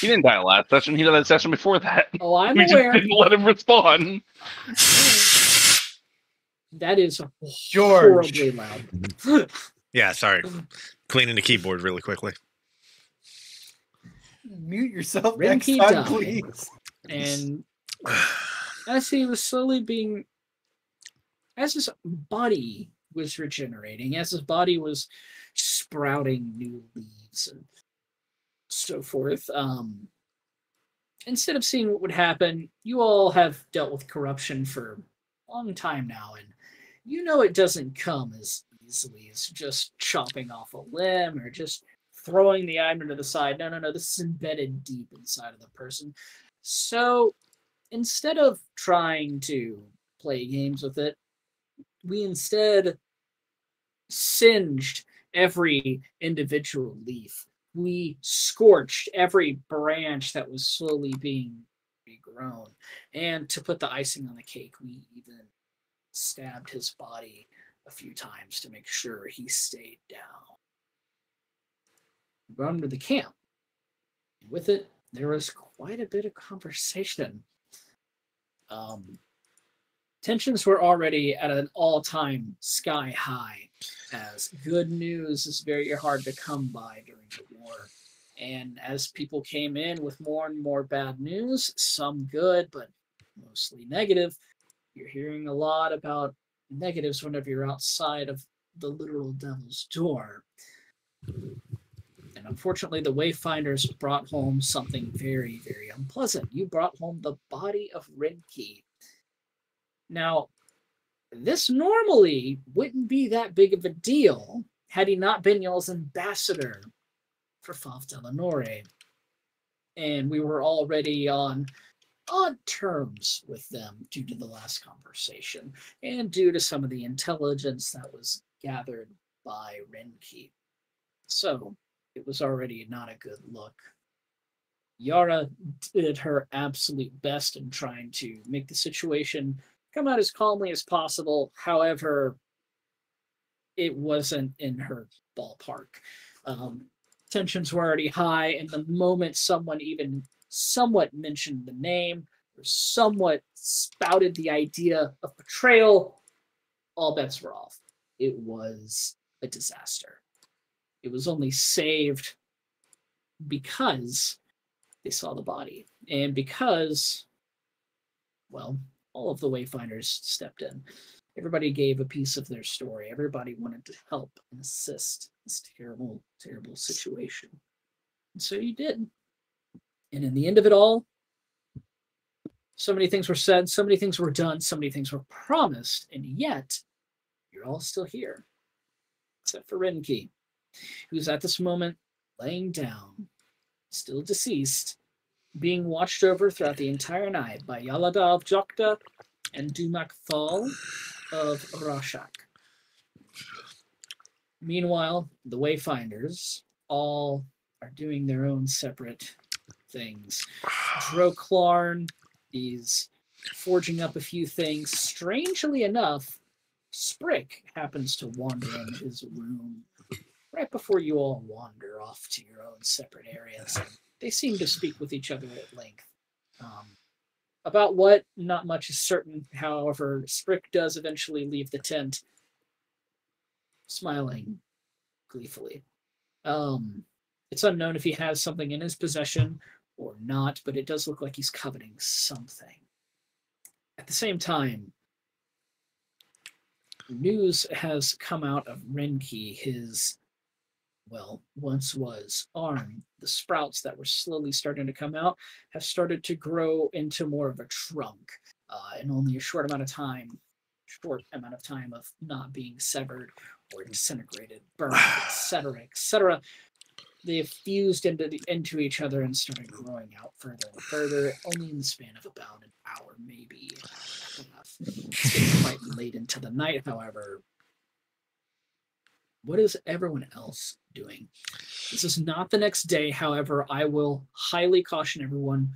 He didn't die last session. He died the session before that. Oh, I'm we aware. just didn't let him respawn. That is George. horribly loud. Yeah, sorry. Cleaning the keyboard really quickly. Mute yourself Renki next time, died. please. And as he was slowly being, as his body was regenerating, as his body was sprouting new leaves and so forth, instead of seeing what would happen, you all have dealt with corruption for a long time now, and you know it doesn't come as easily as just chopping off a limb or just throwing the item to the side. No. This is embedded deep inside of the person. So instead of trying to play games with it, we instead singed every individual leaf. We scorched every branch that was slowly being regrown. And to put the icing on the cake, we even stabbed his body a few times to make sure he stayed down. We brought him to the camp. With it, there was quite a bit of conversation. Tensions were already at an all-time sky high, as good news is very hard to come by during the war. And as people came in with more and more bad news, some good, but mostly negative, you're hearing a lot about negatives whenever you're outside of the literal devil's door. And unfortunately, the Wayfinders brought home something very, very unpleasant. You brought home the body of Renki. Now, this normally wouldn't be that big of a deal had he not been y'all's ambassador for Fav Delanore. And we were already on odd terms with them due to the last conversation and due to some of the intelligence that was gathered by Renki. So it was already not a good look. Yara did her absolute best in trying to make the situation come out as calmly as possible. However, it wasn't in her ballpark. Tensions were already high, and the moment someone even somewhat mentioned the name or somewhat spouted the idea of betrayal, all bets were off. It was a disaster. It was only saved because they saw the body and because, well, all of the Wayfinders stepped in. Everybody gave a piece of their story. Everybody wanted to help and assist this terrible, terrible situation. And so you did. And in the end of it all, so many things were said, so many things were done, so many things were promised, and yet you're all still here. Except for Renki, who's at this moment laying down, still deceased, being watched over throughout the entire night by Yalada of Jokta and Dumak Thal of Rashak. Meanwhile, the Wayfinders all are doing their own separate things. Droklarn is forging up a few things. Strangely enough, Sprick happens to wander in his room right before you all wander off to your own separate areas. They seem to speak with each other at length. About what, not much is certain. However, Sprick does eventually leave the tent, smiling gleefully. It's unknown if he has something in his possession or not, but it does look like he's coveting something. At the same time, news has come out of Renki, his, well, once was arm. The sprouts that were slowly starting to come out have started to grow into more of a trunk in only a short amount of time of not being severed or disintegrated, burned, etc., etc. They have fused into each other and started growing out further and further, only in the span of about an hour, maybe. It's getting quite late into the night, however. What is everyone else doing? This is not the next day, however, I will highly caution everyone.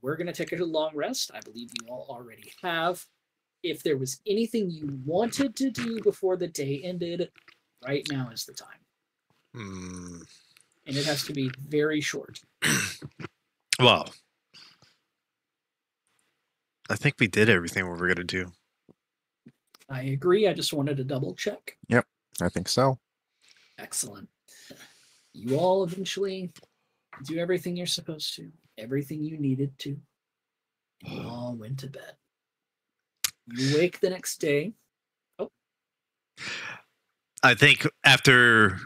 We're going to take a long rest. I believe you all already have. If there was anything you wanted to do before the day ended, right now is the time. And it has to be very short. Well, I think we did everything we were gonna do. I agree. I just wanted to double check. I think so. Excellent. You all eventually do everything you're supposed to, everything you needed to. And you all went to bed. You wake the next day. I think after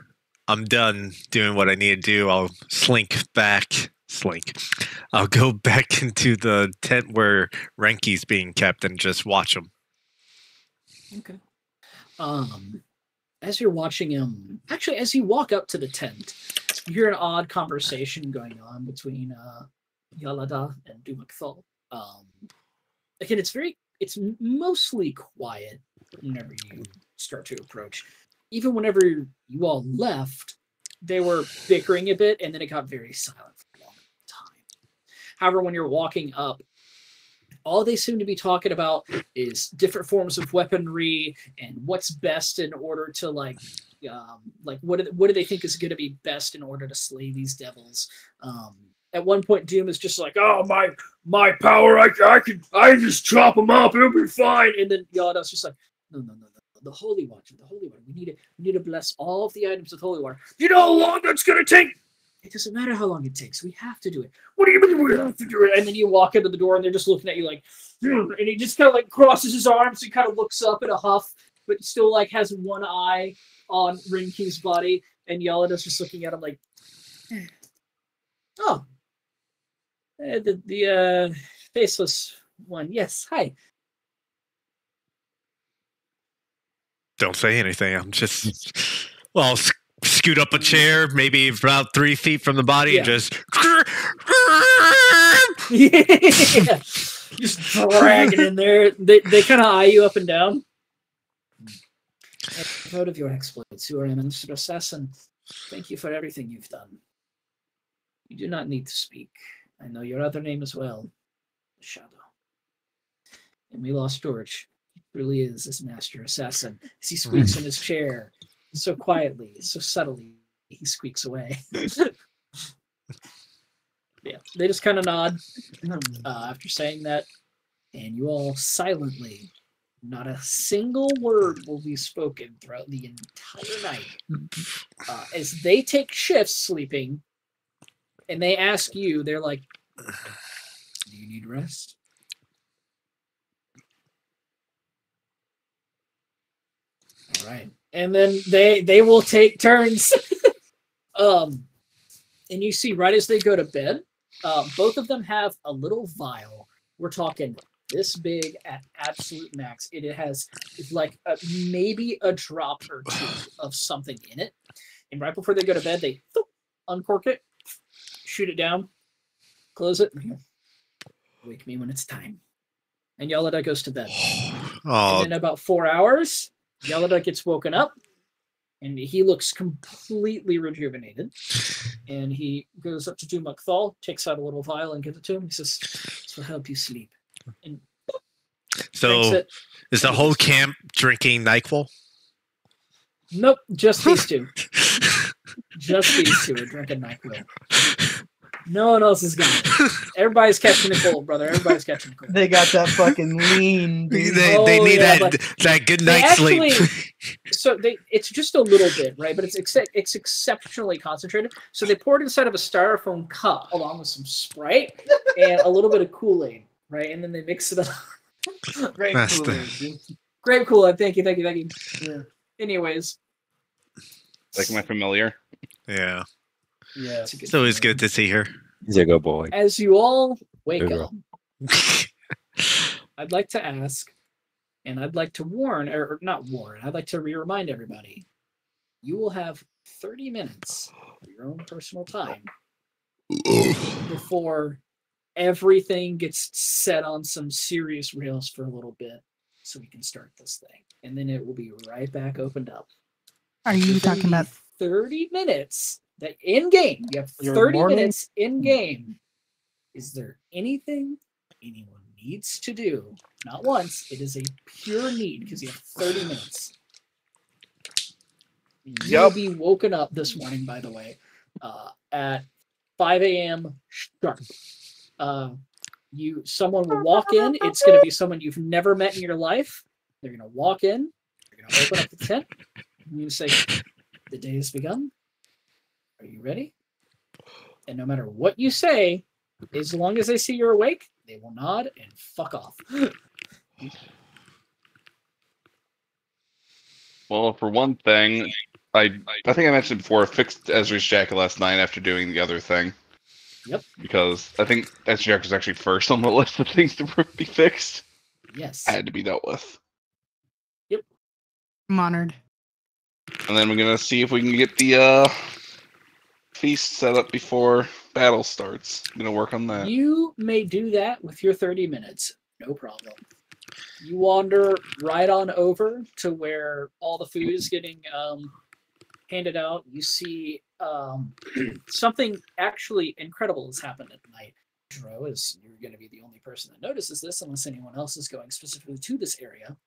I'm done doing what I need to do, I'll I'll go back into the tent where Renki's being kept and just watch him. Okay. As you're watching him, actually, as you walk up to the tent, you hear an odd conversation going on between Yalada and Dumakthal. Again, it's mostly quiet whenever you start to approach. Even whenever you all left, they were bickering a bit, and then it got very silent for a long time. However, when you're walking up, all they seem to be talking about is different forms of weaponry and what's best in order to what do they think is going to be best in order to slay these devils. At one point, Doom is just like, "Oh, my power, I can just chop them up, it'll be fine." And then Yada's just like, "No, the holy water, we need to bless all of the items with holy water. You know how long that's going to take? It doesn't matter how long it takes. We have to do it. What do you mean we have to do it?" And then you walk into the door and they're just looking at you like, and he just kind of like crosses his arms and kind of looks up in a huff, but still like has one eye on Rinki's body. And Yelada's just looking at him like, "Oh, the faceless one. Yes, hi." Don't say anything. I'm just, well, scoot up a chair, maybe about 3 feet from the body, and just. Yeah. Just drag it in there. They kind of eye you up and down. I'm proud of your exploits. You are a master assassin. Thank you for everything you've done. You do not need to speak. I know your other name as well, Shadow. And we lost George. He really is this master assassin. As he squeaks in his chair, so quietly, so subtly, he squeaks away. Yeah, they just kind of nod after saying that, and you all silently, not a single word will be spoken throughout the entire night. As they take shifts sleeping, and they ask you, they're like, "Do you need rest?" All right. And then they will take turns. And you see right as they go to bed, both of them have a little vial. We're talking this big at absolute max. It has like maybe a drop or two of something in it. And right before they go to bed, they uncork it, shoot it down, close it. Wake me when it's time. And Yelada goes to bed. Oh, And in about 4 hours, Yelada gets woken up, and he looks completely rejuvenated. And he goes up to Dumakthal, takes out a little vial and gives it to him. He says, "This will help you sleep." And drinks so it. is the whole camp drinking NyQuil? Nope, just these two. Just these two are drinking NyQuil. No one else is got it. Everybody's catching a cold, brother. Everybody's catching a cold. They got that fucking lean, dude. They need yeah, that good They night's sleep. it's just a little bit, right? But it's exceptionally concentrated. So they pour it inside of a styrofoam cup along with some Sprite and a little bit of Kool-Aid, right? And then they mix it up. Great That's the- Kool-Aid, dude. Great Kool-Aid. Thank you. Yeah. Anyways. Like my familiar. Yeah. Yeah. It's a good It's always feeling. good to see her. He's a good boy. As you all wake Good up, I'd like to ask, and I'd like to warn, or not warn, I'd like to remind everybody, you will have 30 minutes of your own personal time before everything gets set on some serious rails for a little bit so we can start this thing. And then it will be right back opened up. Are you Within talking about? the 30 minutes that in game, you have Your 30 morning? minutes in game. Is there anything anyone needs to do? Not once, it is a pure need because you have 30 minutes. You'll Yep. be woken up this morning, by the way, at 5 a.m. sharp. Someone will walk in. It's going to be someone you've never met in your life. They're going to walk in. They're going to open up the tent. And you say, "The day has begun. Are you ready?" And no matter what you say, as long as they see you're awake, they will nod and fuck off. Well, for one thing, I think I mentioned before, I fixed Ezra's jacket last night after doing the other thing. Yep. Because I think Ezra's jacket was actually first on the list of things to be fixed. Yes. Had to be dealt with. Yep. I'm honored. And then we're gonna see if we can get the feast set up before battle starts. I'm gonna work on that. You may do that with your 30 minutes. No problem. You wander right on over to where all the food is getting handed out. You see something actually incredible has happened at night. Dro, is you're going to be the only person that notices this, unless anyone else is going specifically to this area.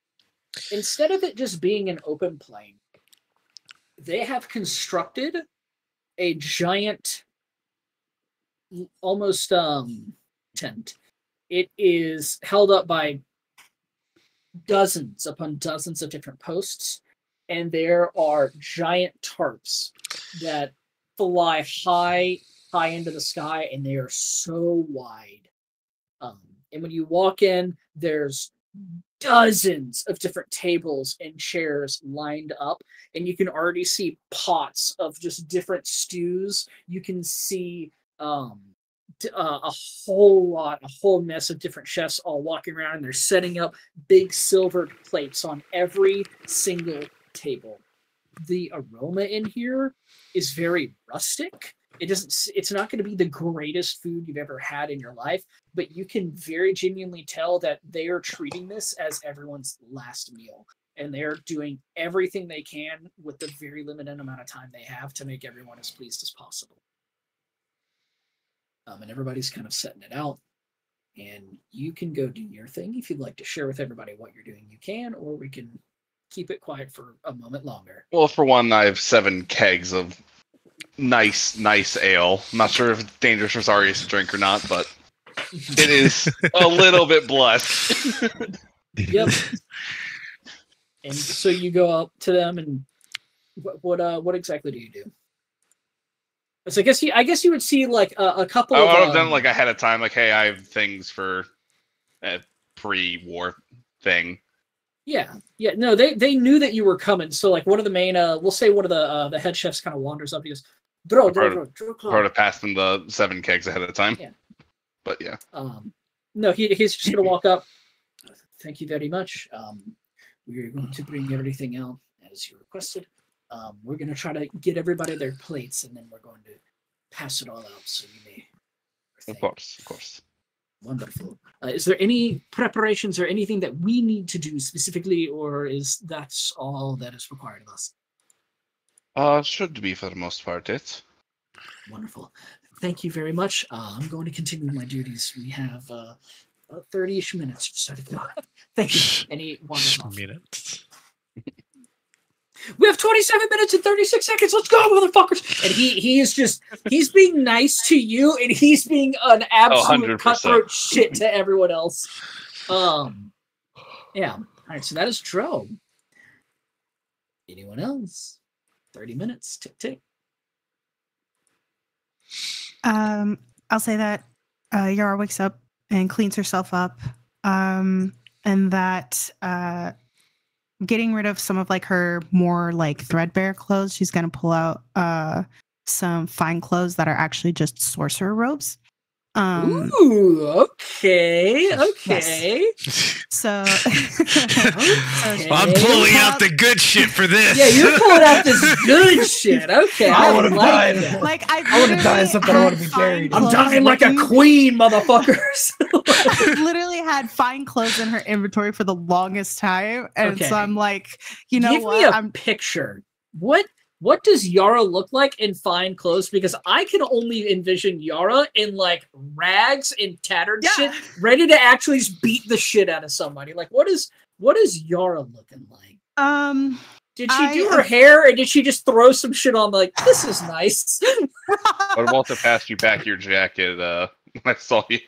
Instead of it just being an open plain, they have constructed a giant, almost tent. It is held up by dozens upon dozens of different posts, and there are giant tarps that fly high into the sky, and they are so wide. And when you walk in, there's dozens of different tables and chairs lined up, and you can already see pots of just different stews. You can see a whole mess of different chefs all walking around, and they're setting up big silver plates on every single table. The aroma in here is very rustic. It's not going to be the greatest food you've ever had in your life, but you can very genuinely tell that they are treating this as everyone's last meal, and they're doing everything they can with the very limited amount of time they have to make everyone as pleased as possible. And everybody's kind of setting it out, and you can go do your thing. If you'd like to share with everybody what you're doing, you can, or we can keep it quiet for a moment longer. Well, for one, I have 7 kegs of nice ale. I'm not sure if it's dangerous for Zarius to drink or not, but it is a little bit blessed. Yep. And so you go up to them, and what exactly do you do? So I guess you would see like a couple. I of would have done like ahead of time, like, hey, I have things for a pre-war thing. Yeah. No, they knew that you were coming. So like one of the main, we'll say one of the head chefs kind of wanders up. He goes, "Bro, I would have passed them the 7 kegs ahead of time. Yeah. But yeah. No, he's just gonna walk up. Thank you very much. We're going to bring everything out as you requested. We're going to try to get everybody their plates, and then we're going to pass it all out, so you may... Of course. Wonderful. Is there any preparations or anything that we need to do specifically, or is that all that is required of us? Should be for the most part, it. Wonderful. Thank you very much. I'm going to continue my duties. We have 30-ish minutes or so to go. Thank you. Any minutes. We have 27 minutes and 36 seconds. Let's go, motherfuckers! And he's being nice to you, and he's being an absolute cutthroat shit to everyone else. Yeah. All right, so that is Dro. Anyone else? 30 minutes. Tick, tick. I'll say that Yara wakes up and cleans herself up, and that getting rid of some of like her more like threadbare clothes, she's gonna pull out some fine clothes that are actually just sorcerer robes. Ooh, okay. Yes. So okay. I'm pulling out the good shit for this. Yeah, you're pulling out this good shit. Okay, I want to die. that. like I want to die in something. I want to be buried. I'm dying like a queen, motherfuckers. I literally had fine clothes in her inventory for the longest time, and so I'm like, you know, give me a picture. What does Yara look like in fine clothes? Because I can only envision Yara in like rags and tattered shit, ready to actually just beat the shit out of somebody. Like, what is Yara looking like? Did she do her hair, or did she just throw some shit on? Like, this is nice. I would have also passed you back your jacket when I saw you.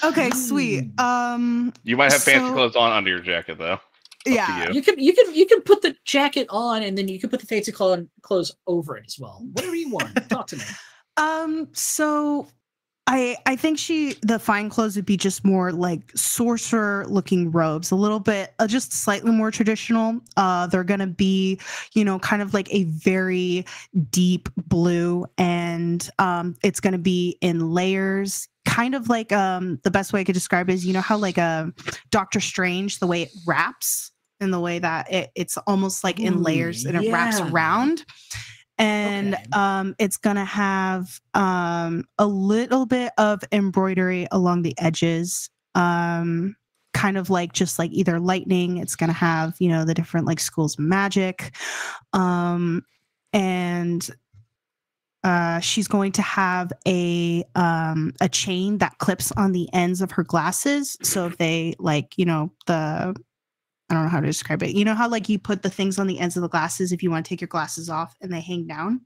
Okay, sweet. You might have fancy so- clothes on under your jacket, though. yeah. to You can put the jacket on, and then you can put the fancy clothes over it as well. Whatever you want. Talk to me. So I think the fine clothes would be just more like sorcerer looking robes, a little bit just slightly more traditional. They're gonna be, kind of like a very deep blue, and it's gonna be in layers, kind of like the best way I could describe it is, how like Doctor Strange, the way it wraps and the way that it's almost like in layers and it wraps around. And it's gonna have a little bit of embroidery along the edges, kind of like just like either lightning. It's gonna have the different like schools of magic, and she's going to have a chain that clips on the ends of her glasses. So if they I don't know how to describe it. You know how like you put the things on the ends of the glasses if you want to take your glasses off and they hang down?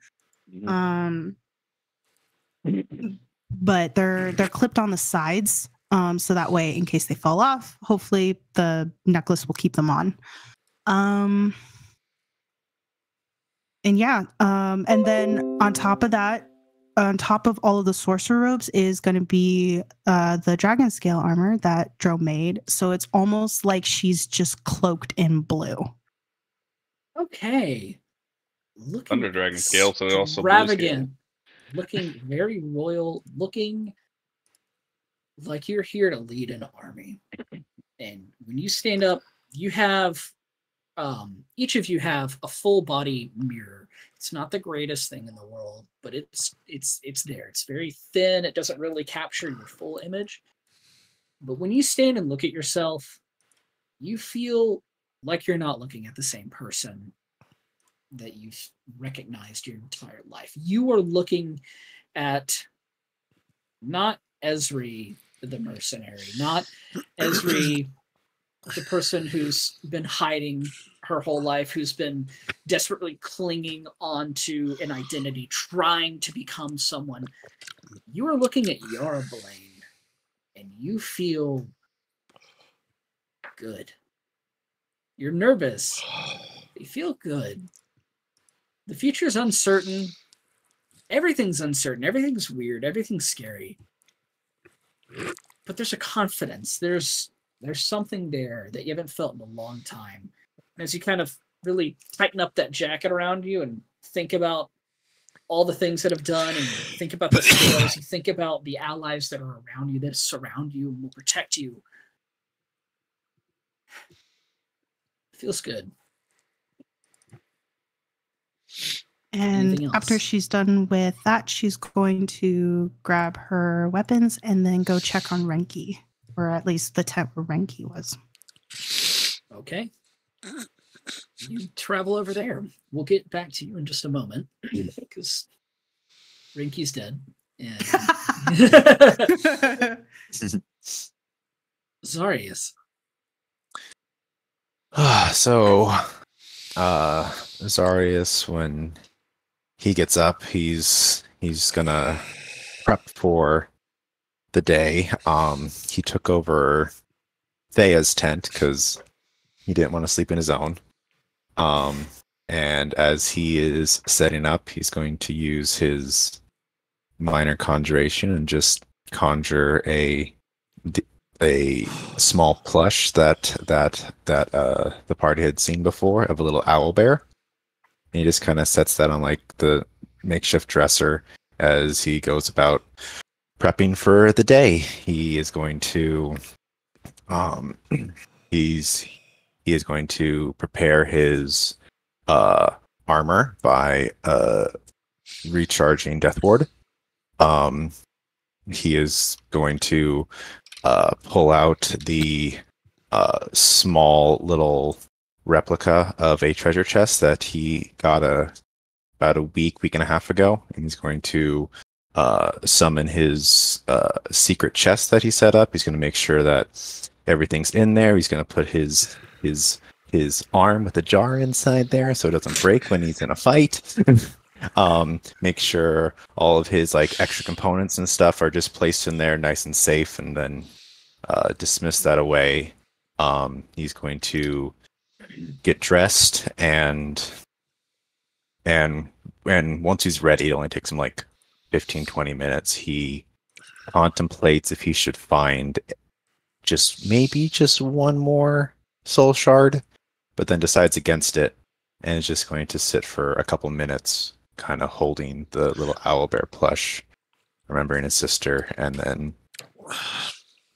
But they're clipped on the sides. So that way, in case they fall off, hopefully the necklace will keep them on. And then on top of that, on top of all of the sorcerer robes is going to be the dragon scale armor that Dro made. So it's almost like she's just cloaked in blue. Okay. Looking Under dragon scale, so also blue extravagant. Looking very royal. Looking like you're here to lead an army. And when you stand up, you have each of you have a full body mirror. It's not the greatest thing in the world, but it's there. It's very thin. It doesn't really capture your full image. But when you stand and look at yourself, you feel like you're not looking at the same person that you've recognized your entire life. You are looking at not Esri the mercenary, not Esri the person who's been hiding her whole life, who's been desperately clinging on to an identity, trying to become someone. You are looking at Yara Blaine, and you feel good. You're nervous. You feel good. The future's uncertain. Everything's uncertain. Everything's weird. Everything's scary. But there's a confidence. There's something there that you haven't felt in a long time. And as you kind of really tighten up that jacket around you and think about all the things that have done, and think about the skills, you think about the allies that are around you, that surround you and will protect you. It feels good. And after she's done with that, she's going to grab her weapons and then go check on Renki, or at least the tent where Renki was. Okay. You travel over there. We'll get back to you in just a moment because Renki's dead. And Zarius. So, Zarius, when he gets up, he's gonna prep for the day. He took over Thea's tent because he didn't want to sleep in his own. And as he is setting up, he's going to use his minor conjuration and just conjure a small plush that the party had seen before of a little owl bear. And he just kind of sets that on like the makeshift dresser as he goes about prepping for the day. He is going to he is going to prepare his armor by recharging Death Ward. He is going to pull out the small little replica of a treasure chest that he got about a week and a half ago, and he's going to summon his secret chest that he set up. He's going to make sure that everything's in there. He's going to put his arm with a jar inside there so it doesn't break when he's in a fight. Make sure all of his like extra components and stuff are just placed in there nice and safe, and then dismiss that away. He's going to get dressed and once he's ready, it only takes him like 15-20 minutes. He contemplates if he should find maybe just one more soul shard, but then decides against it and is just going to sit for a couple minutes kind of holding the little owlbear plush, remembering his sister, and then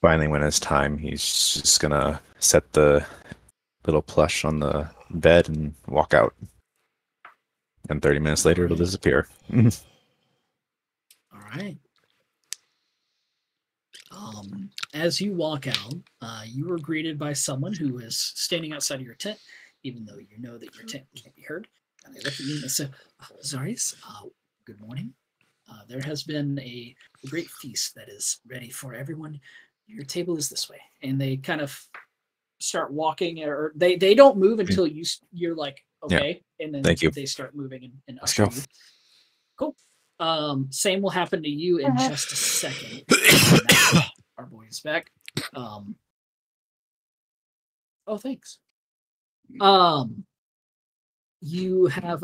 finally when it's time, he's just gonna set the little plush on the bed and walk out. And 30 minutes later, it'll disappear. All right. As you walk out, you are greeted by someone who is standing outside of your tent, even though you know that your tent can't be heard. And they look at you and they say, Zarius, good morning. There has been a great feast that is ready for everyone. Your table is this way. And they kind of start walking, or they don't move until you're like, okay. Yeah. And then Thank you. They start moving and let's go. You. Cool. Same will happen to you in just a second. Our boy is back. Oh, thanks. You have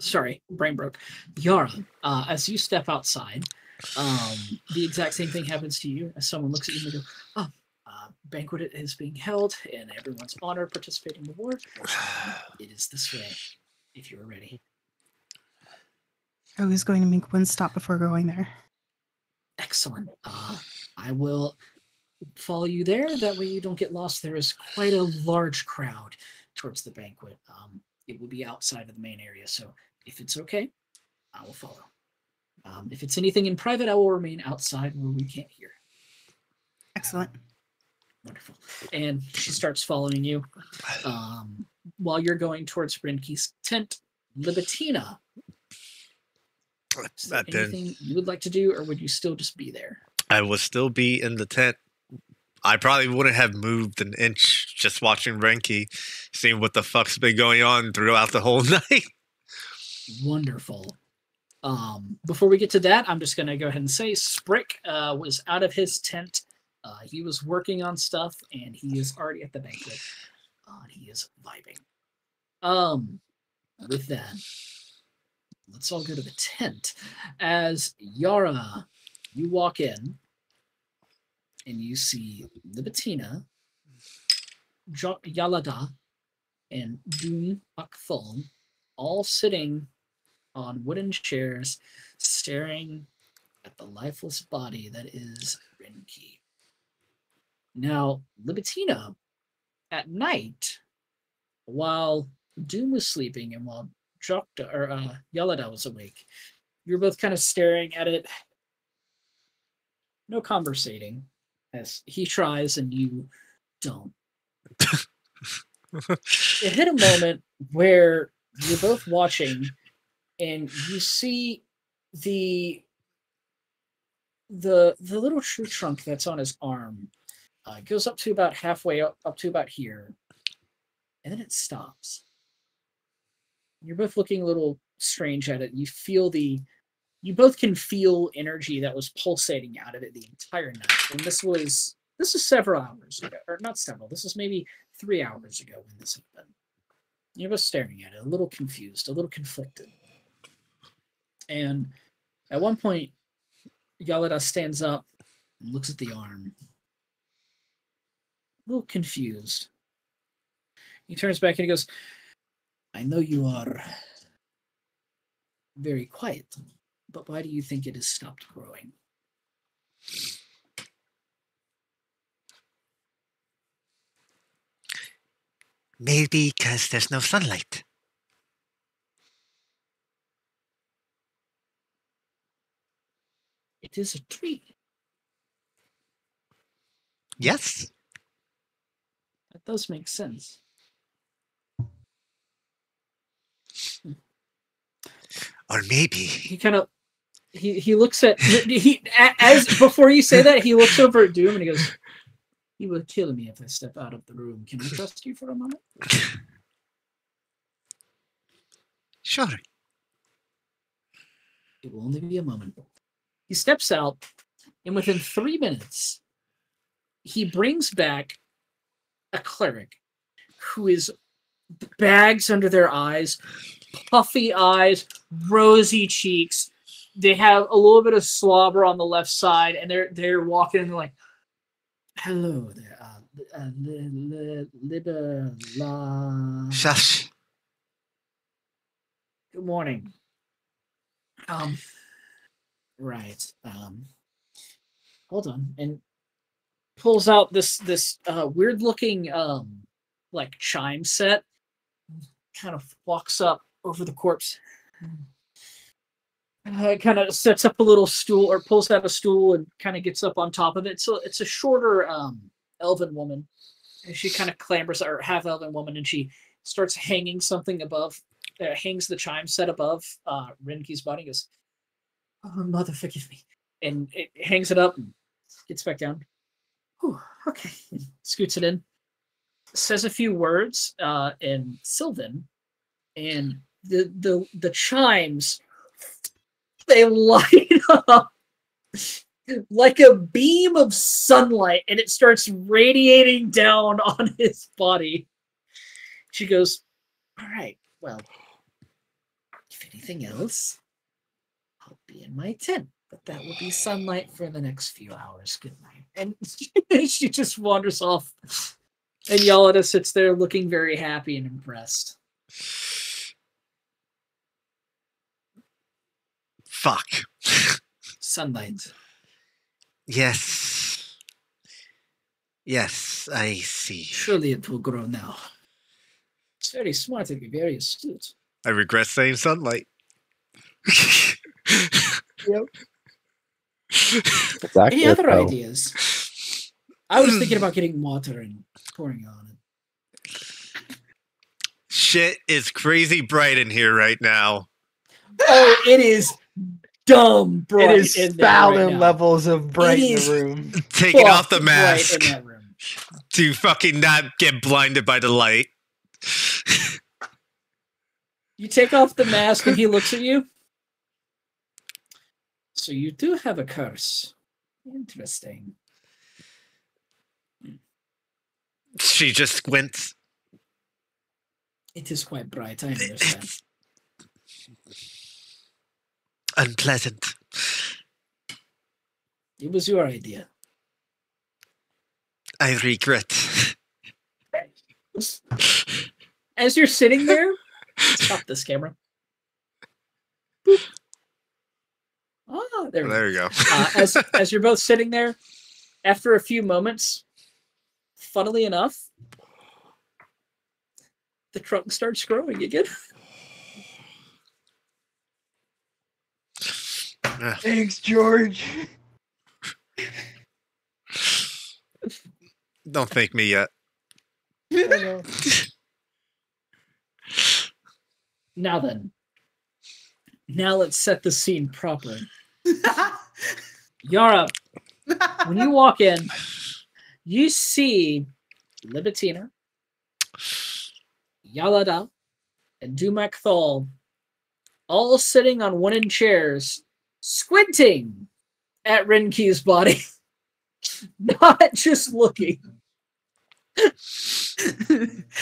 sorry, brain broke. Yara, as you step outside, the exact same thing happens to you as someone looks at you and they go, banquet is being held in everyone's honor participating in the war. It is this way, if you are ready. I was going to make one stop before going there. Excellent. I will follow you there. That way you don't get lost. There is quite a large crowd towards the banquet. It will be outside of the main area. So if it's okay, I will follow. If it's anything in private, I will remain outside where we can't hear. Excellent. Wonderful. And she starts following you. While you're going towards Brinky's tent, Libitina. Is there anything you would like to do, or would you still just be there? I would still be in the tent. I probably wouldn't have moved an inch just watching Renki, seeing what the fuck's been going on throughout the whole night. Wonderful. Before we get to that, I'm just going to go ahead and say Sprick was out of his tent. He was working on stuff, and he is already at the banquet. He is vibing. With that, let's all go to the tent. As Yara, you walk in, and you see Libitina, Yalada, and Dun Akthol all sitting on wooden chairs, staring at the lifeless body that is Renki. Now, Libitina, at night, while Doom was sleeping and while Yalada was awake, you're both kind of staring at it. No conversating, as he tries and you don't. It hit a moment where you're both watching and you see the little tree trunk that's on his arm goes up to about halfway up to about here, and then it stops. You're both looking a little strange at it. You both can feel energy that was pulsating out of it the entire night. And this is several hours ago, or not several. This is maybe 3 hours ago when this happened. You're both staring at it, a little confused, a little conflicted. And at one point, Yalada stands up and looks at the arm. A little confused. He turns back and he goes, I know you are very quiet, but why do you think it has stopped growing? Maybe because there's no sunlight. It is a tree. Yes. That does make sense. Or maybe He kind of he looks at as before you say that, he looks over at Doom and he goes, "You will kill me if I step out of the room. Can I trust you for a moment?" Sure. It will only be a moment. He steps out, and within 3 minutes, he brings back a cleric who is bags under their eyes, puffy eyes, rosy cheeks. They have a little bit of slobber on the left side, and they're walking and they're like, "Hello there, Shush. Good morning." Right. Hold on, and pulls out this weird looking like chime set. Kind of walks up over the corpse. Kind of sets up a little stool, or pulls out a stool and kind of gets up on top of it. So it's a shorter elven woman, and she kind of clambers, or half elven woman, and she starts hanging something above. Hangs the chime set above Rinky's body. Goes, "Oh, mother, forgive me," and it hangs it up and gets back down. Whew, okay, and scoots it in. Says a few words in Sylvan, and the chimes, they light up like a beam of sunlight, and it starts radiating down on his body. She goes, "All right, well, if anything else, I'll be in my tent, but that will be sunlight for the next few hours. Good night." And she just wanders off. And Yalada sits there looking very happy and impressed. Fuck. Sunlight. Yes. Yes, I see. Surely it will grow now. It's very smart and very astute. I regret saying sunlight. Yep. It's Any other accurate, though. ideas? I was thinking about getting water and pouring on it. Shit is crazy bright in here right now. Oh, it is dumb bright. It is in there right Fallon now. levels of bright It in is the room. Taking off the Fucked bright mask in that room. to fucking not get blinded by the light. You take off the mask and he looks at you. So you do have a curse. Interesting. She just squints. It is quite bright, I understand. It's unpleasant. It was your idea. I regret. As you're sitting there, stop this camera. Boop. Ah, there we go. There you go. As you're both sitting there, after a few moments, funnily enough, the trunk starts growing again. Thanks, George. Don't thank me yet. Now then, now let's set the scene proper. Yara, when you walk in, you see Libitina, Yalada, and Dumak Thal all sitting on wooden chairs, squinting at Renki's body. Not just looking.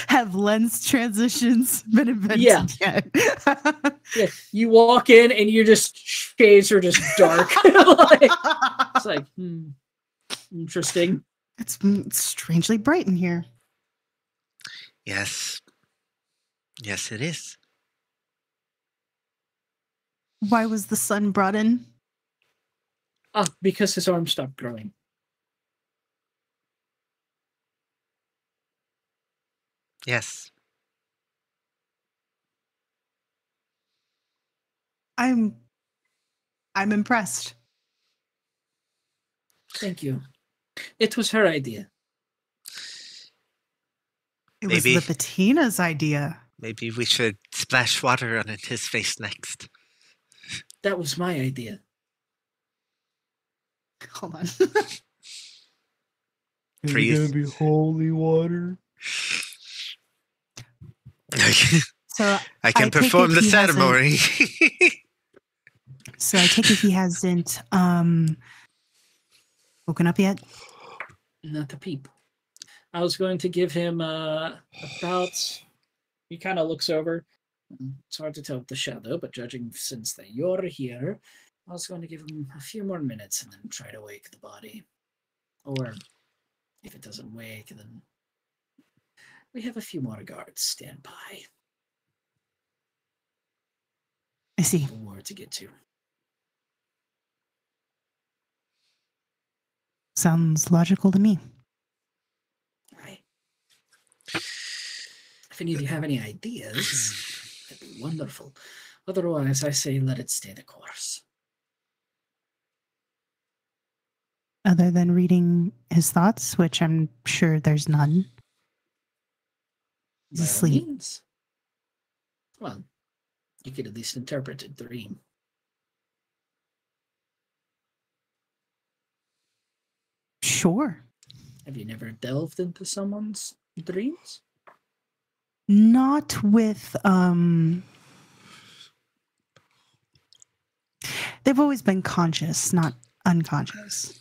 Have lens transitions been invented Yeah. yet? Yeah, you walk in and you just shades are just dark. It's like, interesting. It's strangely bright in here. Yes. Yes, it is. Why was the sun brought in? Because his arm stopped growing. Yes. I'm impressed. Thank you. It was her idea. It was Maybe- Lipitina's idea. Maybe we should splash water on his face next. That was my idea. Hold on. Is For it you- gonna be holy water? So I can take it perform the he hasn't- ceremony. So I take it he hasn't woken up yet. Not the peep. I was going to give him about. He kind of looks over. It's hard to tell with the shadow, but judging since that you're here, I was going to give him a few more minutes and then try to wake the body. Or if it doesn't wake, then we have a few more guards stand by. I see. The war to get to. Sounds logical to me. Right. If any of you have any ideas, that'd be wonderful. Otherwise, I say let it stay the course. Other than reading his thoughts, which I'm sure there's none. He's By all asleep. means. Well, you could at least interpret a dream. Sure. Have you never delved into someone's dreams? Not with they've always been conscious, not unconscious.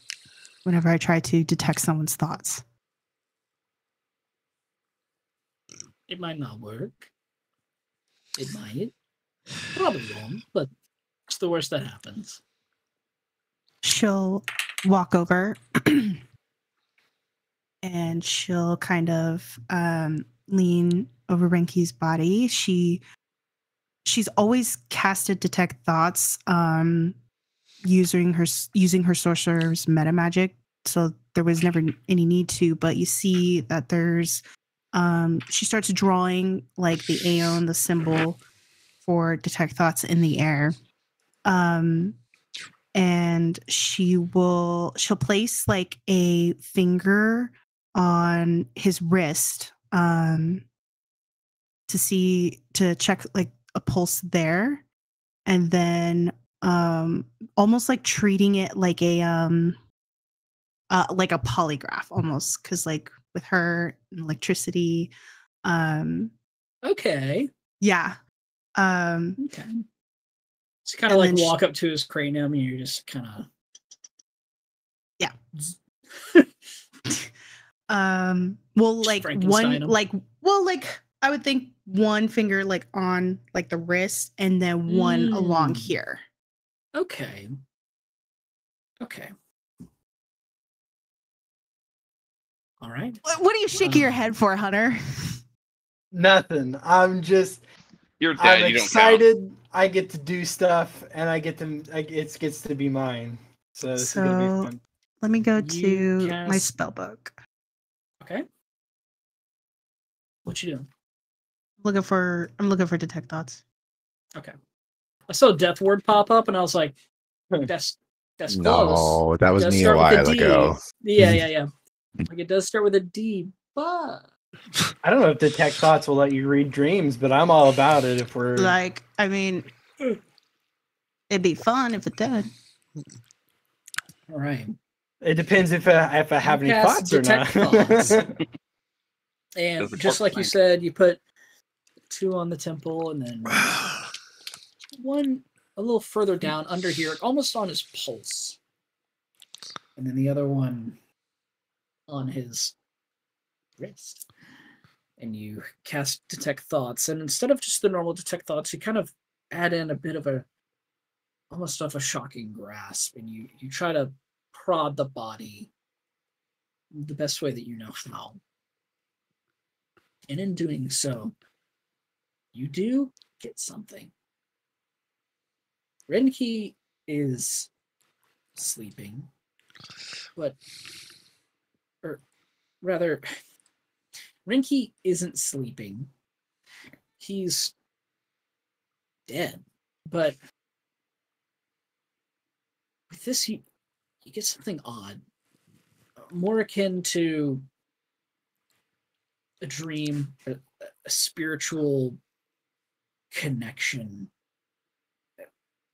Whenever I try to detect someone's thoughts. It might not work. It might. Probably won't, but it's the worst that happens. She'll walk over and she'll kind of lean over Renki's body. She's always casted detect thoughts using her sorcerer's meta magic, so there was never any need to, but you see that there's she starts drawing like the Aeon, the symbol for detect thoughts in the air. And she'll place like a finger on his wrist to check like a pulse there, and then almost like treating it like a polygraph almost, because like with her and electricity Okay. yeah Okay. So kind of like walk up to his cranium and you're just kind of yeah. Well, like one, like I would think one finger like on like the wrist and then one along here. Okay. Okay. All right. What are you shaking your head for, Hunter? Nothing. I'm just. You're dead. I'm You don't excited. I get to do stuff, and I get to. It gets to be mine. So this is gonna be fun. Let me go You to my cast- spell book. Okay. What you doing? I'm looking for detect thoughts. Okay. I saw Death Word pop up and I was like, that's close. No, that was It does me a start with while D. ago. Yeah. Like it does start with a D, but I don't know if detect thoughts will let you read dreams, but I'm all about it. If we're Like, I mean, it'd be fun if it did. all right. it depends if I have any Cast thoughts or not. detect thoughts. And Does the just corpse like you think? said, you put 2 on the temple and then one a little further down under here, almost on his pulse. And then the other one on his wrist. And you cast detect thoughts. And instead of just the normal detect thoughts, you kind of add in a bit of almost of a shocking grasp. And you try to prod the body the best way that you know how. And in doing so, you do get something. Renki is sleeping, or rather, Renki isn't sleeping. He's dead. But with this, you get something odd, more akin to a dream, a spiritual connection.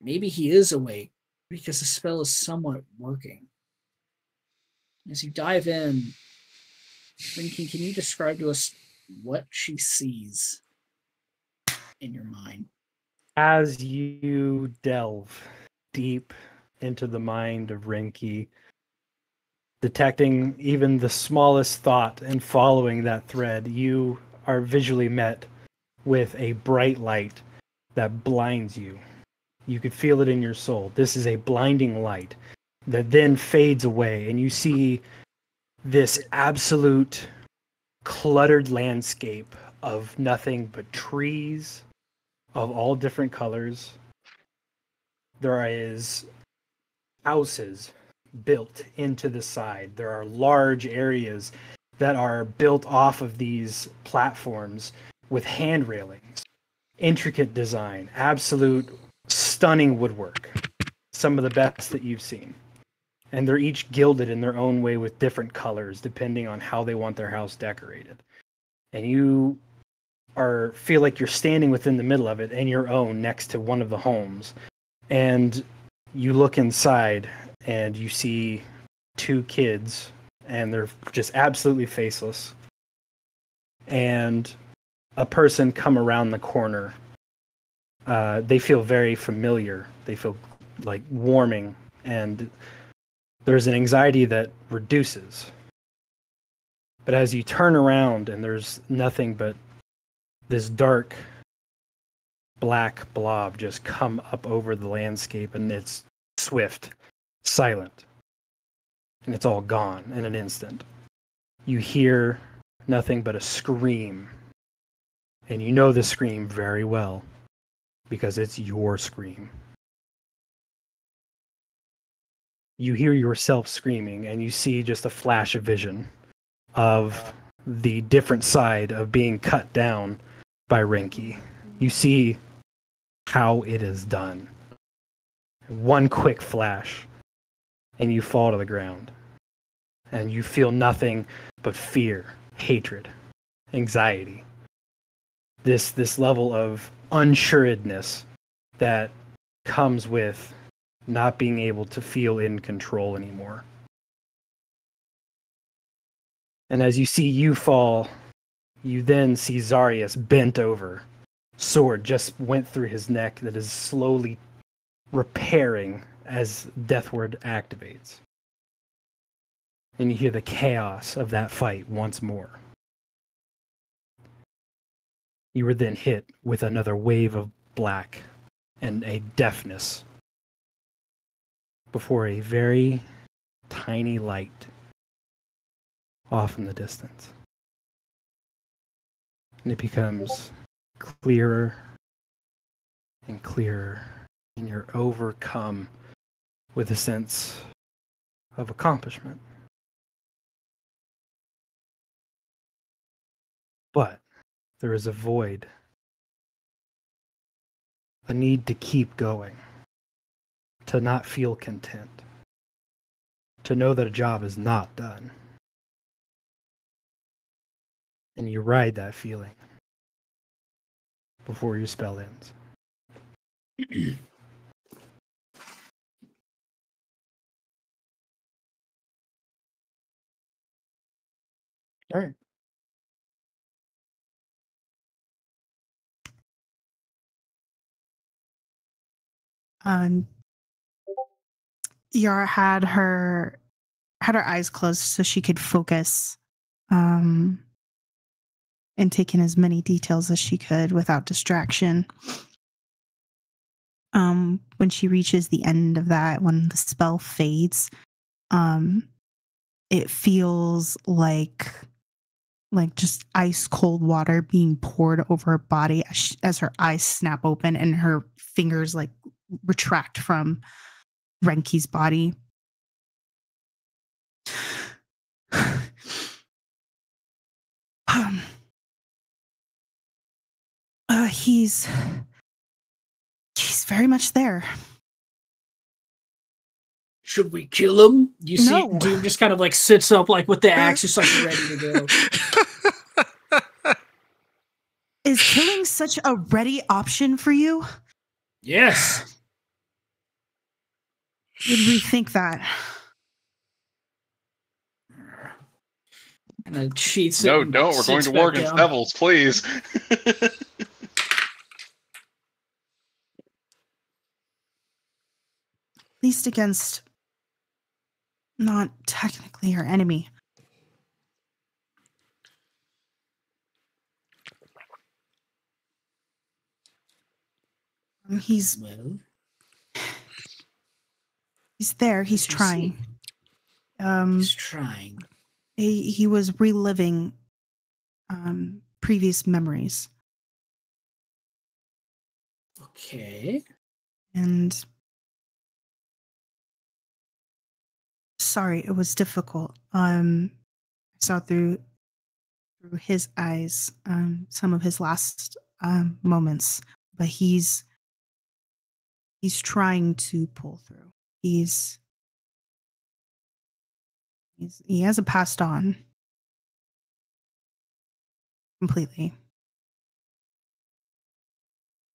Maybe he is awake because the spell is somewhat working. As you dive in, Renki, can you describe to us what she sees in your mind. As you delve deep into the mind of Renki, detecting even the smallest thought and following that thread, you are visually met with a bright light that blinds you. You could feel it in your soul. This is a blinding light that then fades away, and you see this absolute cluttered landscape of nothing but trees of all different colors. There is houses built into the side. There are large areas that are built off of these platforms with hand railings. Intricate design, absolute stunning woodwork. Some of the best that you've seen. And they're each gilded in their own way with different colors depending on how they want their house decorated. And you feel like you're standing within the middle of it and your own next to one of the homes. And you look inside and you see two kids, and they're just absolutely faceless. And a person come around the corner. They feel very familiar. They feel like warming, and there's an anxiety that reduces. But as you turn around and there's nothing but this dark black blob just come up over the landscape, and it's swift, silent, and it's all gone in an instant. You hear nothing but a scream, and you know the scream very well because it's your scream. You hear yourself screaming, and you see just a flash of vision of the different side of being cut down by Renki. You see how it is done. One quick flash, and you fall to the ground. And you feel nothing but fear, hatred, anxiety. This level of unsuredness that comes with not being able to feel in control anymore. And as you see you fall, you then see Zarius bent over. Sword just went through his neck that is slowly repairing as Deathward activates. And you hear the chaos of that fight once more. You were then hit with another wave of black and a deafness before a very tiny light off in the distance. And it becomes clearer and clearer, and you're overcome with a sense of accomplishment. But there is a void, a need to keep going, to not feel content, to know that a job is not done. And you ride that feeling before your spell ends. All right. Yara had her eyes closed so she could focus and take in as many details as she could without distraction. When she reaches the end of that, when the spell fades, it feels like just ice cold water being poured over her body as her eyes snap open and her fingers like retract from Renki's body. He's very much there. Should we kill him? You see, No. Doom just kind of like sits up, like with the axe, just like ready to go. Is killing such a ready option for you? Yes. Would rethink that. And then cheats. No, don't. We're going to war against devils, please. least against not technically our enemy. He's Well, there. He's as you trying. see, he's trying. He was reliving previous memories, Okay. and sorry, it was difficult. I saw through his eyes some of his last moments, but he's trying to pull through. He hasn't passed on completely.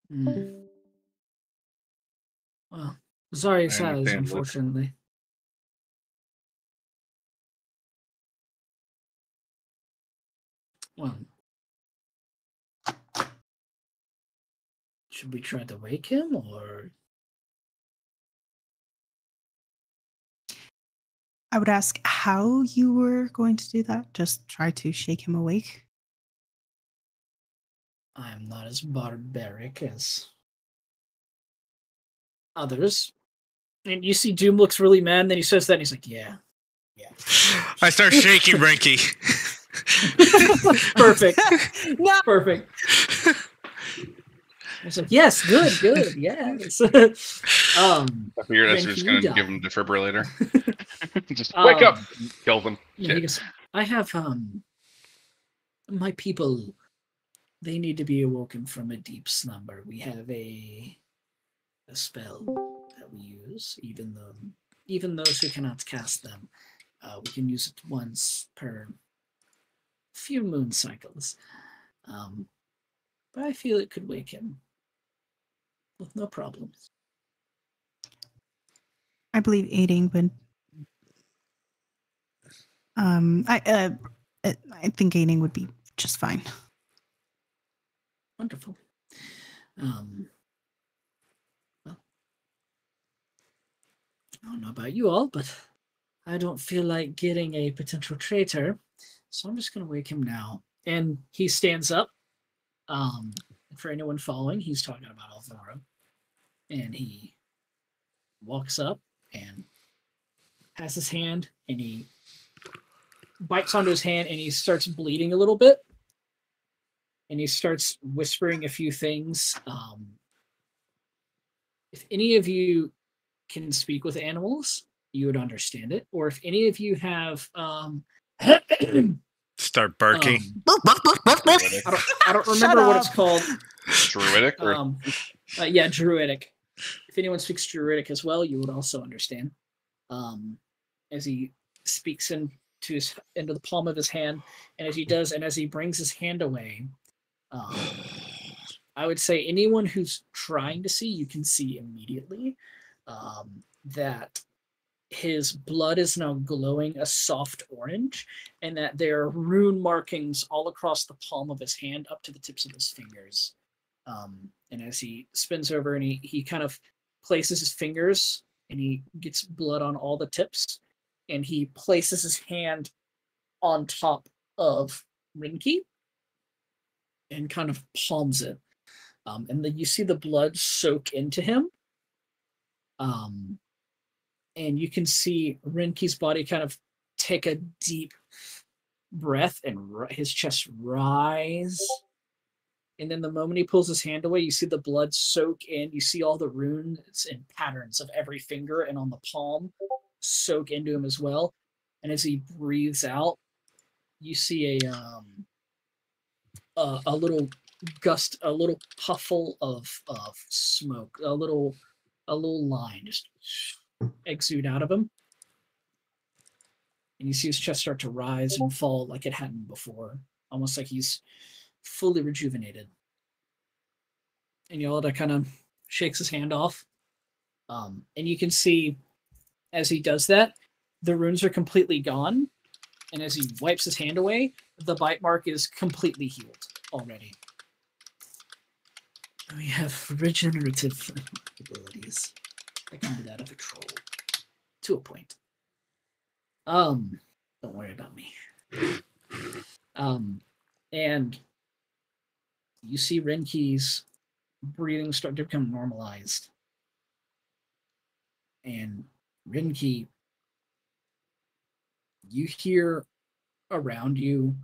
Hmm. Well, sorry, I has, understand, Luke. unfortunately. Well, should we try to wake him, or I would ask how you were going to do that. Just try to shake him awake. I'm not as barbaric as others? And you see Doom looks really mad, and then he says that, and he's like, yeah. I start shaking Renki. Perfect. No. Perfect. It's like, yes, good, yes. I figured I was Then just he going to died. give him a defibrillator. Just wake up, kill them. Yeah, he goes, I have my people, they need to be awoken from a deep slumber. We have a spell that we use, even those who cannot cast them. We can use it once per few moon cycles. But I feel it could wake him with no problems. I believe aiding would. I think aiding would be just fine. Wonderful. Well, I don't know about you all, but I don't feel like getting a potential traitor, so I'm just going to wake him now. And he stands up. For anyone following, he's talking about Alvaro. And he walks up and has his hand, and he bites onto his hand, and he starts bleeding a little bit. And he starts whispering a few things. If any of you can speak with animals, you would understand it. Or if any of you have Start barking. I don't remember what it's called. Druidic? Or Yeah, druidic. If anyone speaks druidic as well, you would also understand. As he speaks into the palm of his hand, and as he does, and as he brings his hand away, I would say anyone who's trying to see, you can see immediately that his blood is now glowing a soft orange, and that there are rune markings all across the palm of his hand up to the tips of his fingers. And as he spins over and he kind of places his fingers, and he gets blood on all the tips, and he places his hand on top of Rinki and kind of palms it. And then you see the blood soak into him. And you can see Rinki's body kind of take a deep breath, and his chest rise. And then the moment he pulls his hand away, you see the blood soak in. You see all the runes and patterns of every finger and on the palm soak into him as well. And as he breathes out, you see a little gust, a little puffle of smoke, a little line just exude out of him. And you see his chest start to rise and fall like it hadn't before, almost like he's fully rejuvenated. And Yolanda kind of shakes his hand off. And you can see as he does that, the runes are completely gone. And as he wipes his hand away, the bite mark is completely healed already. We have regenerative abilities. I can do that as a troll. To a point. Don't worry about me. And you see Renki's breathing start to become normalized. And Renki, you hear around you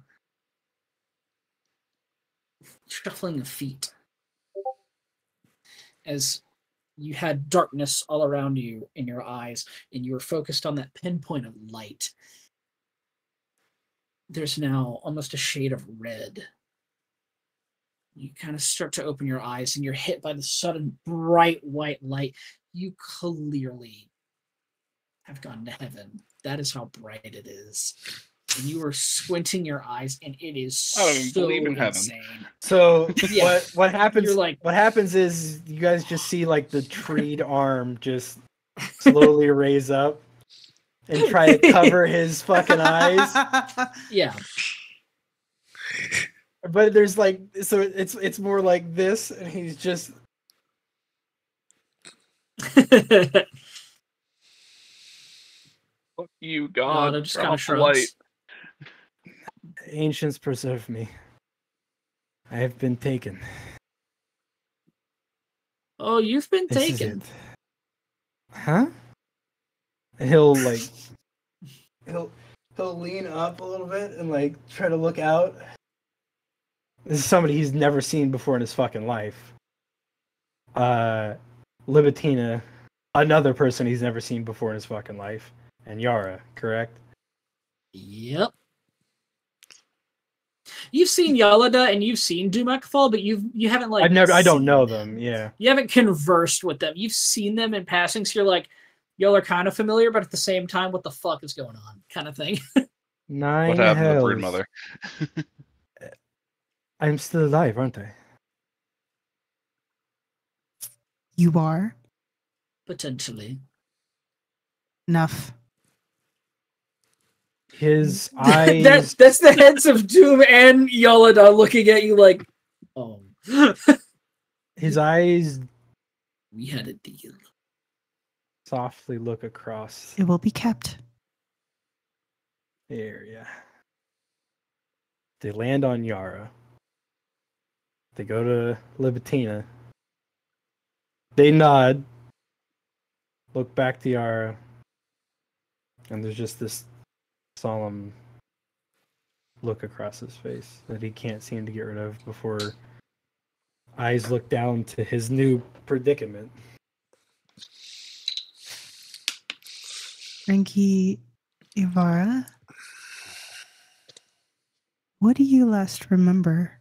shuffling of feet as you had darkness all around you in your eyes and you were focused on that pinpoint of light. There's now almost a shade of red. You kind of start to open your eyes and you're hit by the sudden bright white light. You clearly have gone to heaven. That is how bright it is. And you are squinting your eyes, and it is I don't even so believe in heaven. insane. So Yeah. what happens? You're like- what happens is you guys just see like the treed arm just slowly raise up and try to cover his fucking eyes. Yeah. But there's like so it's more like this, and he's just Fuck you, No, God. they're just Turn kind of off the light. shrugs. ancients preserve me. I have been taken. Oh, you've been This is taken. it. Huh? And he'll like he'll lean up a little bit and like try to look out. This is somebody he's never seen before in his fucking life. Libitina, another person he's never seen before in his fucking life, and Yara, correct? Yep. You've seen Yalada and you've seen Dumakfal, but you haven't like I don't seen know them. Yeah. You haven't conversed with them. You've seen them in passing, so you're like, y'all are kind of familiar, but at the same time, what the fuck is going on? Kind of thing. Nine What happened to hells. Broodmother? I'm still alive, aren't I? You are Potentially. enough. His eyes. That's the heads of Doom and Yalada looking at you like, oh. His eyes We had a deal. softly look across It will be kept. the area. They land on Yara. They go to Libitina. They nod. Look back to Yara. And there's just this solemn look across his face that he can't seem to get rid of before eyes look down to his new predicament. Frankie Ivara, what do you last remember?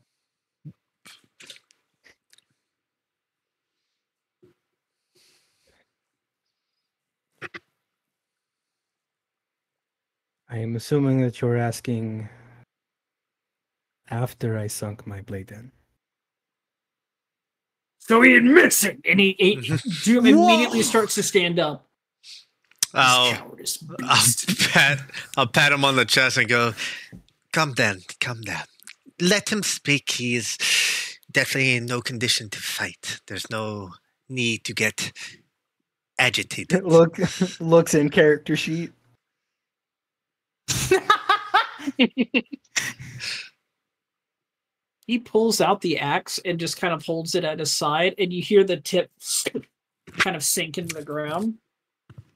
I am assuming that you're asking after I sunk my blade in. So he admits it, and Doom immediately Whoa. starts to stand up. This cowardice beast. I'll pat him on the chest and go, calm down. Let him speak. He is definitely in no condition to fight. There's no need to get agitated. Looks in character sheet. He pulls out the axe and just kind of holds it at his side, and you hear the tip kind of sink into the ground.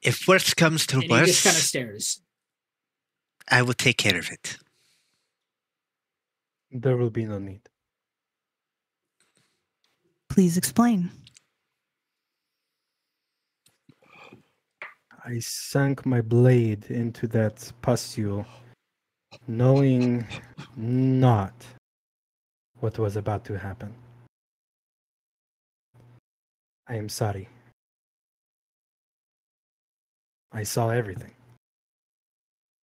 If worse comes to And he just kind of worse, stares. I will take care of it. There will be no need. Please explain. I sank my blade into that pustule, knowing not what was about to happen. I am sorry. I saw everything.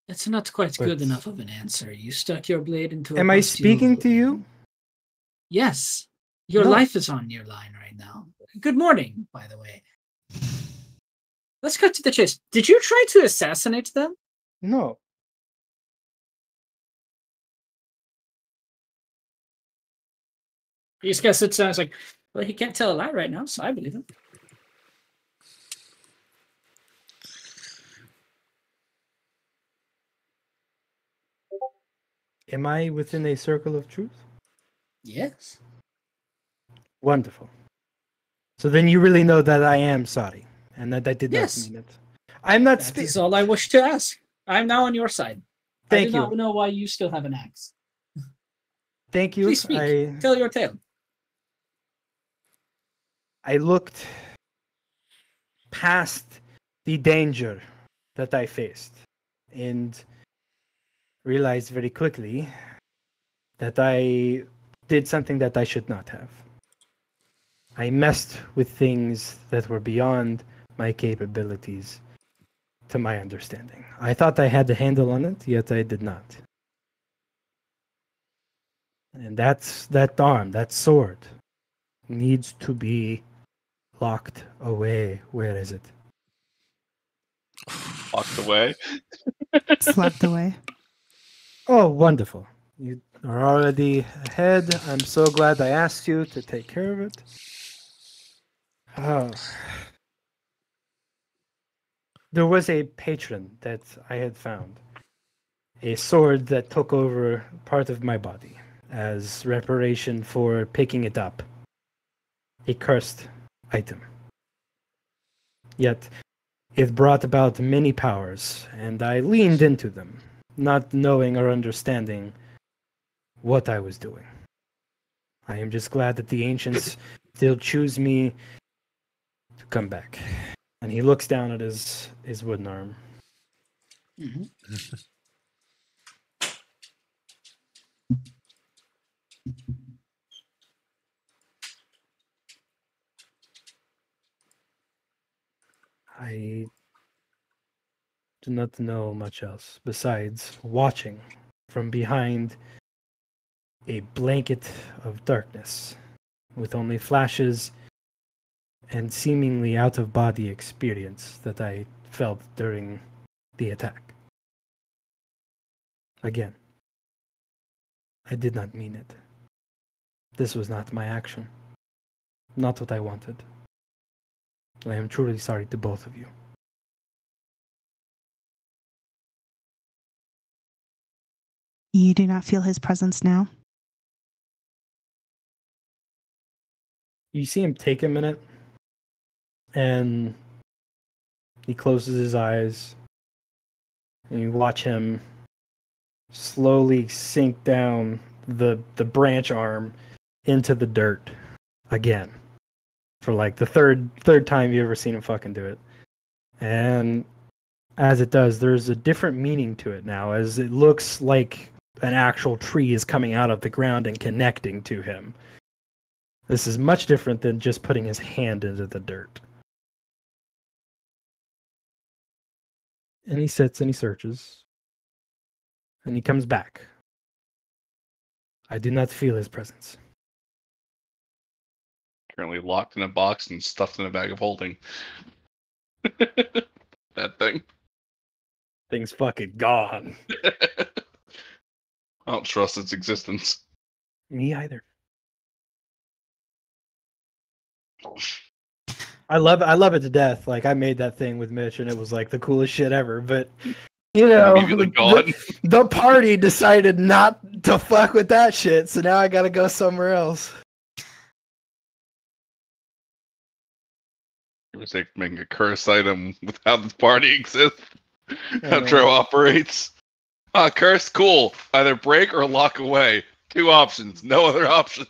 It's not quite But- good enough of an answer. You stuck your blade into a Am I pustule. speaking to you? Yes. Your No. life is on your line right now. Good morning, by the way. Let's cut to the chase. Did you try to assassinate them? No. He just kind of sits down and is like, well, he can't tell a lie right now, so I believe him. Am I within a circle of truth? Yes. Wonderful. So then you really know that I am sorry, and that I did Yes. not mean it. I'm not That speaking. is all I wish to ask. I'm now on your side. I Thank do not you. know why you still have an axe. Thank you. Please speak. Tell your tale. I looked past the danger that I faced and realized very quickly that I did something that I should not have. I messed with things that were beyond my capabilities, to my understanding. I thought I had a handle on it, yet I did not. And that arm, that sword, needs to be locked away. Where is it? Walked away. It's locked away. Oh, wonderful. You are already ahead. I'm so glad I asked you to take care of it. Oh. There was a patron that I had found. A sword that took over part of my body as reparation for picking it up. A cursed item. Yet, it brought about many powers, and I leaned into them, not knowing or understanding what I was doing. I am just glad that the ancients still choose me to come back. And he looks down at his wooden arm. Mhm. I do not know much else besides watching from behind a blanket of darkness with only flashes and seemingly out of body experience that I felt during the attack. Again, I did not mean it. This was not my action. Not what I wanted. I am truly sorry to both of you. You do not feel his presence now? You see him take a minute, and he closes his eyes, and you watch him slowly sink down the branch arm into the dirt again for like the third time you've ever seen him fucking do it. And as it does, there's a different meaning to it now, as it looks like an actual tree is coming out of the ground and connecting to him. This is much different than just putting his hand into the dirt. And he sits and he searches. And he comes back. I do not feel his presence. Currently locked in a box and stuffed in a bag of holding. That thing. Thing's fucking gone. I don't trust its existence. Me either. I love it to death. Like, I made that thing with Mitch and it was like the coolest shit ever, but you know, Immediately gone. the party decided not to fuck with that shit, so now I gotta go somewhere else. It was like making a curse item with how the party exists. How Tro operates. Curse, cool. Either break or lock away. Two options. No other option.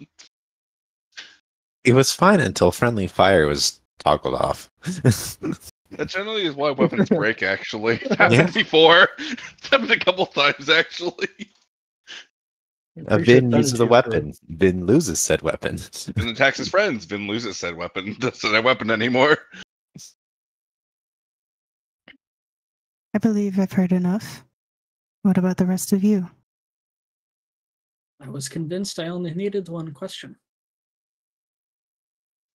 It was fine until friendly fire was toggled off. That generally is why weapons break, actually. It's Yeah. happened before. It's happened a couple times, actually. Vin uses a weapon. Vin loses said weapon. Vin attacks his friends. Vin loses said weapon. Doesn't have weapon anymore. I believe I've heard enough. What about the rest of you? I was convinced I only needed one question.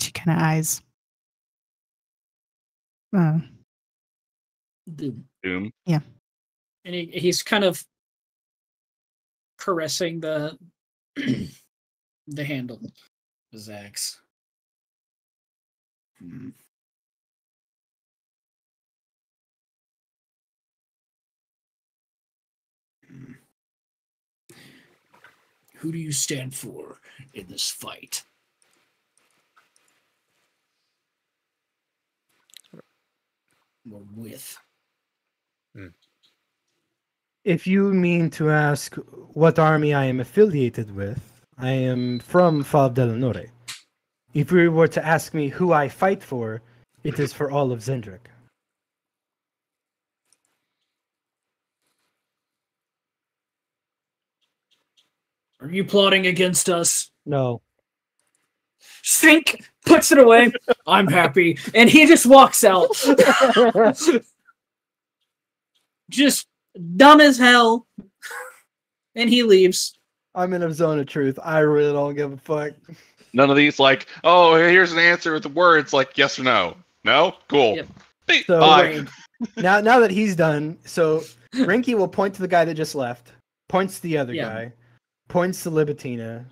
She kind of eyes. Doom. Doom. Yeah. And he's kind of caressing the the handle of his axe. Hmm. Who do you stand for in this fight? Or with? If you mean to ask what army I am affiliated with, I am from Fal Delanore. If you were to ask me who I fight for, it is for all of Zendrick. Are you plotting against us? No. Sink! Puts it away. I'm happy. And he just walks out. Just dumb as hell. And he leaves. I'm in a zone of truth. I really don't give a fuck. None of these like, oh, here's an answer with the words like yes or no. No? Cool. Yep. Hey, So- bye. Now that he's done, so Rinky will point to the guy that just left, points to the other Yeah. guy, points to Libitina.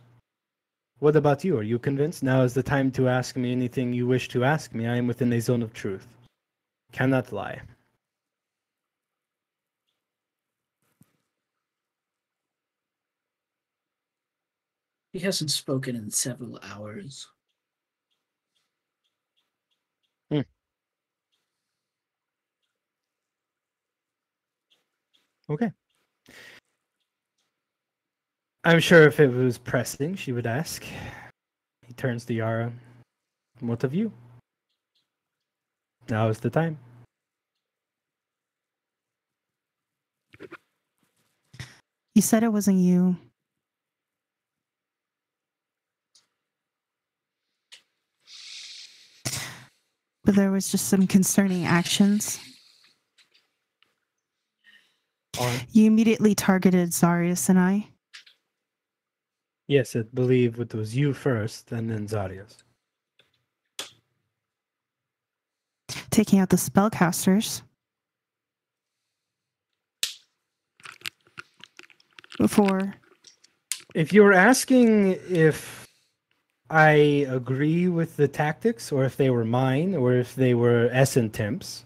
What about you? Are you convinced? Now is the time to ask me anything you wish to ask me. I am within a zone of truth. Cannot lie. He hasn't spoken in several hours. Okay. I'm sure if it was pressing, she would ask. He turns to Yara. What of you? Now is the time. You said it wasn't you. But there was just some concerning actions. You immediately targeted Zarius and I. Yes, I believe it was you first, and then Zarius. Taking out the spellcasters. Before. If you were asking if I agree with the tactics, or if they were mine, or if they were Essen temps,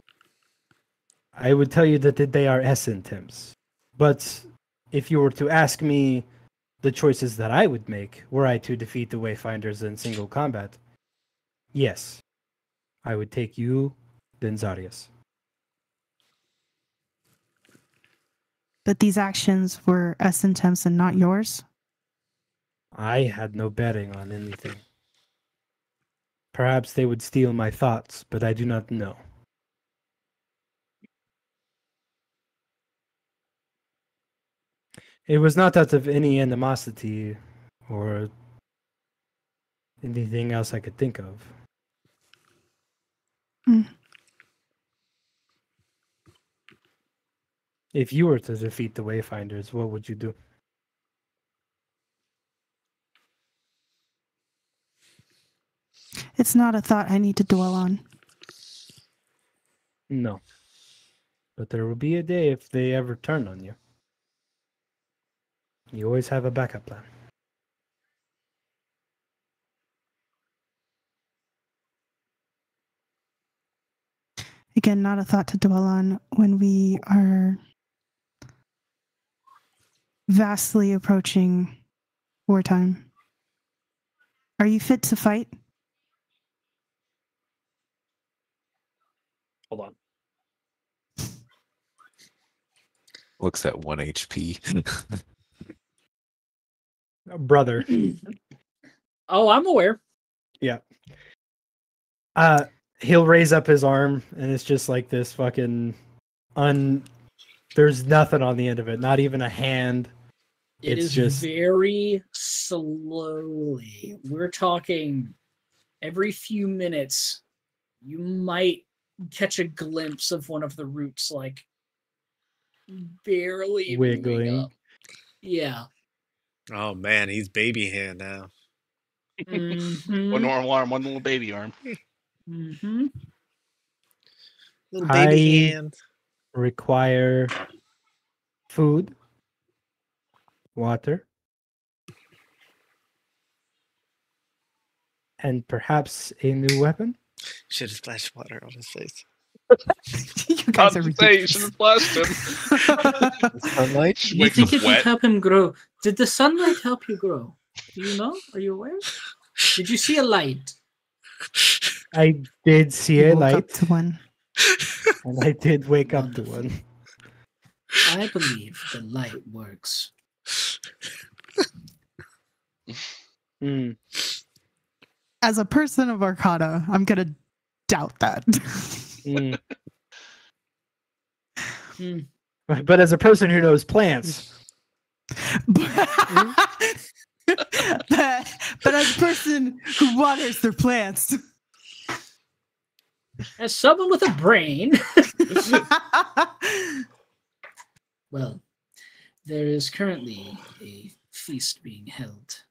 I would tell you that they are Essen temps. But if you were to ask me the choices that I would make were I to defeat the Wayfinders in single combat, yes, I would take you, then Zarius. But these actions were Essen temps and not yours? I had no betting on anything. Perhaps they would steal my thoughts, but I do not know. It was not out of any animosity or anything else I could think of. Hmm. If you were to defeat the Wayfinders, what would you do? It's not a thought I need to dwell on. No. But there will be a day if they ever turn on you. You always have a backup plan. Again, not a thought to dwell on when we are vastly approaching wartime. Are you fit to fight? Hold on. Looks at 1 HP. Brother. Oh, I'm aware. Yeah. He'll raise up his arm, and it's just like this fucking there's nothing on the end of it, not even a hand. It It's is just- very slowly. We're talking every few minutes, you might catch a glimpse of one of the roots, like barely moving Wiggling. up. Yeah. Oh man, he's baby hand now. Mhm. One normal arm, one little baby arm. Mhm. Little baby I- hand. Require food, water, and perhaps a new weapon. Should have splashed water on his face. You I guys are was to say, you ridiculous. should have flashed him. Sunlight. You Makes think us it would wet. help him grow Did the sunlight help you grow? Do you know? Are you aware? Did you see a light? I did see You a woke up light, to one. and I did wake up to Wonderful. one. I believe the light works. Mm. As a person of Arcana, I'm gonna doubt that. Mm. Hmm. But as a person who knows plants, but as a person who waters their plants, As someone with a brain, well, there is currently a feast being held.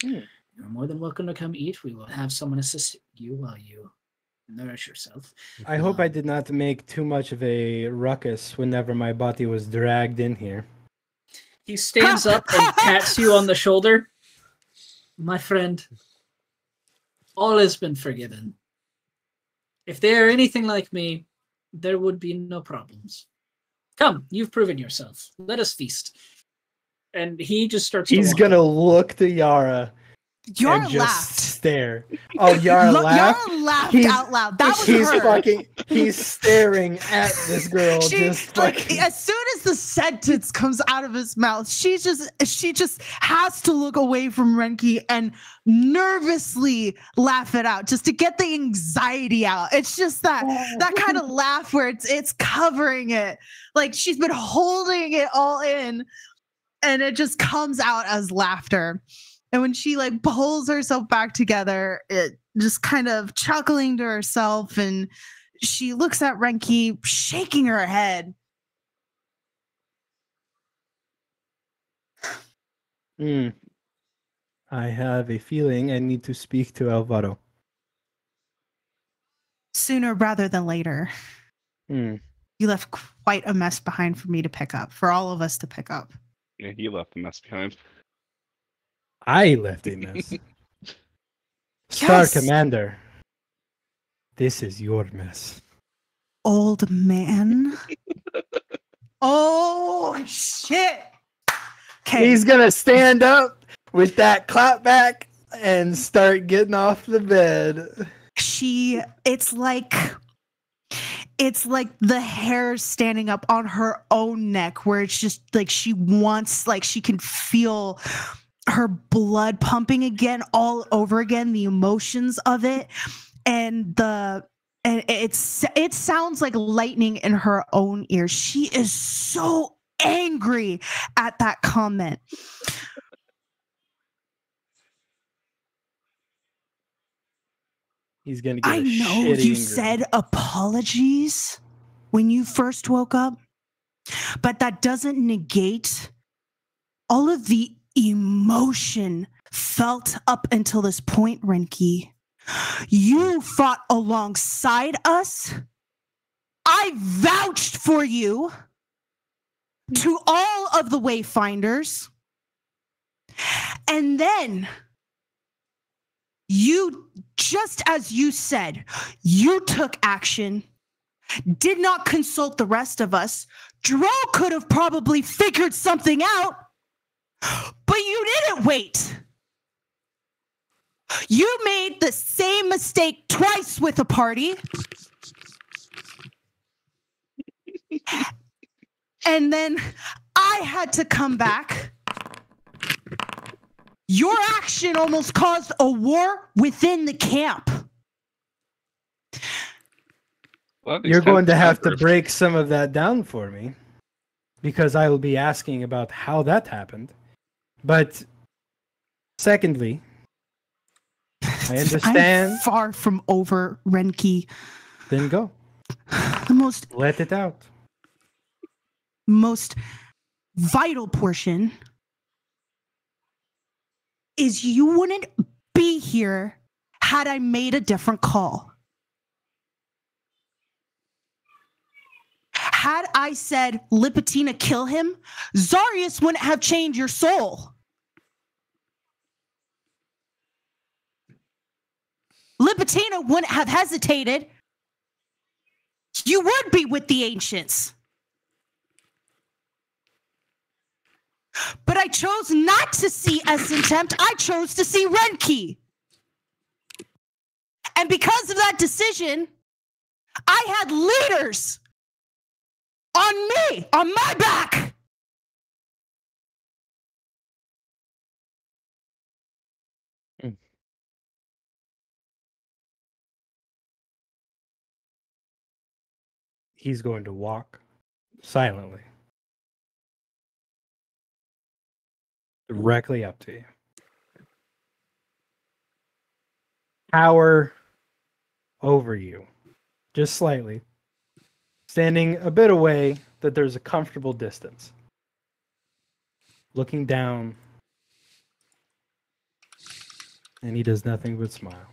You're more than welcome to come eat. We will have someone assist you while you nourish yourself. I hope I did not make too much of a ruckus whenever my body was dragged in here. He stands up and pats you on the shoulder. My friend, all has been forgiven. If they are anything like me, there would be no problems. Come, you've proven yourself. Let us feast. And he just starts to He's walk gonna out. look to Yara Yara and just laughed. stare. Oh, Yara laughed. Yara laughed He's- out loud. That was He's her. fucking. He's staring at this girl. She, just like, fucking. as soon as the sentence comes out of his mouth, she just has to look away from Renki and nervously laugh it out just to get the anxiety out. It's just that kind of laugh where it's covering it. Like she's been holding it all in and it just comes out as laughter. And when she like pulls herself back together, it just kind of chuckling to herself, and she looks at Renki, shaking her head. Mm. I have a feeling I need to speak to Alvaro. Sooner rather than later. Mm. You left quite a mess behind for me to pick up, for all of us to pick up. Yeah, he left the mess behind. I left a mess. Star Yes. Commander, this is your mess. Old man. Oh shit. Okay. He's gonna stand up with that clap back and start getting off the bed. It's like the hair standing up on her own neck, where it's just like she wants, like she can feel her blood pumping again, all over again, the emotions of it, and it sounds like lightning in her own ears. She is so angry at that comment. He's gonna get I a know shit you angry. said apologies when you first woke up, but that doesn't negate all of the emotion felt up until this point, Renki. You fought alongside us. I vouched for you to all of the Wayfinders. And then you, just as you said, you took action, did not consult the rest of us. Dro could have probably figured something out, but you didn't wait. You made the same mistake twice with a party. And then I had to come back. Your action almost caused a war within the camp. Well, You're going to have to proof. break some of that down for me, because I will be asking about how that happened. But secondly, I understand. I'm far from over, Renki. Then go. The Let it out. most vital portion is you wouldn't be here had I made a different call. Had I said, Lipatina, kill him, Zarius wouldn't have changed your soul. Lipatina wouldn't have hesitated. You would be with the ancients. But I chose not to see Essentempt. I chose to see Renki. And because of that decision, I had leaders on me, on my back. He's going to walk silently directly up to you. Tower over you, just slightly, standing a bit away that there's a comfortable distance. Looking down, and he does nothing but smile.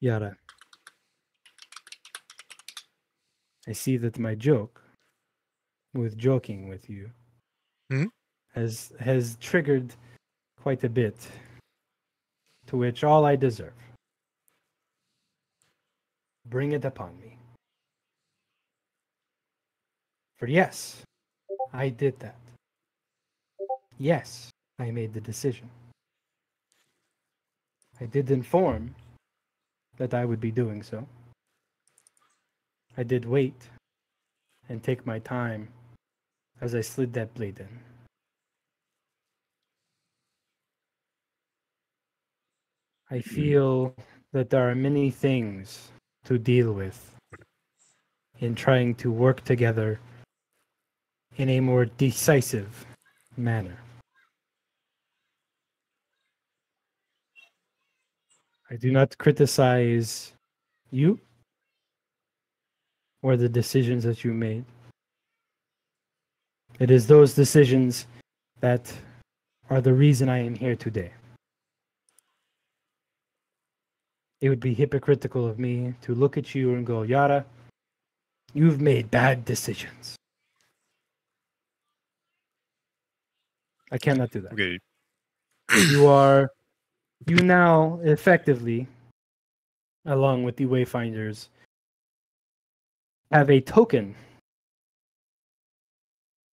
Yara, I see that my joke with joking with you has triggered quite a bit, to which all I deserve. Bring it upon me. For yes, I did that. Yes, I made the decision. I did inform that I would be doing so. I did wait and take my time as I slid that blade in. I feel that there are many things to deal with in trying to work together in a more decisive manner. I do not criticize you or the decisions that you made. It is those decisions that are the reason I am here today. It would be hypocritical of me to look at you and go, Yara, you've made bad decisions. I cannot do that. Okay. You now effectively, along with the Wayfinders, have a token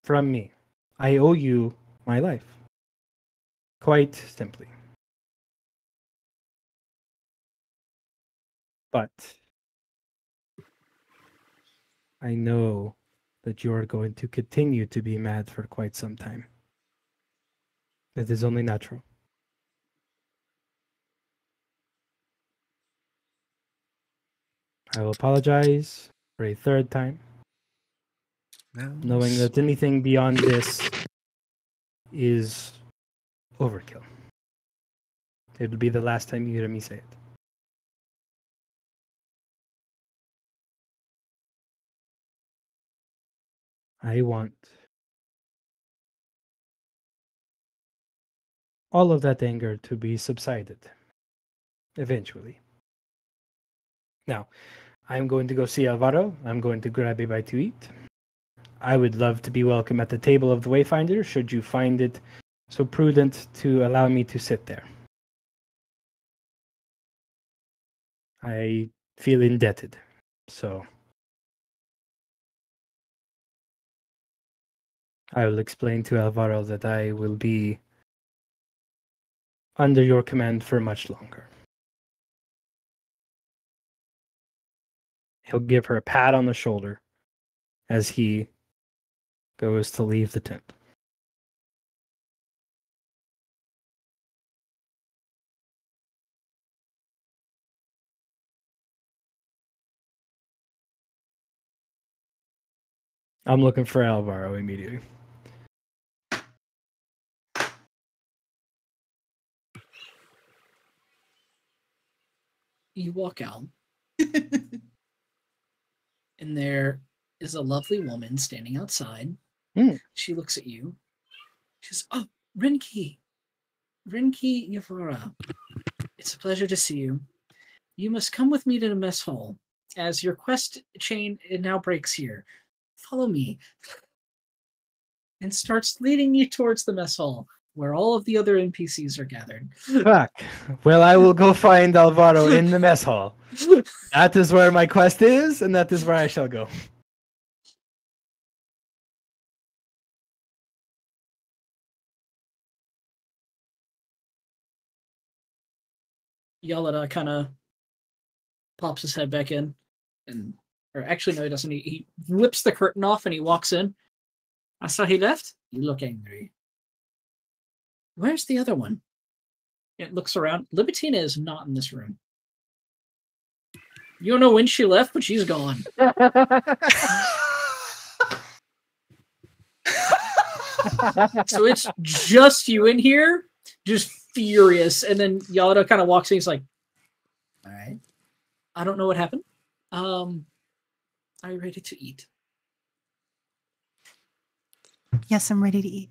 from me. I owe you my life. Quite simply. But I know that you are going to continue to be mad for quite some time. It is only natural. I will apologize for a third time, knowing that anything beyond this is overkill. It will be the last time you hear me say it. I want all of that anger to be subsided eventually. Now, I'm going to go see Alvaro. I'm going to grab a bite to eat. I would love to be welcome at the table of the Wayfinder, should you find it so prudent to allow me to sit there. I feel indebted, so I will explain to Alvaro that I will be under your command for much longer. He'll give her a pat on the shoulder as he goes to leave the tent. I'm looking for Alvaro immediately. You walk out, and there is a lovely woman standing outside. She looks at you. She says, "Oh, Renki Yavara. It's a pleasure to see you. You must come with me to the mess hall, as your quest chain it now breaks here. Follow me." And starts leading you towards the mess hall, where all of the other NPCs are gathered. Fuck. Well, I will go find Alvaro in the mess hall. That is where my quest is, and that is where I shall go. Yelena kind of pops his head back in, or actually no, he doesn't. He whips the curtain off and he walks in. I saw he left. You look angry. Where's the other one? It looks around. Libitina is not in this room. You don't know when she left, but she's gone. So it's just you in here, just furious. And then Yalda kind of walks in. He's like, all right. I don't know what happened. Are you ready to eat? Yes, I'm ready to eat.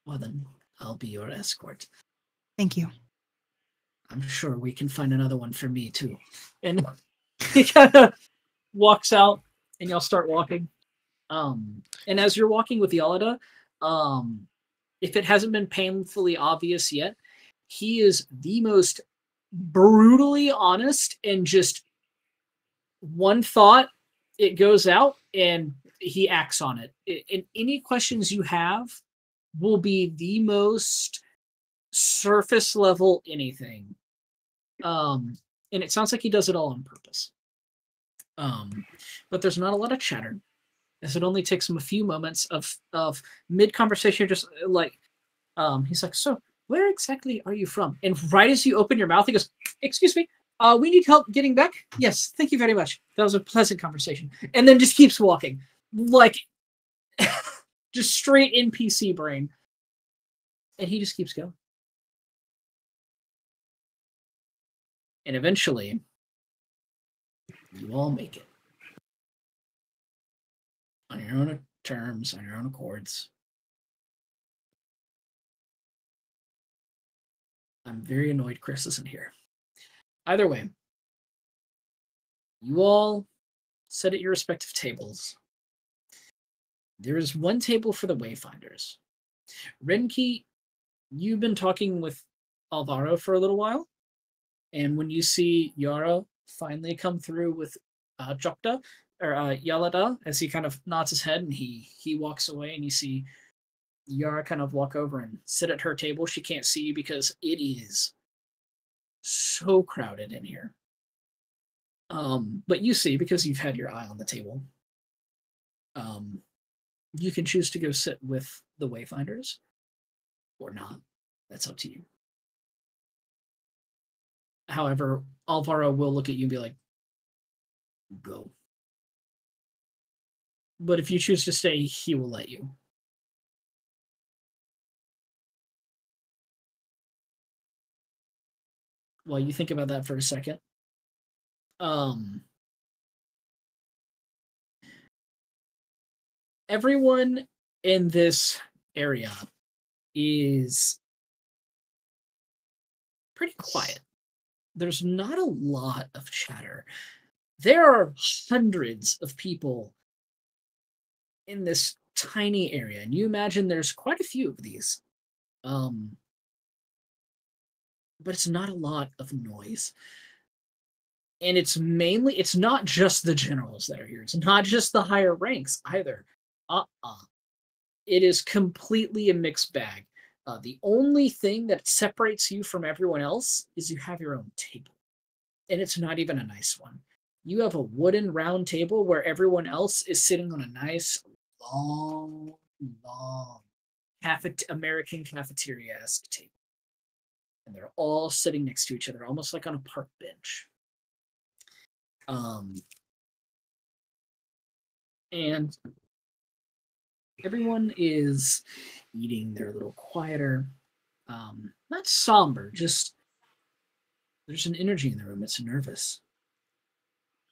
Well, then I'll be your escort. Thank you. I'm sure we can find another one for me, too. And he kind of walks out, and y'all start walking. And as you're walking with Yalda, if it hasn't been painfully obvious yet, he is the most brutally honest, and just one thought, it goes out, and he acts on it. And any questions you have will be the most surface level anything. And it sounds like he does it all on purpose. But there's not a lot of chatter, as it only takes him a few moments of mid conversation, just like he's like, so where exactly are you from? And right as you open your mouth, he goes, excuse me, we need help getting back. Yes, thank you very much. That was a pleasant conversation. And then just keeps walking, like just straight NPC brain. And he just keeps going. And eventually, you all make it. On your own terms, on your own accords. I'm very annoyed Chris isn't here. Either way, you all sit at your respective tables. There is one table for the Wayfinders. Renki, you've been talking with Alvaro for a little while. And when you see Yara finally come through with Jokta, or Yalada, as he kind of nods his head and he walks away, and you see Yara kind of walk over and sit at her table. She can't see you because it is so crowded in here. But you see, because you've had your eye on the table, you can choose to go sit with the Wayfinders or not. That's up to you. However, Alvaro will look at you and be like, go. But if you choose to stay, he will let you. While you think about that for a second, everyone in this area is pretty quiet. There's not a lot of chatter. There are hundreds of people in this tiny area, and you imagine there's quite a few of these. But it's not a lot of noise. And it's not just the generals that are here. It's not just the higher ranks either. It is completely a mixed bag. The only thing that separates you from everyone else is you have your own table. And it's not even a nice one. You have a wooden round table where everyone else is sitting on a nice, long American cafeteria-esque table. And they're all sitting next to each other, almost like on a park bench. And everyone is eating. They're a little quieter. Not somber, just there's an energy in the room. It's nervous.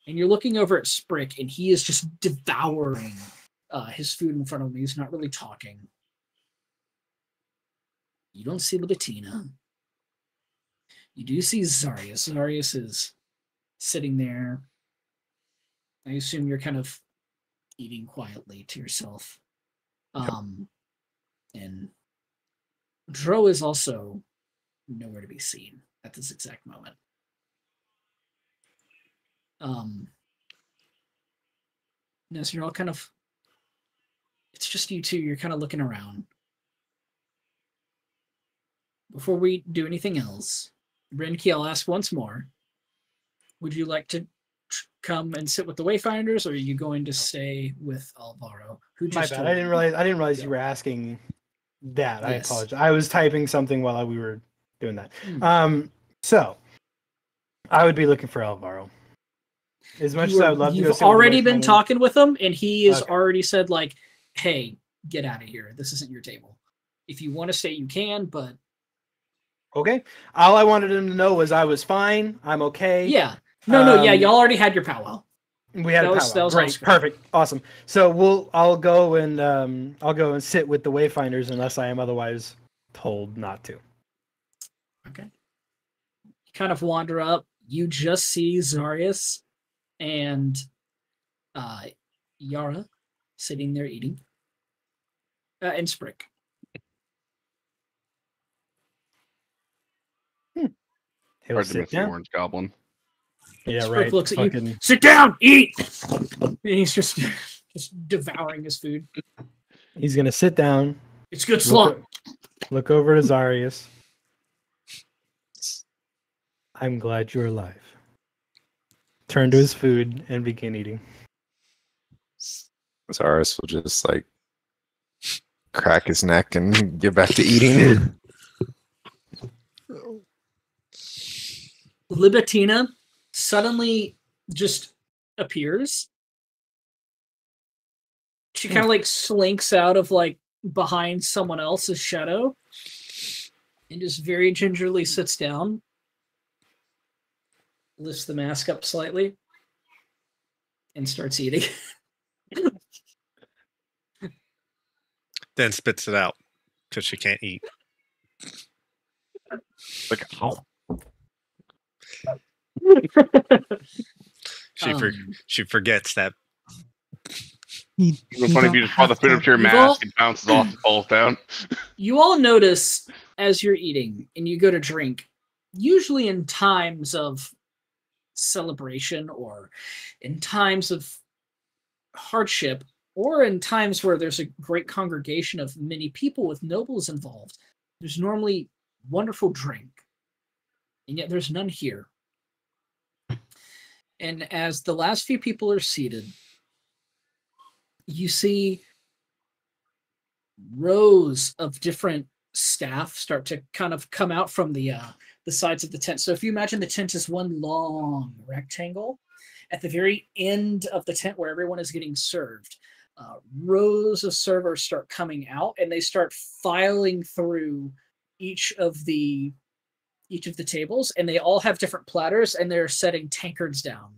And you're looking over at Sprick, and he is just devouring his food in front of him. He's not really talking. You don't see Libitina. You do see Zarius. Zarius is sitting there. I assume you're kind of eating quietly to yourself. And Dro is also nowhere to be seen at this exact moment. So you're all kind of, it's just you two, you're kind of looking around. before we do anything else, Renki, I'll ask once more. Would you like to come and sit with the Wayfinders, or are you going to stay with Alvaro? Who My just bad. told I didn't you? realize Yeah. you were asking that. I Yes. apologize. I was typing something while we were doing that. Hmm. So I would be looking for Alvaro. As much as I would love to go You've sit with the already been Wayfinders- talking with him, and he has Okay. already said, like, hey, get out of here. This isn't your table. If you want to stay, you can, but Okay. All I wanted him to know was I was fine. I'm okay. yeah. No, yeah, Um, y'all already had your powwow. We had That a was- powwow. that was Great. awesome. Perfect. Awesome. So I'll go and sit with the Wayfinders unless I am otherwise told not to. Okay. You kind of wander up. You just see Zarius and Yara sitting there eating. And Sprick. He'll Hard to sit miss the down. orange goblin. Yeah, Sprick right. looks at you. Fucking- Sit down, eat. And he's just devouring his food. He's gonna sit down. It's good slump. Look over to Zarius. I'm glad you're alive. Turn to his food and begin eating. Zaris will just like crack his neck and get back to eating. Libitina suddenly just appears. She kind of like slinks out of like behind someone else's shadow and just very gingerly sits down, lifts the mask up slightly, and starts eating. Then spits it out because she can't eat. Like, oh, She forgets that. It was funny if you just draw the food up to your You've all- mask, it bounces off and falls down. You all notice as you're eating and you go to drink, usually in times of celebration or in times of hardship or in times where there's a great congregation of many people with nobles involved, there's normally wonderful drink. And yet there's none here. And as the last few people are seated, you see rows of different staff start to kind of come out from the sides of the tent. So if you imagine the tent is one long rectangle, at the very end of the tent where everyone is getting served, rows of servers start coming out and they start filing through each of the tables, and they all have different platters and they're setting tankards down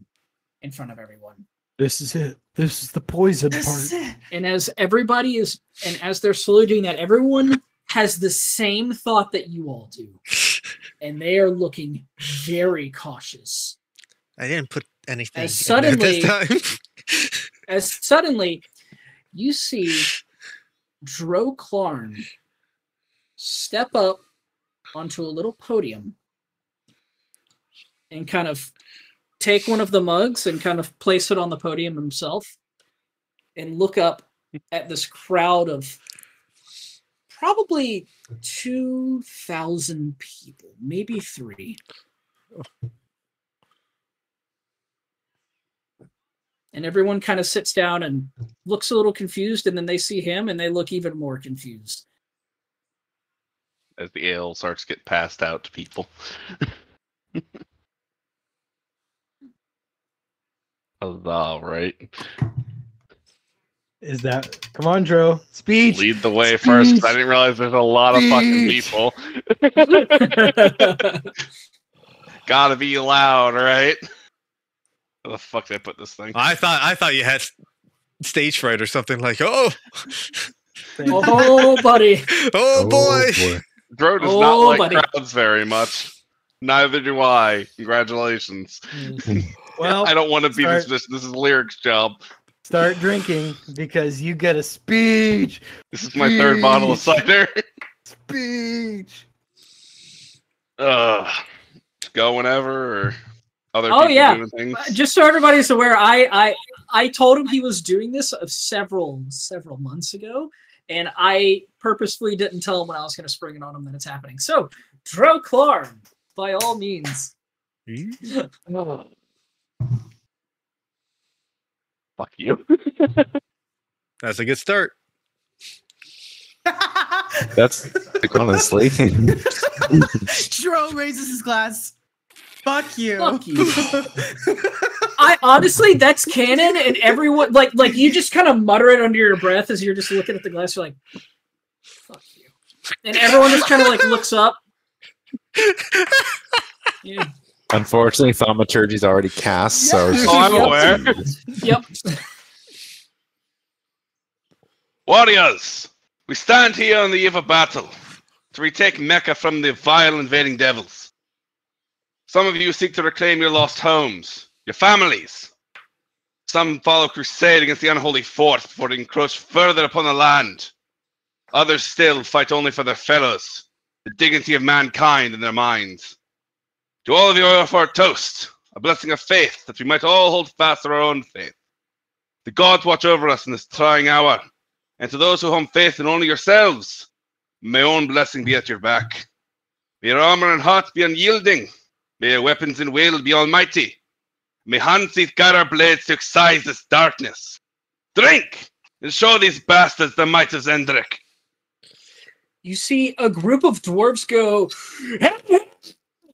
in front of everyone. This is it. This is the poison part. And as everybody is, and as they're slowly doing that, everyone has the same thought that you all do. And they are looking very cautious. I didn't put anything As in there suddenly- this time. As suddenly you see Dro Clarn step up onto a little podium and kind of take one of the mugs and kind of place it on the podium himself and look up at this crowd of probably 2,000 people, maybe 3. And everyone kind of sits down and looks a little confused, and then they see him and they look even more confused. As the ale starts to get passed out to people. Huzzah, right? Is that? Come on, Dro. Speech. Lead the way first, 'cause I didn't realize there's a lot of fucking Speech. people. Gotta be loud, right? Where the fuck did I put this thing? I thought you had stage fright or something like, oh, Oh, buddy. oh boy. Dro does Oh, not like buddy. crowds very much. Neither do I. Congratulations. Well, I don't want to be start- this. This is Lyric's job. start drinking because you get a speech. This is my third bottle of cider. Speech. Go whenever, or other Oh, people yeah. doing things. Just so everybody's aware, I told him he was doing this several months ago, And I purposefully didn't tell him when I was going to spring it on him that it's happening. So, Dro Clarn, by all means. Fuck you. That's a good start. That's like, honestly. Jerome raises his glass. Fuck you. Fuck you. I honestly, that's canon, and everyone like you just kind of mutter it under your breath as you're just looking at the glass. You're like, "Fuck you," and everyone just kind of like looks up. Yeah. Unfortunately, thaumaturgy's already cast, so. I'm aware. Yep. Warriors, we stand here on the eve of battle to retake Mecca from the vile invading devils. Some of you seek to reclaim your lost homes, your families. Some follow crusade against the unholy force before they encroach further upon the land. Others still fight only for their fellows, the dignity of mankind in their minds. To all of you, I offer a toast, a blessing of faith, that we might all hold fast to our own faith. The gods watch over us in this trying hour, and to those who hold faith in only yourselves, may own blessing be at your back. May your armor and heart be unyielding. May your weapons and will be almighty. May Hanseath guide our blades to excise this darkness. Drink, and show these bastards the might of Zendrick. You see a group of dwarves go,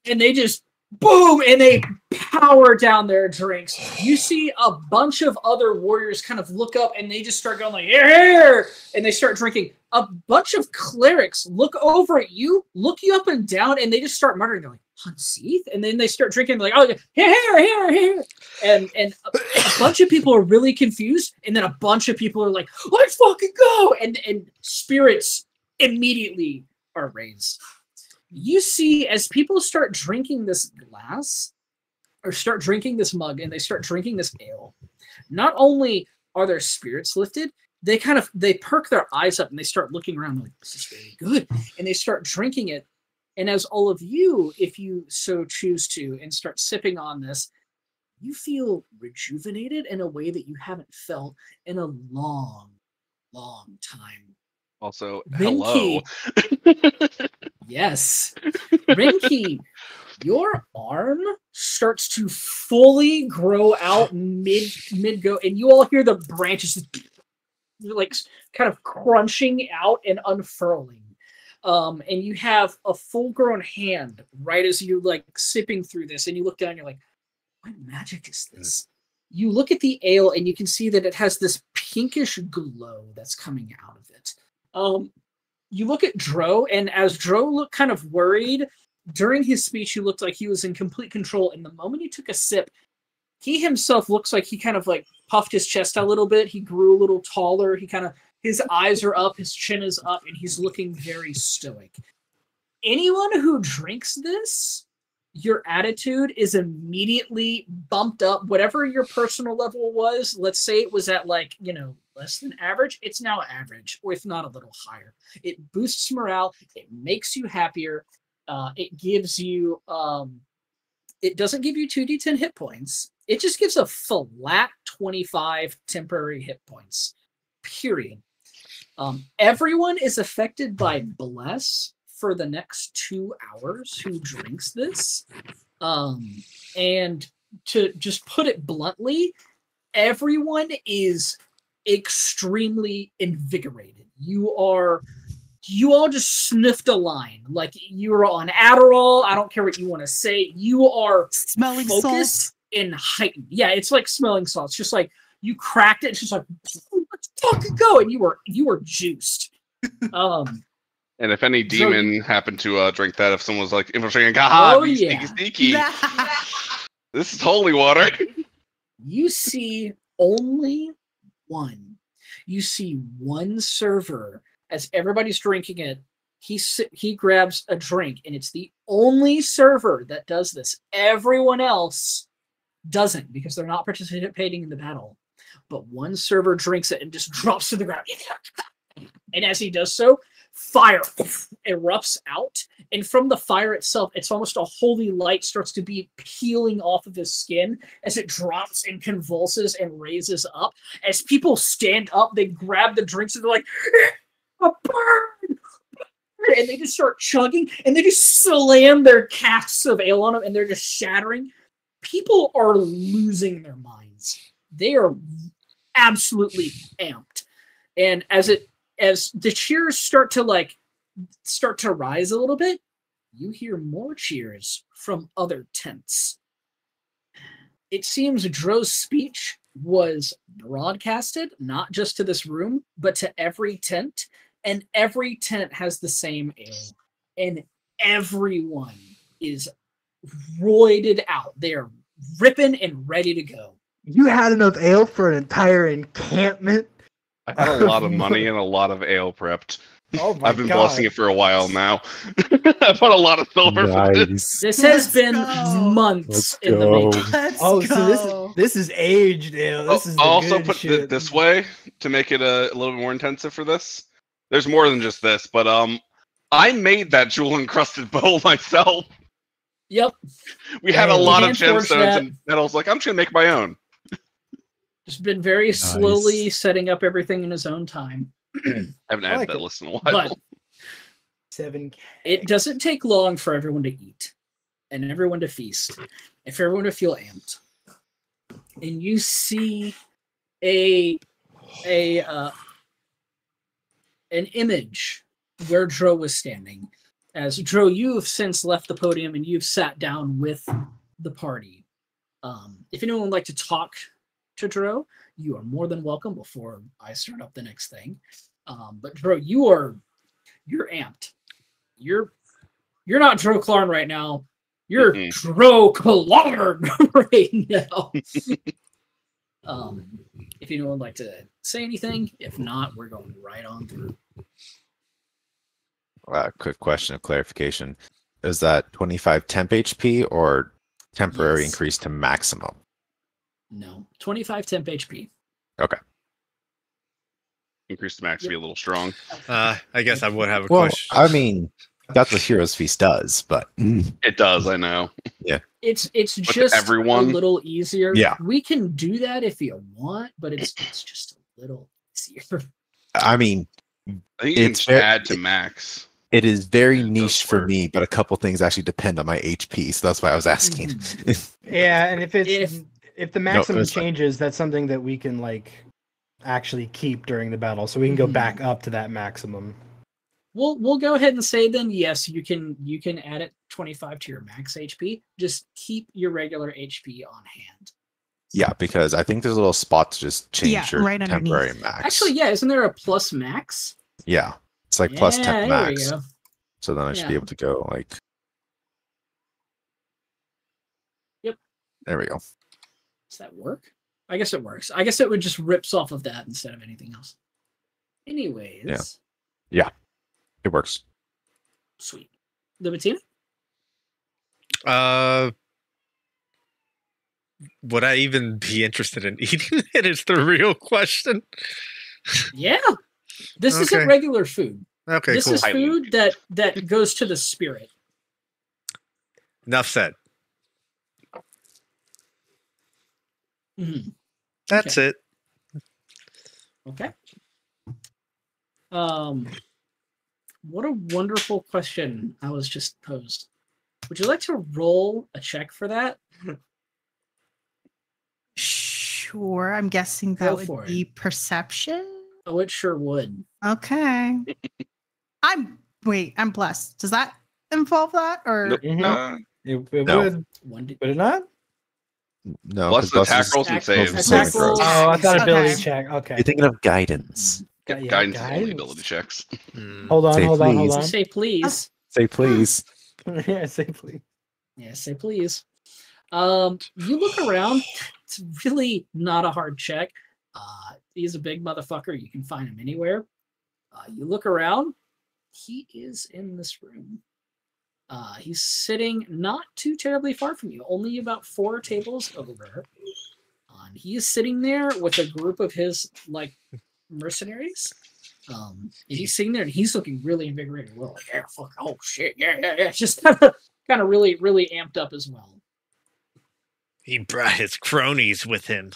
and they just boom, and they power down their drinks. You see a bunch of other warriors kind of look up, and they just start going like, here, and they start drinking. A bunch of clerics look over at you, look you up and down, and they just start muttering, going, Hanseath? And then they start drinking, like, oh, here. And a bunch of people are really confused, and then a bunch of people are like, let's fucking go! And spirits immediately are raised. You see, as people start drinking this glass, or start drinking this mug, and they start drinking this ale, not only are their spirits lifted, they perk their eyes up and they start looking around like, this is very good. And they start drinking it. And as all of you, if you so choose to, and start sipping on this, you feel rejuvenated in a way that you haven't felt in a long, long time. Also, Rinky, hello. yes. Rinky, your arm starts to fully grow out mid-go, and you all hear the branches like kind of crunching out and unfurling. And you have a full-grown hand right as you're like sipping through this, and you look down and you're like, what magic is this? You look at the ale and you can see that it has this pinkish glow that's coming out of it. You look at Dro, and as Dro looked kind of worried, during his speech, he looked like he was in complete control. And the moment he took a sip, he himself looks like he kind of like puffed his chest a little bit. He grew a little taller. His eyes are up, his chin is up, and he's looking very stoic. Anyone who drinks this, your attitude is immediately bumped up. Whatever your personal level was, let's say it was at like, less than average, it's now average, or if not a little higher. It boosts morale. It makes you happier. It gives you, it doesn't give you 2d10 hit points. It just gives a flat 25 temporary hit points, period. Everyone is affected by Bless for the next 2 hours who drinks this. And to just put it bluntly, everyone is extremely invigorated. You all just sniffed a line. Like you were on Adderall. I don't care what you want to say. You are smelling focused salt and heightened. Yeah, it's like smelling salt. It's just like you cracked it. It's just like, let's fucking go. And you were juiced. And if any demon happened to drink that, if someone was like infiltrating, sneaky. This is holy water. You see only one. You see one server as everybody's drinking it. He grabs a drink, and it's the only server that does this. Everyone else doesn't, because they're not participating in the battle. But one server drinks it and just drops to the ground. And as he does so, fire erupts out, and from the fire itself, it's almost a holy light starts to be peeling off of his skin as it drops and convulses and raises up. As people stand up, they grab the drinks and they're like, a bird! And they just start chugging, and they just slam their casks of ale on them, and they're just shattering. People are losing their minds. They are absolutely amped. And as the cheers start to rise a little bit, you hear more cheers from other tents. It seems Dro's speech was broadcasted, not just to this room, but to every tent, and every tent has the same ale, and everyone is roided out. They are ripping and ready to go. You had enough ale for an entire encampment? I had a lot of money and a lot of ale prepped. Oh my I've been God. blessing it for a while now. I've had a lot of silver for this. This has Let's been go. months Let's in the go. making. Let's Oh, go. so this is aged ale. This is the I'll also good put shit. it this way to make it a little bit more intensive for this. There's more than just this, but I made that jewel encrusted bowl myself. Yep. We had a Dang. lot of Hand forged gemstones that. and metals. Like, I'm just gonna make my own. Just been very slowly setting up everything in his own time. I haven't I had like that it. list in a while. But 7K. it doesn't take long for everyone to eat and everyone to feast and for everyone to feel amped. And you see an image where Dro was standing. As Dro, you have since left the podium and you've sat down with the party. If anyone would like to talk to Dro, you are more than welcome before I start up the next thing. But Dro, you're amped. You're not Dro Clarn right now. You're Dro Clarn right now. If anyone would like to say anything, if not, we're going right on through. Quick question of clarification. Is that 25 temp HP or temporary Yes. increase to maximum? No, 25 temp HP. Okay. Increased max to be a little strong. I guess I would have a Well, question. I mean, that's what Heroes Feast does, but It does, I know. It's But just everyone- a little easier. Yeah. We can do that if you want, but it's just a little easier. I mean, I think you can It's just very- add to max. it is very It does niche for work. me, but a couple things actually depend on my HP, so that's why I was asking. Yeah, and if the maximum it's fine. changes, that's something that we can like actually keep during the battle, so we can go Mhm. back up to that maximum. We'll go ahead and say then yes, you can add it 25 to your max HP. Just keep your regular HP on hand. Yeah, because I think there's a little spot to just change Yeah, your right underneath. temporary max. Actually, yeah, isn't there a plus max? Yeah, it's like plus Yeah, temp there we max. go. So then I should be Yeah. able to go like. Yep. There we go. Does that work? I guess it works. I guess it would just rips off of that instead of anything else. Anyways. It works. Sweet. Libatina? Would I even be interested in eating it? Is the real question. Yeah. This Okay. isn't regular food. Okay, This cool. is food that goes to the spirit. Enough said. Mhm. That's it. Okay. What a wonderful question I was just posed. Would you like to roll a check for that? Sure, I'm guessing Go that for would it. be perception. Oh, it sure would. Okay. I'm blessed. Does that involve that or Nope. Mhm. It No. would One d- it not? No, Plus 'cause the Bless attack is- rolls and Attack- saves. attack Attack rolls. rolls. Oh, I thought Okay. ability check. Okay. You're thinking of guidance. Yeah, Guidance is only guidance. ability checks. Hold on, Say hold on, please. hold on. Say please. Say please. Yeah, say please. Yeah, say please. You look around. It's really not a hard check. He's a big motherfucker. You can find him anywhere. You look around. He is in this room. He's sitting not too terribly far from you, only about 4 tables over. And he is sitting there with a group of his like mercenaries. And he's sitting there and he's looking really invigorated. Well, like, yeah, fuck, oh shit, yeah. Just kind of really, really amped up as well. He brought his cronies with him.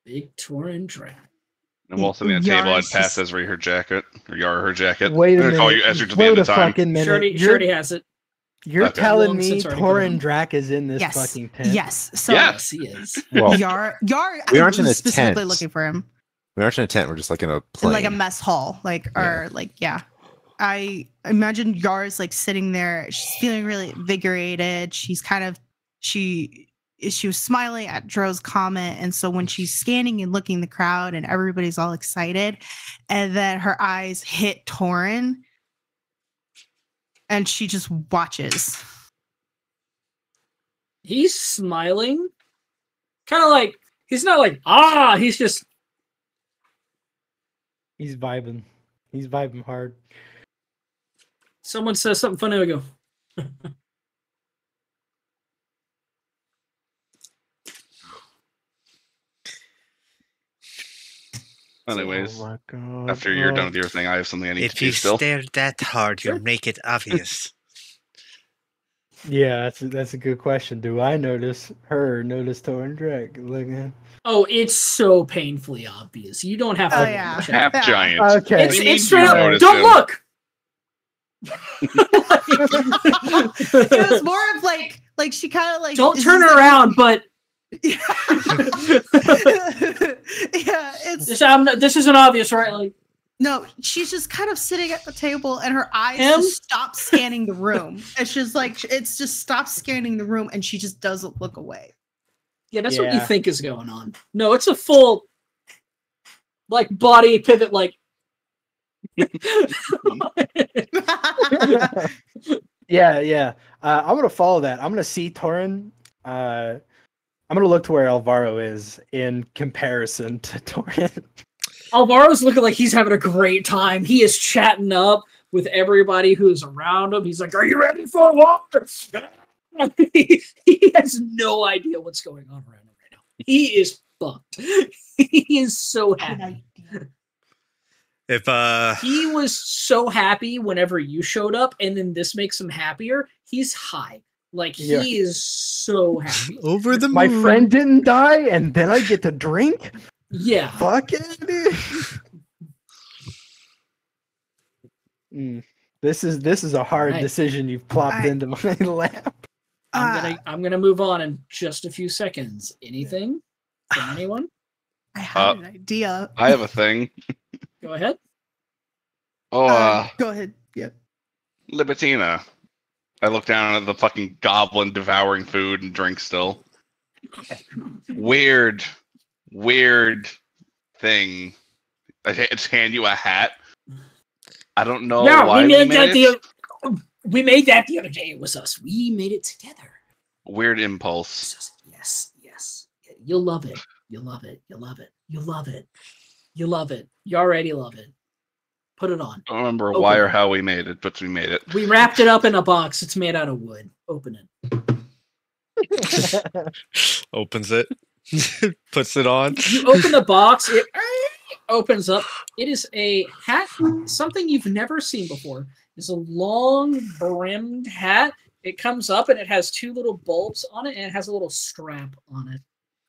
Big Torin Dragon. And while sitting at the table, I'd Yara's pass just- Ezri her jacket, or Yara her jacket. Wait a I'm gonna call you minute. Ezri to the Wait end a of time. fucking minute. Shorty has it. You're Okay. telling Long me since already put it on. Torin Drac is in this Yes. fucking tent? Yes. So Yes, he is. Well, Yar, we aren't in a specifically tent. looking for him. we aren't in a tent. We're just like in a In plane. like a mess hall, like or like yeah. I imagine Yar's like sitting there. She's feeling really invigorated. She's kind of she was smiling at Dro's comment, and so when she's scanning and looking the crowd, and everybody's all excited, and then her eyes hit Torin, and she just watches. He's smiling. Kind of like, he's not like, ah, he's just, He's vibing. He's vibing hard. someone says something funny, I go, Anyways, Oh my God. after you're done with your thing, I have something I need If to do you still. stare that hard, you'll make it obvious. Yeah, that's a good question. Do I notice Torin Drac looking? oh, it's so painfully obvious. You don't have to. Oh, yeah. check. Half Yeah. giant. Okay. It's, We need it's straight you up, to notice don't him. look! It was more of like she kind of like Don't is turn just, like- around, but yeah, it's this isn't obvious, right? Like, no, she's just kind of sitting at the table and her eyes Him? just stop scanning the room. It's just like it's just stops scanning the room and she just doesn't look away. yeah, that's what you Yeah. think is going on. No, it's a full, like, body pivot, like. Yeah. I'm gonna follow that. I'm gonna see Torin. I'm gonna look to where Alvaro is in comparison to Torin. Alvaro's looking like he's having a great time. He is chatting up with everybody who's around him. He's like, "Are you ready for war?" He has no idea what's going on around him right now. He is fucked. He is so happy. If He was so happy whenever you showed up, and then this makes him happier. He's high. Like, Yeah. he is so happy. over the moon, My friend didn't die, and then I get to drink. Yeah. Fuck it, dude. This is a hard Right. decision you've plopped I- into my lap. I'm gonna move on in just a few seconds. Anything from anyone? I had an idea. I have a thing. Go ahead. Oh, Go ahead. Yeah. Libertina. I look down at the fucking goblin devouring food and drink still. Weird thing. I just hand you a hat. I don't know why we made that it. we made that the other day. It was us. We made it together. Weird It's impulse. just- yes. You'll love it. You'll love it. You'll love it. You'll love it. You love it. You already love it. Put it on. I don't remember Open why or it. how we made it, but we made it. We wrapped it up in a box. It's made out of wood. Open it. opens it, puts it on. You open the box. It opens up. It is a hat. Something you've never seen before. It's a long brimmed hat. It comes up and it has two little bulbs on it, and it has a little strap on it.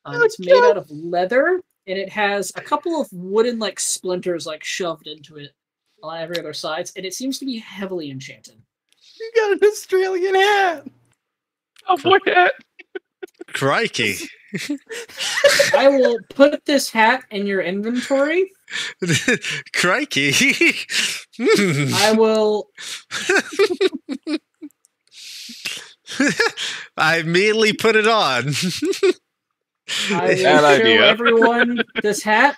It's made out of leather, and it has a couple of wooden like splinters like shoved into it on every other sides, and it seems to be heavily enchanted. You got an Australian hat. Oh boy, hat. Crikey! I will put this hat in your inventory. Crikey! I will. I immediately put it on. I will Bad show idea. everyone this hat.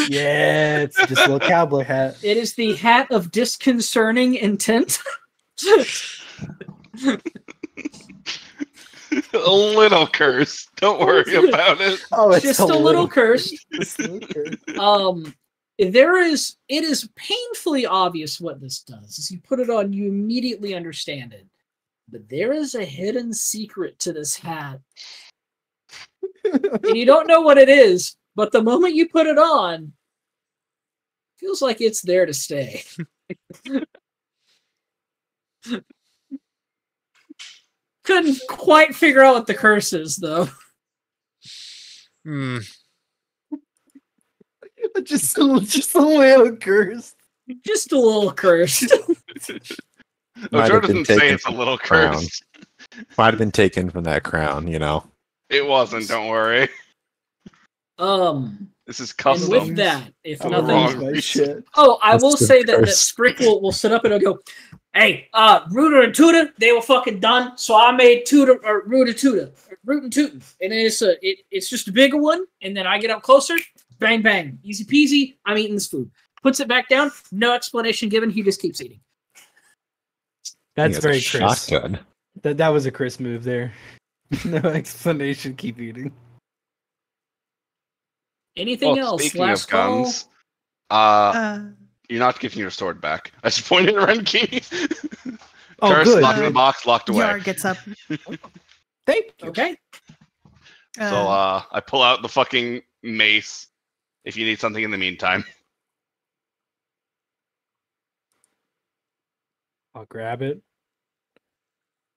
Yeah, it's just a little cowboy hat. It is the hat of disconcerting intent. A little curse. Don't worry about it. Oh, it's Just a little cursed. Just a little cursed. It is painfully obvious what this does. As you put it on, you immediately understand it. But there is a hidden secret to this hat. And you don't know what it is, but the moment you put it on, feels like it's there to stay. Couldn't quite figure out what the curse is, though. Hmm. Just a little cursed. Just a little cursed. Might Joe have been doesn't say taken it's a from little the crown. cursed. Might have been taken from that crown, you know. It wasn't. Don't worry. This is And custom. with that, if I'm nothing, wrong. my shit. oh, I That's will the say that curse. Scrick will sit up and he'll go, "Hey, Rooter and Tooter, they were fucking done, so I made Tooter or Rooter Tooter, Root and Tootin', and then it's just a bigger one, and then I get up closer, bang bang, easy peasy. I'm eating this food. Puts it back down, no explanation given. He just keeps eating. He That's has very a Chris. shotgun. That was a Chris move there. No explanation. Keep eating. Anything Well, else? speaking Last of call. guns, Uh, you're not giving your sword back. I just pointed at Renki. Oh, Curse, good. locked in the box, locked away. Yar gets up. Thank you. Okay. So I pull out the fucking mace if you need something in the meantime. I'll grab it.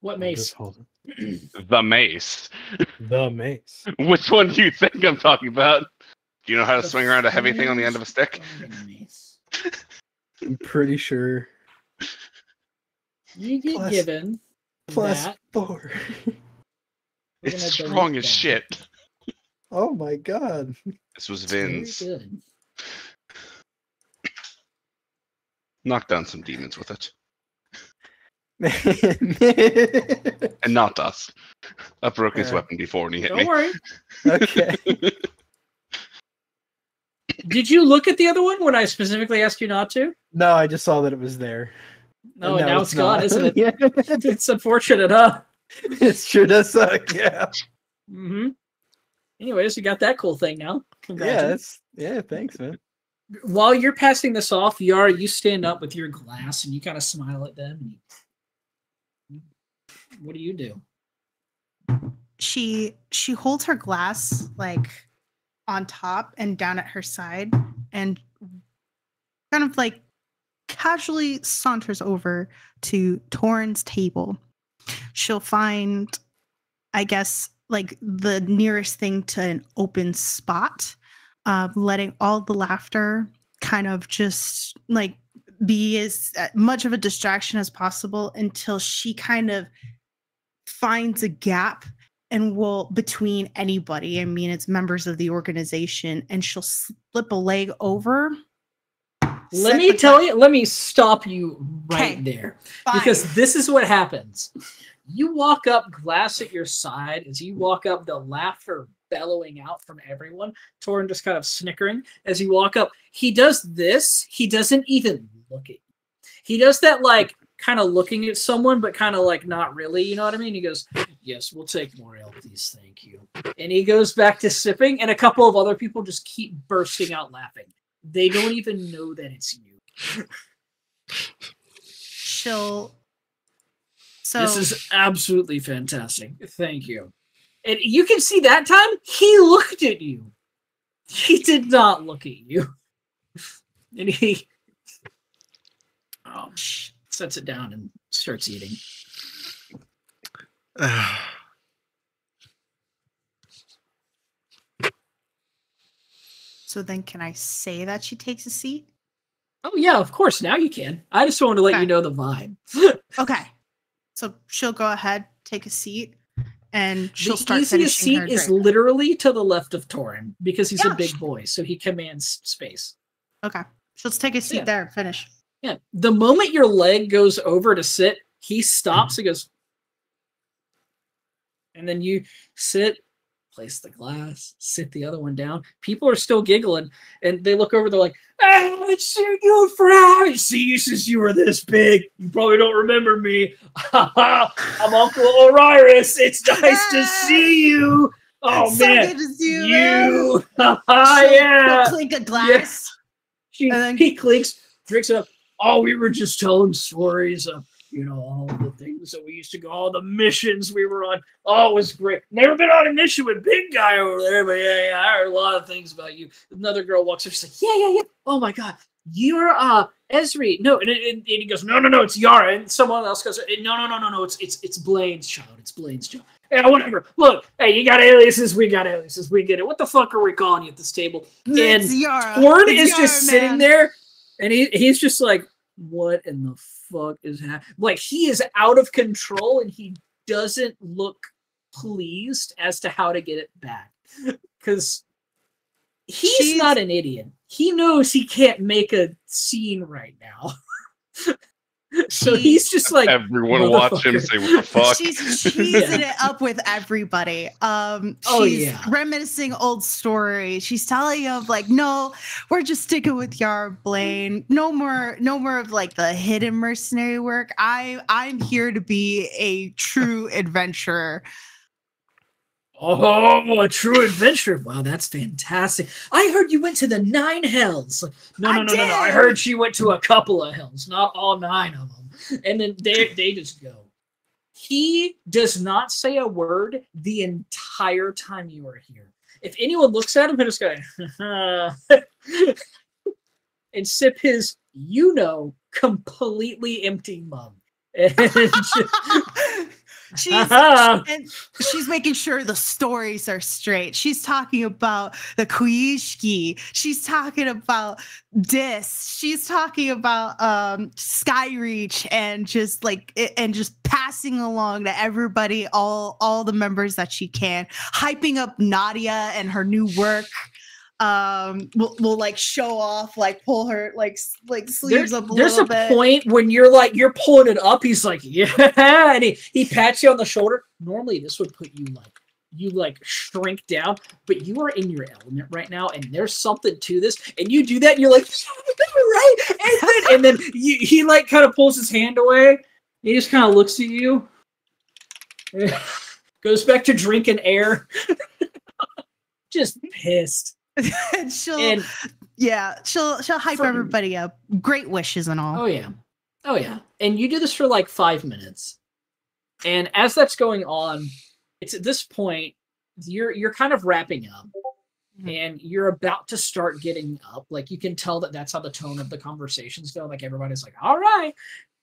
What I'll mace? just hold it. The mace. The mace. Which one do you think I'm talking about? Do you know how to The swing around a heavy thing on the end of a stick? fucking mace. I'm pretty sure. You get Plus- given Plus that. 4. We're It's gonna strong delete as that. shit. Oh my god. This was Very Vin's. good. Knock down some demons with it. Man. And not us. I broke his Yeah. weapon before and he hit Don't me. worry. Okay. Did you look at the other one when I specifically asked you not to? No, I just saw that it was there. No, and now it's gone, not. isn't it? Yeah. It's unfortunate, huh? It sure does suck, yeah. Mm-hmm. Anyways, you got that cool thing now. Congratulations. Yeah, thanks, man. While you're passing this off, Yara, you stand up with your glass and you kind of smile at them. What do you do? She holds her glass like on top and down at her side and kind of like casually saunters over to Torrin's table. She'll find, I guess, like the nearest thing to an open spot, letting all the laughter kind of just like be as much of a distraction as possible until she kind of finds a gap and will between anybody. I mean, it's members of the organization, and she'll slip a leg over. Let me stop you right Okay, there. fine. Because this is what happens. You walk up, glass at your side. As you walk up, the laughter bellowing out from everyone. Torrin just kind of snickering. As you walk up, he does this. He doesn't even look at you. He does that like kind of looking at someone, but kind of like not really. You know what I mean? He goes, "Yes, we'll take more ale, please. Thank you." And he goes back to sipping, and a couple of other people just keep bursting out laughing. They don't even know that it's you. So This is absolutely fantastic. Thank you. And you can see that time he looked at you. He did not look at you. And he sets it down and starts eating. So then can I say that she takes a seat? Oh yeah, of course. Now you can. I just wanted to let Okay. you know the vibe. Okay. So she'll go ahead, take a seat, and she'll The start easiest finishing seat her is drink. literally to the left of Torin because he's a Yeah. big boy, so he commands space. Okay. She'll just take a seat Yeah. there and finish. Yeah. The moment your leg goes over to sit, he stops and goes, and then you sit, place the glass, sit the other one down. People are still giggling, and they look over, they're like, I haven't seen you forever. See you since you were this big. You probably don't remember me. I'm Uncle Oriris. It's nice to see you. Oh, so man. good to see you. You. She'll Yeah. clink a glass. She, And then- he clinks, drinks it up. Oh, we were just telling stories of, all the things that we used to go, all the missions we were on. Oh, it was great. Never been on a mission with big guy over there, but yeah, I heard a lot of things about you. Another girl walks up, she's like, yeah. Oh my God. you're Esri. No, and he goes, no, it's Yara. And someone else goes, no, it's Blaine's child. It's Blaine's child. Yeah, whatever. Look, hey, you got aliases, we got aliases, we get it. What the fuck are we calling you at this table? It's And Yara. Torn It's is Yara, just sitting man. there, and he's just like, what in the fuck is happening? Like, he is out of control, and he doesn't look pleased as to how to get it back. Because he's not an idiot. He knows he can't make a scene right now. So he's just like, everyone watch him say, what the fuck? She's cheesing it up with everybody. She's reminiscing old stories. She's telling you of like, no, we're just sticking with Yara Blaine. No more of like the hidden mercenary work. I'm here to be a true adventurer. Oh, a true adventure. Wow, that's fantastic. I heard you went to the 9 hells. No. I heard she went to a couple of hells, not all 9 of them. And then they just go. He does not say a word the entire time you are here. If anyone looks at him, he'll just go, and sip his, completely empty mug. And she's making sure the stories are straight. She's talking about the Kuishki. She's talking about Dis. She's talking about Skyreach and just passing along to everybody all the members that she can, hyping up Nadia and her new work. Will like show off, like pull her like sleeves up a little bit. There's a point when you're pulling it up. He's like, yeah, and he pats you on the shoulder. Normally, this would put you shrink down, but you are in your element right now, and there's something to this. And you do that, and you're like, right, and then he like kind of pulls his hand away. He just kind of looks at you, goes back to drinking air, just pissed. And she'll hype everybody up. Great wishes and all. Oh yeah. And you do this for like 5 minutes. And as that's going on, it's at this point you're kind of wrapping up, and you're about to start getting up. Like, you can tell that's how the tone of the conversation's going. Like, everybody's like, all right.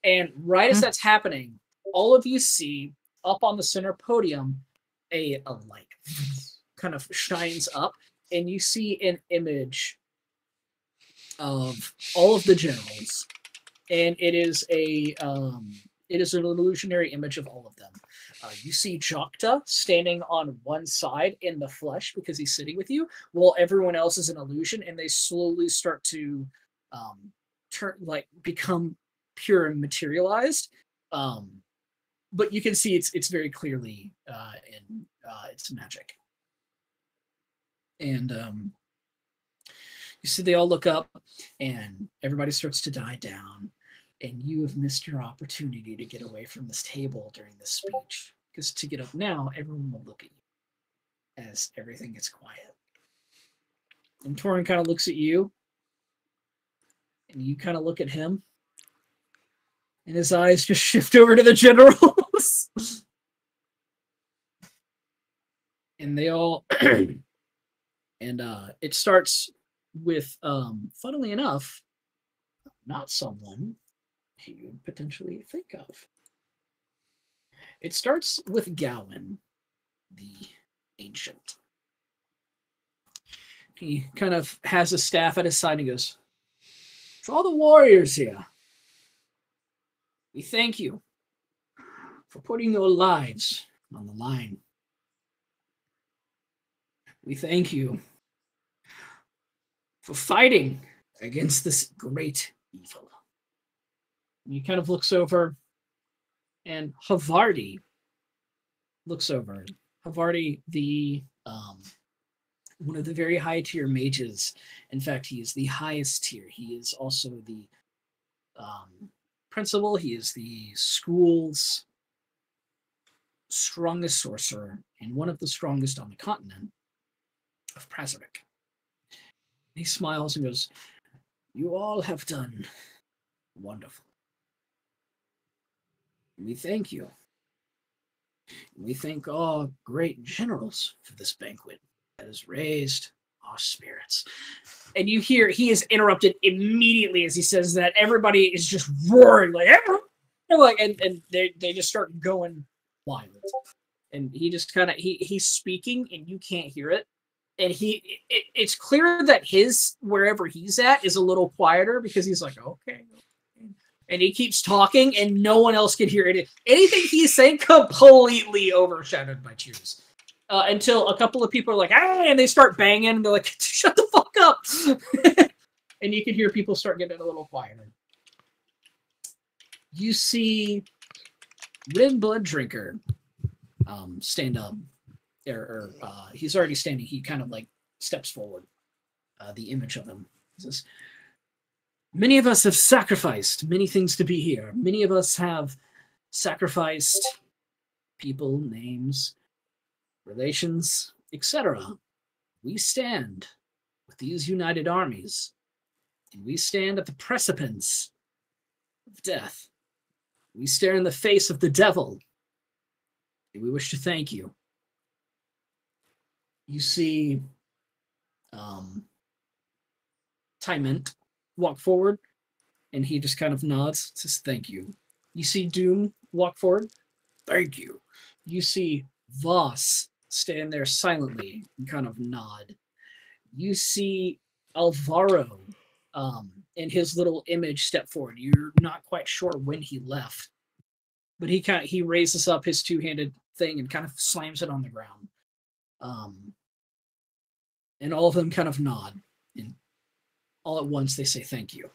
And right as that's happening, all of you see up on the center podium a light kind of shines up. And you see an image of all of the generals, and it is an illusionary image of all of them. You see Jokta standing on one side in the flesh because he's sitting with you, while everyone else is an illusion, and they slowly start to become pure and materialized. But you can see it's very clearly in its magic. And you see they all look up, and everybody starts to die down, and you have missed your opportunity to get away from this table during this speech, because to get up now, everyone will look at you as everything gets quiet. And Torin kind of looks at you, and you kind of look at him, and his eyes just shift over to the generals. And they all and it starts with, funnily enough, not someone you would potentially think of. It starts with Gowan, the Ancient. He kind of has a staff at his side and goes, "For all the warriors here, we thank you for putting your lives on the line. We thank you for fighting against this great evil." And he kind of looks over, and Havarti looks over. Havarti, the one of the very high tier mages. In fact, he is the highest tier. He is also the principal. He is the school's strongest sorcerer, and one of the strongest on the continent of Prazavik. He smiles and goes, "You all have done wonderful. We thank you. We thank all great generals for this banquet that has raised our spirits. And you hear he is interrupted immediately as he says that. Everybody is just roaring like, and they just start going wild. And he just kind of he's speaking and you can't hear it. And it's clear that his wherever he's at is a little quieter because he's like, okay. And he keeps talking and no one else can hear it. Anything he's saying completely overshadowed by cheers. Until a couple of people are like, ah, and they start banging, and they're like, shut the fuck up. And you can hear people start getting a little quieter. You see Red Blood Drinker stand up. He's already standing. He kind of like steps forward. The image of him. He says, many of us have sacrificed many things to be here. Many of us have sacrificed people, names, relations, etc. We stand with these united armies, and we stand at the precipice of death. We stare in the face of the devil, and we wish to thank you. You see Tymant walk forward, and he just kind of nods, says thank you. You see Doom walk forward, thank you. You see Voss stand there silently and kind of nod. You see Alvaro in his little image step forward. You're not quite sure when he left, but he raises up his two-handed thing and kind of slams it on the ground. And all of them kind of nod, and all at once they say thank you.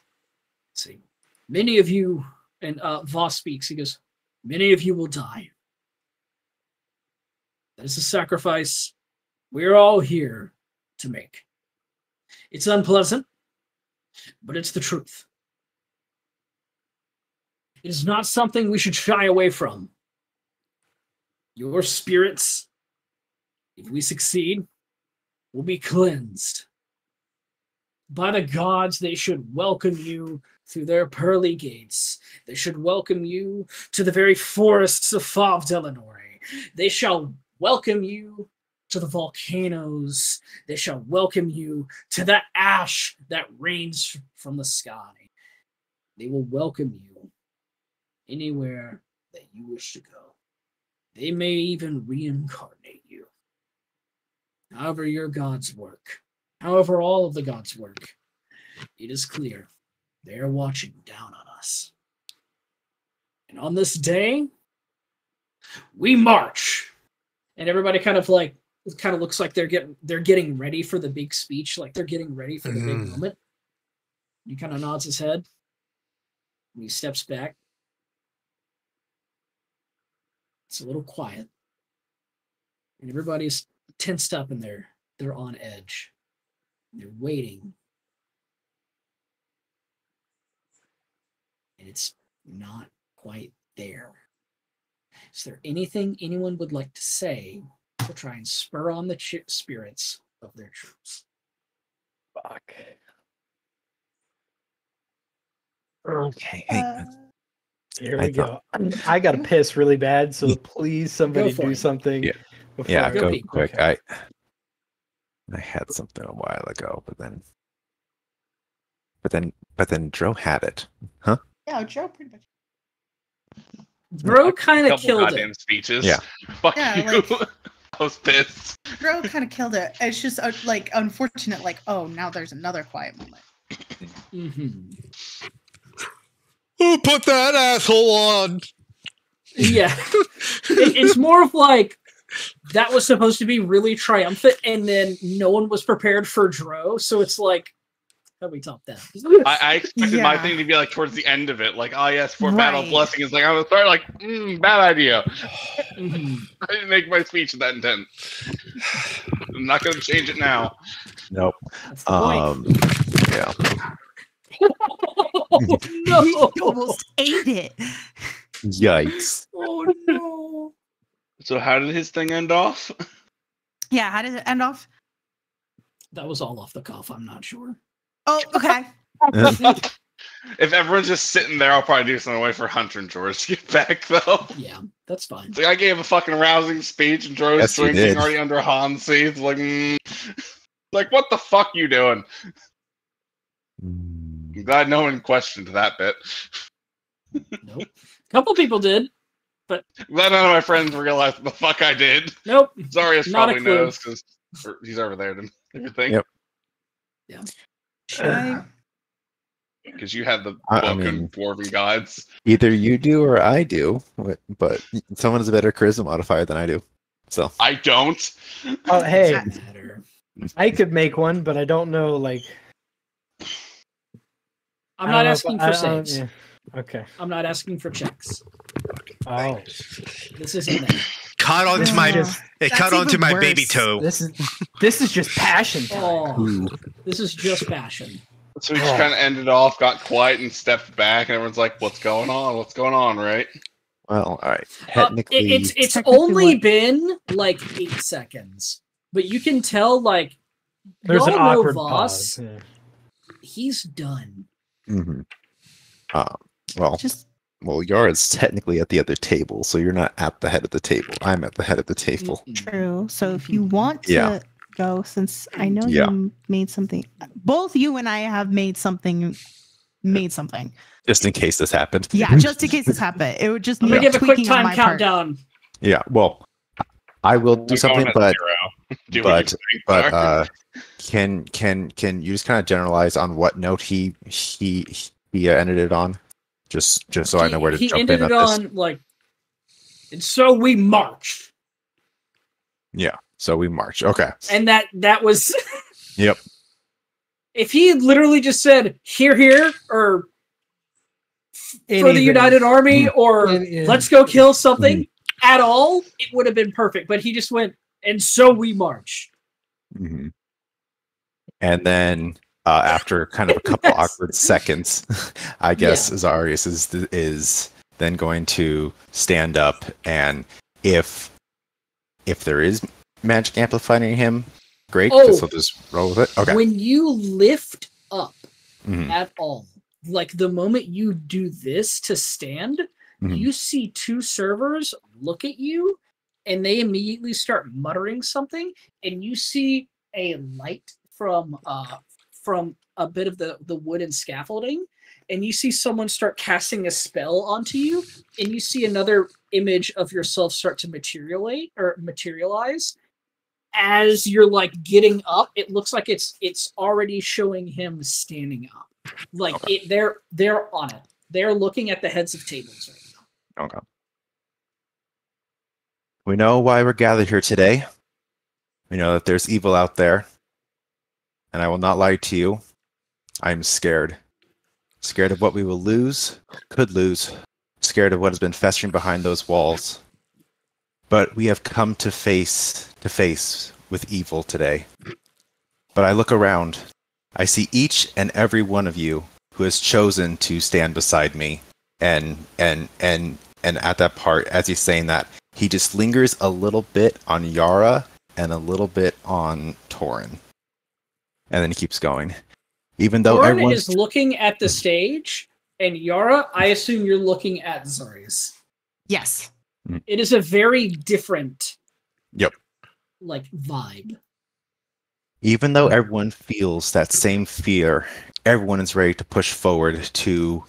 See, many of you, and Voss speaks. He goes, many of you will die. That is a sacrifice we're all here to make. It's unpleasant, but it's the truth. It is not something we should shy away from. Your spirits, if we succeed, will be cleansed. By the gods, they should welcome you through their pearly gates. They should welcome you to the very forests of Fauve Delanore. They shall welcome you to the volcanoes. They shall welcome you to that ash that rains from the sky. They will welcome you anywhere that you wish to go. They may even reincarnate you. However your gods work, however all of the gods work, it is clear they are watching down on us. And on this day, we march. And everybody kind of looks like they're getting ready for the big speech, like they're getting ready for the big moment. He kind of nods his head. And he steps back. It's a little quiet. And everybody's tensed up and they're on edge. They're waiting. And it's not quite there. Is there anything anyone would like to say to try and spur on the spirits of their troops? Fuck. Okay. Here we go. I gotta piss really bad, so please somebody do something. Yeah. before Yeah, I go pee. quick. Okay. I had something a while ago, but then Dro had it. Huh? Yeah, Joe pretty much. Bro kind of Couple killed goddamn it. speeches. Yeah. Fuck Yeah, you. like- I was pissed. Joe kind of killed it. It's just like unfortunate. Like, oh, now there's another quiet moment. Mm-hmm. Who put that asshole on? Yeah. It's more of like that was supposed to be really triumphant, and then no one was prepared for Dro, so it's like, how do we top that? I expected my Yeah. thing to be like towards the end of it, like, oh yes, for Right. battle blessing is like I'm gonna start like, bad idea. Mhm. I didn't make my speech that intense. I'm not gonna change it now. Nope. That's the point. Yeah. Oh, no. He almost ate it. Yikes. Oh no. So how did his thing end off? Yeah, how does it end off? That was all off the cuff, I'm not sure. Oh, okay. If everyone's just sitting there, I'll probably do something. Wait for Hunter and George to get back, though. Yeah, that's fine. It's like I gave a fucking rousing speech, and George Yes, you drinking did. already under Han's seat. Like, Like, what the fuck you doing? Mm. I'm glad no one questioned that bit. Nope. A couple people did. I'm glad none of my friends realized what the fuck I did. Nope. Zarius Not a probably clue. knows because he's over there. Didn't you think? Yep. Should I? Because you have the I book mean- and dwarven gods. Either you do or I do, but someone has a better charisma modifier than I do. So I don't. Oh, hey, Doesn't matter. I could make one, but I don't know. Like, I'm I not don't know if asking I- for I don't- saves. yeah. Okay. I'm not asking for checks. Oh, This isn't that. Caught onto my just- it That's caught onto even my worse. baby toe. this is just passion time. Oh, Ooh. this is just passion. So we just kind of ended off, got quiet, and stepped back, and everyone's like, "What's going on? What's going on?" Right? Well, all right. Technically, It's Technically only what? been like 8 seconds, but you can tell like There's an y'all know awkward Voss. pause. Yeah. He's done. mhm. Well, Just Yara's technically at the other table, so you're not at the head of the table. I'm at the head of the table. true. So if you want to Yeah. go, since I know Yeah. you made something, both you and I have made something. Just in case this happened. Yeah, just in case this happened, it would just I'm need gonna give a quick tweaking on time my part. countdown. Yeah. Well, I will do We're something, going at but 0. Do what you think, but Zar. can you just kind of generalize on what note he ended it on? Just so I know where to He jump ended in it on this. on like, and so we march, Yeah. So we march. Okay. and that was. Yep. If he had literally just said here or for the Anything. United Army or Yeah. let's go kill something at all, it would have been perfect. But he just went, and so we march. Mhm. And then after kind of a couple Yes. awkward seconds, I guess Yeah. Zarius is then going to stand up, and if there is magic amplifying him, great. Oh. So just roll with it. Okay. When you lift up Mhm. at all, like the moment you do this to stand, Mhm. you see 2 servers look at you and they immediately start muttering something, and you see a light from a bit of the wooden scaffolding, and you see someone start casting a spell onto you, and you see another image of yourself start to materialize as you're like getting up. It looks like it's already showing him standing up. Like they're on it. They're looking at the heads of tables right now. Okay. We know why we're gathered here today. We know that there's evil out there. And I will not lie to you. I'm scared. Scared of what we will lose, could lose. Scared of what has been festering behind those walls. But we have come to face with evil today. But I look around. I see each and every one of you who has chosen to stand beside me. And at that part, as he's saying that, he just lingers a little bit on Yara and a little bit on Torin. And then he keeps going. Even though Lauren everyone's is looking at the stage, and Yara, I assume you're looking at Zarius. Yes. It is a very different, Yep. like vibe. Even though everyone feels that same fear, everyone is ready to push forward to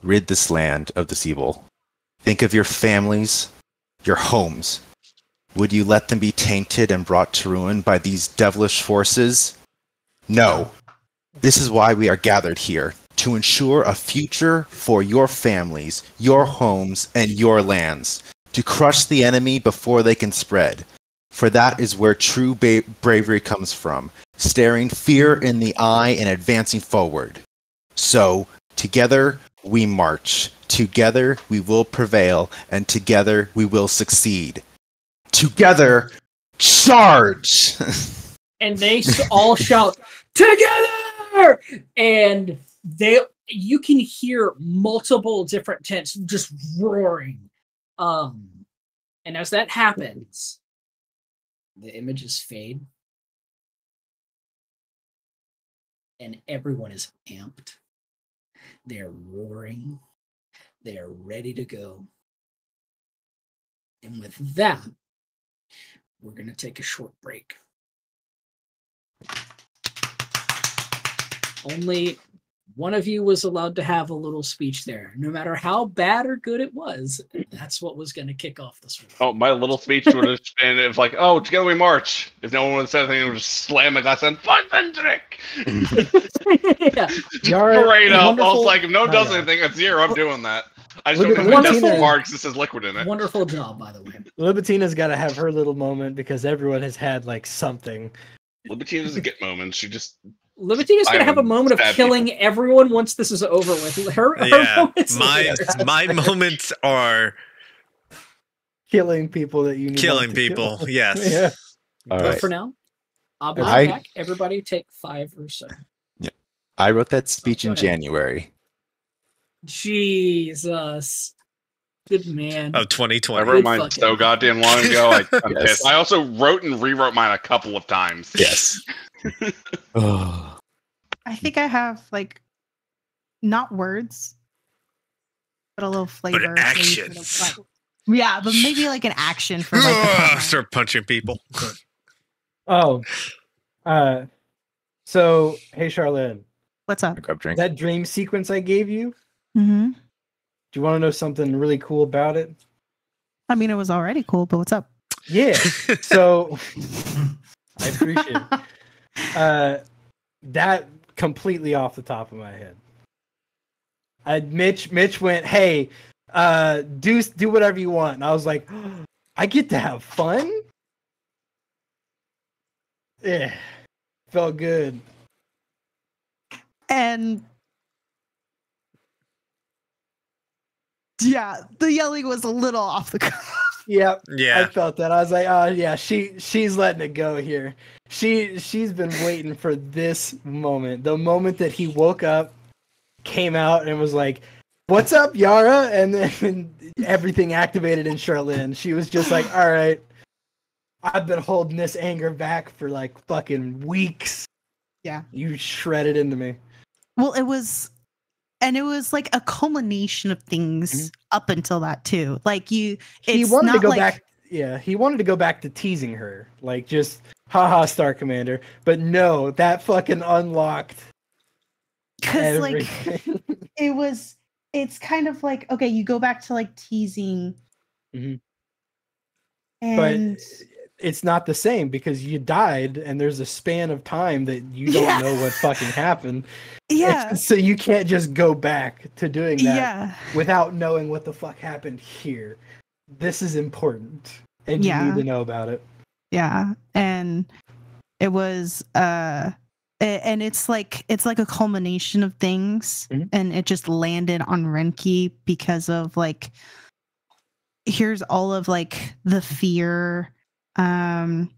rid this land of this evil. Think of your families, your homes. Would you let them be tainted and brought to ruin by these devilish forces? No. This is why we are gathered here, to ensure a future for your families, your homes, and your lands, to crush the enemy before they can spread. For that is where true bravery comes from, staring fear in the eye and advancing forward. So, together we march. Together we will prevail, and together we will succeed. Together, charge! And they all shout together, and you can hear multiple different tents just roaring. And as that happens, the images fade, and everyone is amped. They're roaring. They're ready to go. And with that, we're going to take a short break. Only one of you was allowed to have a little speech there. No matter how bad or good it was, that's what was going to kick off the sword. Oh, my little speech would have been if like, oh, together we march. If no one would have said anything, I would just slam my glass and Trick. Yeah. Yara, Straight up. I wonderful- was like, if no one does yeah. anything, it's zero. I'm doing that. I just Look don't at have my decimal Libitina. marks. This has liquid in it. Wonderful job, by the way. Libertina's got to have her little moment because everyone has had like something. Libertine doesn't get moments. She just Libertina's going to have a moment of stab killing everyone once this is over with. Her Yeah, moments my moments are Killing people that you need killing not to kill. people. Yes. Yeah. All But right. for now, I'll be I- back. Everybody take 5 or so. I wrote that speech Go in ahead. January. Jesus. Good man. Of I 2020. wrote Good mine fucking- so goddamn long ago. I'm Yes. pissed. I also wrote and rewrote mine a couple of times. Yes. Oh. I think I have like not words, but a little flavor. maybe for the actions. fight. Yeah, but maybe like an action for like the front line. Start punching people. Oh. So hey Charlene, What's up? Grab drink. that dream sequence I gave you, Mm-hmm. do you want to know something really cool about it? I mean, it was already cool, but what's up? Yeah. So I appreciate it. That completely off the top of my head. Mitch went, hey, do whatever you want. And I was like, I get to have fun? Yeah. Felt good. And yeah, the yelling was a little off the cuff. Yep. I Yeah. felt that. I was like, oh yeah, she's letting it go here. She's been waiting for this moment. The moment that he woke up, came out and was like, "What's up, Yara?" And then everything activated in Charlene. She was just like, "All right, I've been holding this anger back for like fucking weeks. Yeah. You shredded into me." Well, it was like a culmination of things up until that too. Like He it's wanted to not go like, back. Yeah, he wanted to go back to teasing her, like just haha, Star Commander. But no, that fucking unlocked because like everything. it's kind of like, okay, you go back to like teasing, Mhm. and It's not the same because you died and there's a span of time that you don't Yeah. know what fucking happened. yeah, So you can't just go back to doing that yeah, without knowing what the fuck happened here. This is important and you Yeah. need to know about it. yeah, and it was and it's like a culmination of things, Mhm. and it just landed on Renki because of like, here's all of like the fear, and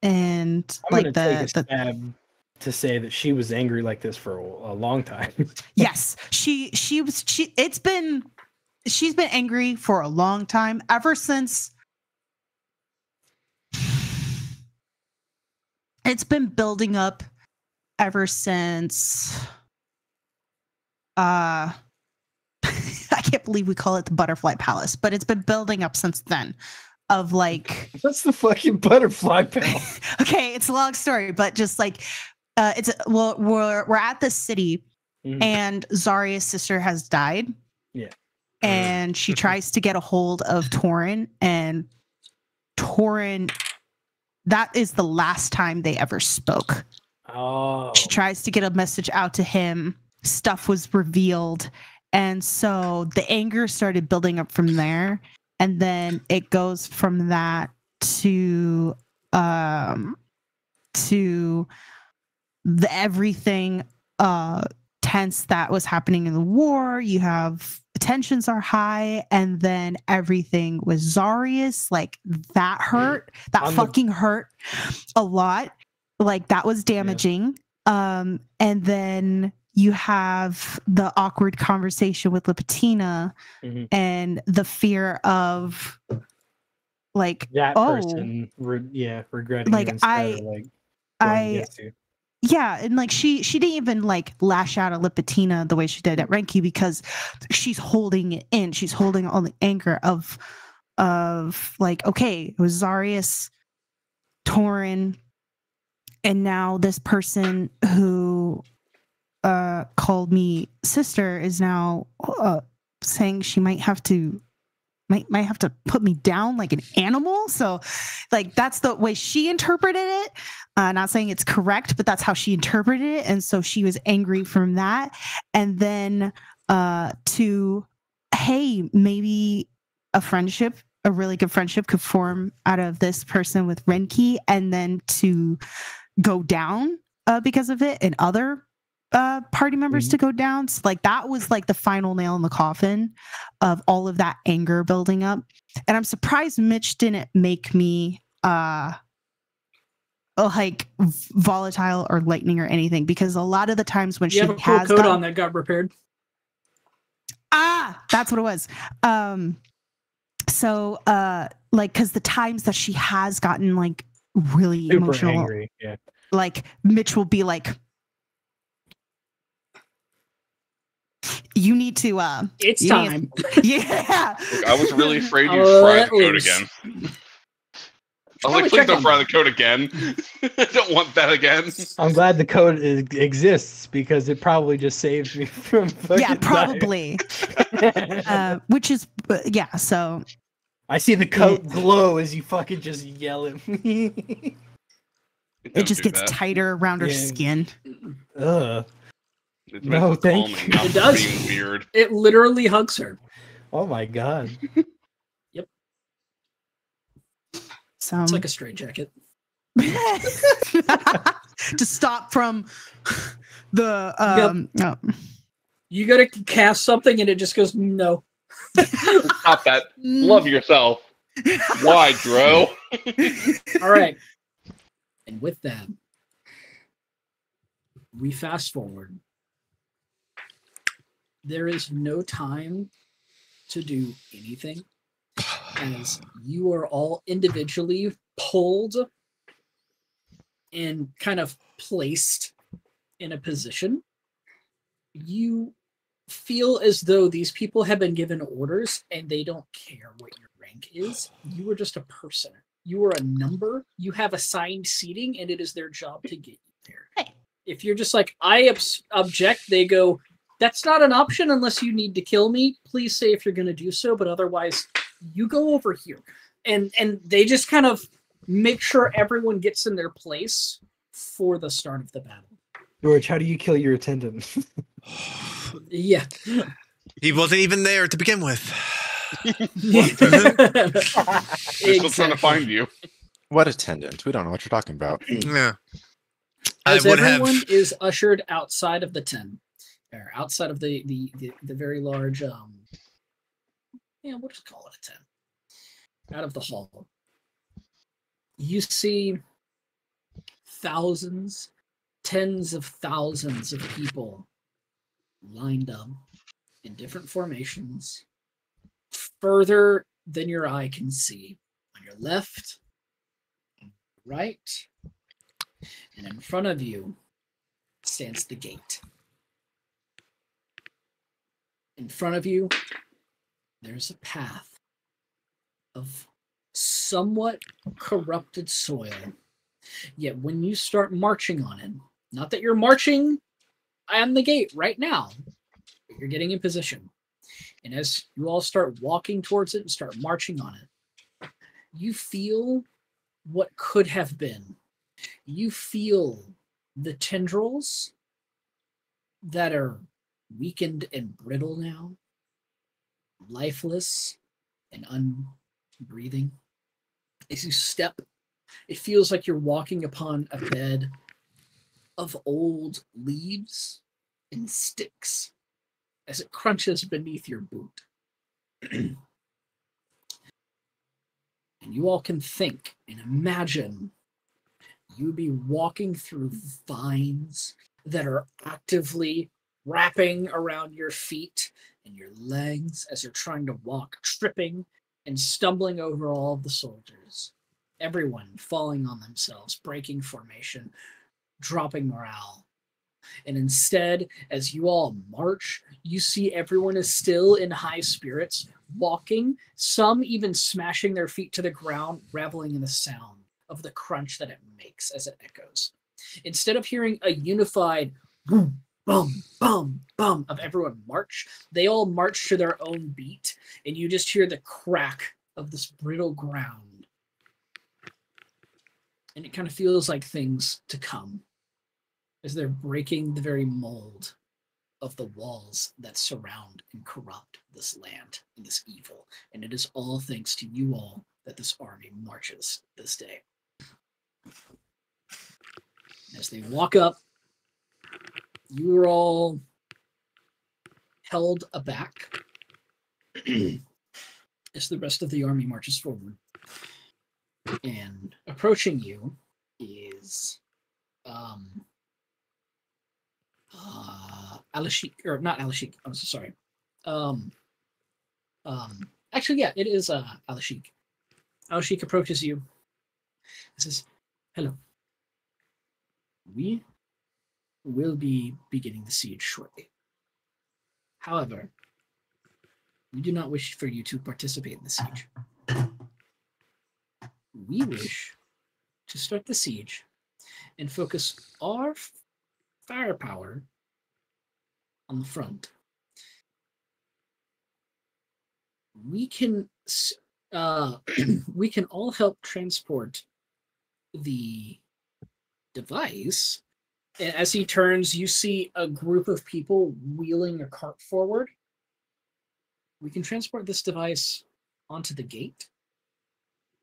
I'm like gonna take a the stab to say that she was angry like this for a long time. yes, she's been angry for a long time, ever since it's been building up ever since I can't believe we call it the Butterfly Palace, but it's been building up since then, of like, What's the fucking butterfly pal? okay, it's a long story, but just like well, we're at the city, Mhm. and Zarya's sister has died. Yeah. And she tries to get a hold of Torin, and Torin, that is the last time they ever spoke. Oh. She tries to get a message out to him. Stuff was revealed. And so the anger started building up from there. And then it goes from that to the everything tense that was happening in the war. You have tensions are high, and then everything was Zarius. Like that hurt. That On the- fucking hurt a lot. Like that was damaging. And then you have the awkward conversation with Lipatina, Mhm. and the fear of like, That oh, person, regretting Like, you instead I- of like going I against you. yeah, and like she didn't even like lash out at Lipatina the way she did at Renki, because she's holding it in. She's holding all the anger of like, okay, it was Zarius, Torin, and now this person who called me sister is now saying she might have to put me down like an animal. So like that's the way she interpreted it. Not saying it's correct, but that's how she interpreted it. And so she was angry from that. And then hey, maybe a really good friendship could form out of this person with Renki, and then to go down because of it, and other party members to go down. So like that was like the final nail in the coffin of all of that anger building up. And I'm surprised Mitch didn't make me like volatile or lightning or anything, because a lot of the times when you have a cool code on that got repaired. That's what it was. So like, because the times that she has gotten like really Super emotional, angry. Yeah. like Mitch will be like, you need to it's time. Yeah. Look, I was really afraid you'd fry the code again. I was like, please don't fry the code again. I don't want that again. I'm glad the code exists, because it probably just saved me from fucking probably. Which is yeah, so I see the code glow as you fucking just yell at me. It just gets tighter around her skin. Ugh. It's No, thank you. It does. Weird. It literally hugs her. Oh my god. Yep. So it's like a straitjacket. to stop from the no. You gotta cast something and it just goes no. Stop that. Love yourself. Why, Dro? All right. And with that, we fast forward. There is no time to do anything, as you are all individually pulled and kind of placed in a position. You feel as though these people have been given orders and they don't care what your rank is. You are just a person. You are a number. You have assigned seating, and it is their job to get you there. Hey. If you're just like, I object, they go, that's not an option unless you need to kill me. Please say if you're going to do so, but otherwise, you go over here. And they just kind of make sure everyone gets in their place for the start of the battle. George, how do you kill your attendant? Yeah. He wasn't even there to begin with. They're still trying to find you. What attendant? We don't know what you're talking about. Yeah. As everyone is ushered outside of the 10, or outside of the very large, we'll just call it a 10, out of the hall, you see thousands, tens of thousands of people lined up in different formations, further than your eye can see. On your left, right, and in front of you stands the gate. In front of you, there's a path of somewhat corrupted soil. Yet when you start marching on it, not that you're marching on the gate right now, but you're getting in position. And as you all start walking towards it and start marching on it, you feel what could have been. You feel the tendrils that are weakened and brittle now, lifeless and unbreathing. As you step, it feels like you're walking upon a bed of old leaves and sticks as it crunches beneath your boot. And you all can think and imagine you be walking through vines that are actively wrapping around your feet and your legs as you're trying to walk, tripping and stumbling over all of the soldiers. Everyone falling on themselves, breaking formation, dropping morale. And instead, as you all march, you see everyone is still in high spirits, walking, some even smashing their feet to the ground, reveling in the sound of the crunch that it makes as it echoes. Instead of hearing a unified woo, bum, bum, bum of everyone march. They all march to their own beat, and you just hear the crack of this brittle ground. And it kind of feels like things to come as they're breaking the very mold of the walls that surround and corrupt this land and this evil. And it is all thanks to you all that this army marches this day. As they walk up, you are all held aback as the rest of the army marches forward. And approaching you is Alashik, or not Alashik, I'm so sorry. Actually, yeah, it is Alashik. Alashik approaches you and says, hello. We will be beginning the siege shortly. However, we do not wish for you to participate in the siege. We wish to start the siege and focus our firepower on the front. We can we can all help transport the device. And as he turns, you see a group of people wheeling a cart forward. We can transport this device onto the gate,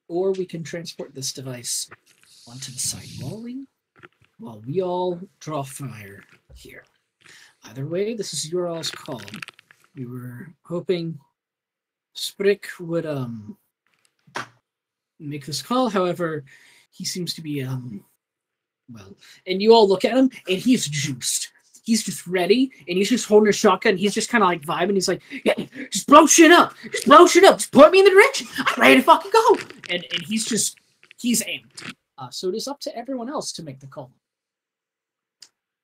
or we can transport this device onto the side walling while we all draw fire here. Either way, this is your all's call. We were hoping Sprick would make this call. However, he seems to be well, and you all look at him, and he's juiced. He's just ready, and he's just holding a shotgun. He's just kind of like vibing. He's like, yeah, just blow shit up. Just blow shit up. Just point me in the direction. I'm ready to fucking go. And he's amped. So it is up to everyone else to make the call.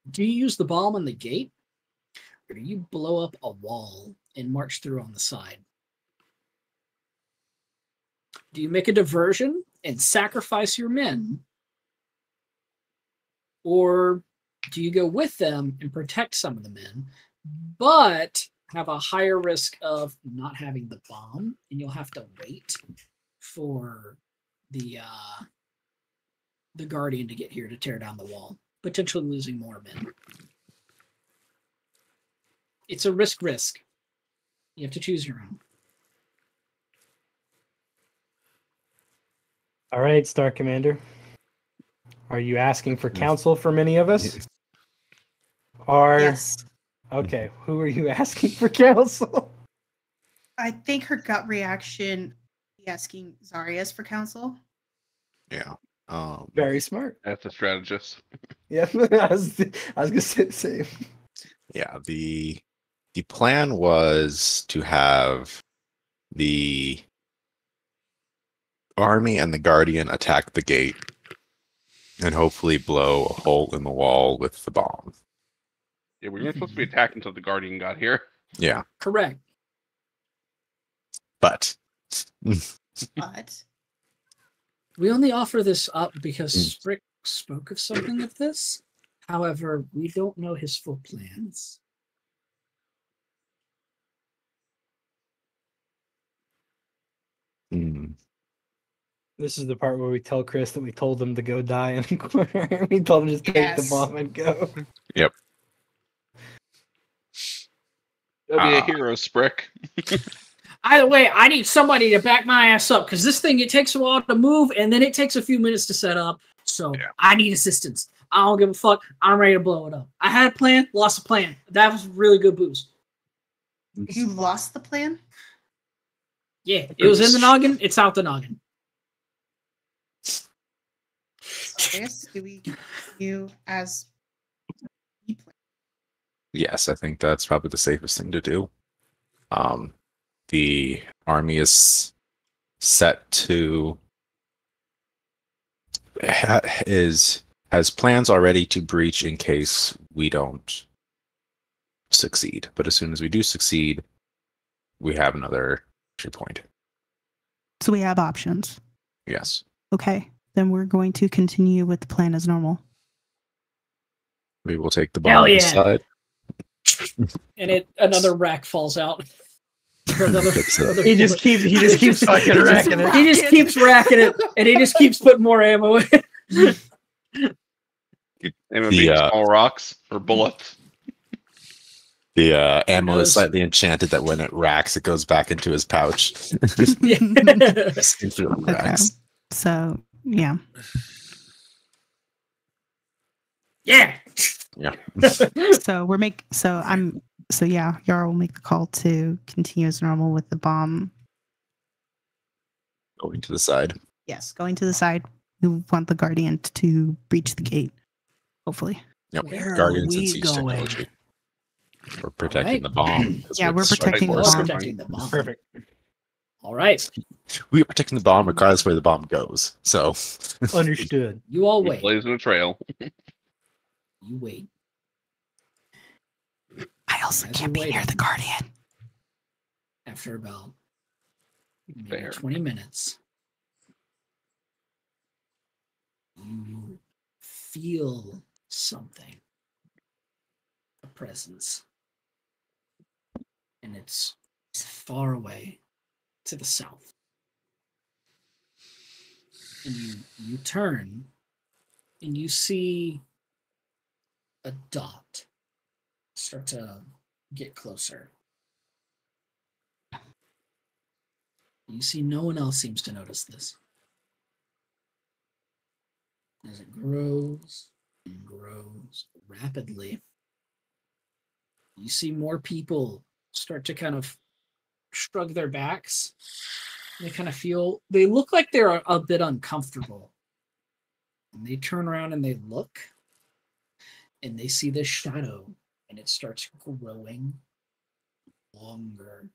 Do you use the bomb on the gate, or do you blow up a wall and march through on the side? Do you make a diversion and sacrifice your men, or do you go with them and protect some of the men, but have a higher risk of not having the bomb, and you'll have to wait for the Guardian to get here to tear down the wall, potentially losing more men? It's a risk. You have to choose your own. All right, Star Commander. Are you asking for counsel from any of us? Or Yes. okay, who are you asking for counsel? I think her gut reaction be asking Zarias for counsel. Yeah. Very smart. That's a strategist. Yeah, I was gonna say the same. Yeah. The plan was to have the army and the Guardian attack the gate and hopefully blow a hole in the wall with the bomb. Yeah, we weren't supposed to be attacked until the Guardian got here. Yeah. Correct. But But We only offer this up because Sprick spoke of something of this. However, we don't know his full plans. This is the part where we tell Chris that we told him to go die in a corner. We told him to just take the Yes. bomb and go. Yep. You'll be a hero, Sprick. Either way, I need somebody to back my ass up because this thing, it takes a while to move and then it takes a few minutes to set up. So Yeah. I need assistance. I don't give a fuck. I'm ready to blow it up. I had a plan, lost a plan. That was really good boost. you lost the plan? Yeah, it was in the noggin. It's out the noggin. Zarias, do we you as the plan? Yes, I think that's probably the safest thing to do. The army is set to has plans already to breach in case we don't succeed. But as soon as we do succeed, we have another entry point. So we have options. Yes. Okay. Then we're going to continue with the plan as normal. We will take the Hell bomb yeah. aside. And another rack falls out. Another He just keeps fucking racking it. He just keeps racking it, and he just keeps putting more ammo in. Ammo being small rocks or bullets. The ammo knows? is slightly enchanted that when it racks, it goes back into his pouch. Yeah. Just infinitely Okay. racks. So yeah. Yeah. Yeah. So Yara will make the call to continue as normal with the bomb. Going to the side. Yes, going to the side. We want the Guardian to breach the gate. Hopefully. Yep. Where are Guardians and we siege going? technology. We're protecting Alright. the bomb. 'cause Yeah, we're destroying protecting the force. We're bomb. protecting the bomb. Perfect. All right. We are protecting the bomb regardless of where the bomb goes. So Understood. You all We wait. blazing a trail. You wait. I also As can't be you're near the waiting. Guardian. After about maybe Fair. 20 minutes, you feel something. A presence. And it's far away to the south. And you turn and you see a dot start to get closer. You see no one else seems to notice this. As it grows and grows rapidly, you see more people start to kind of shrug their backs. They kind of they look like they're a bit uncomfortable. And they turn around and they look, and they see this shadow, and it starts growing longer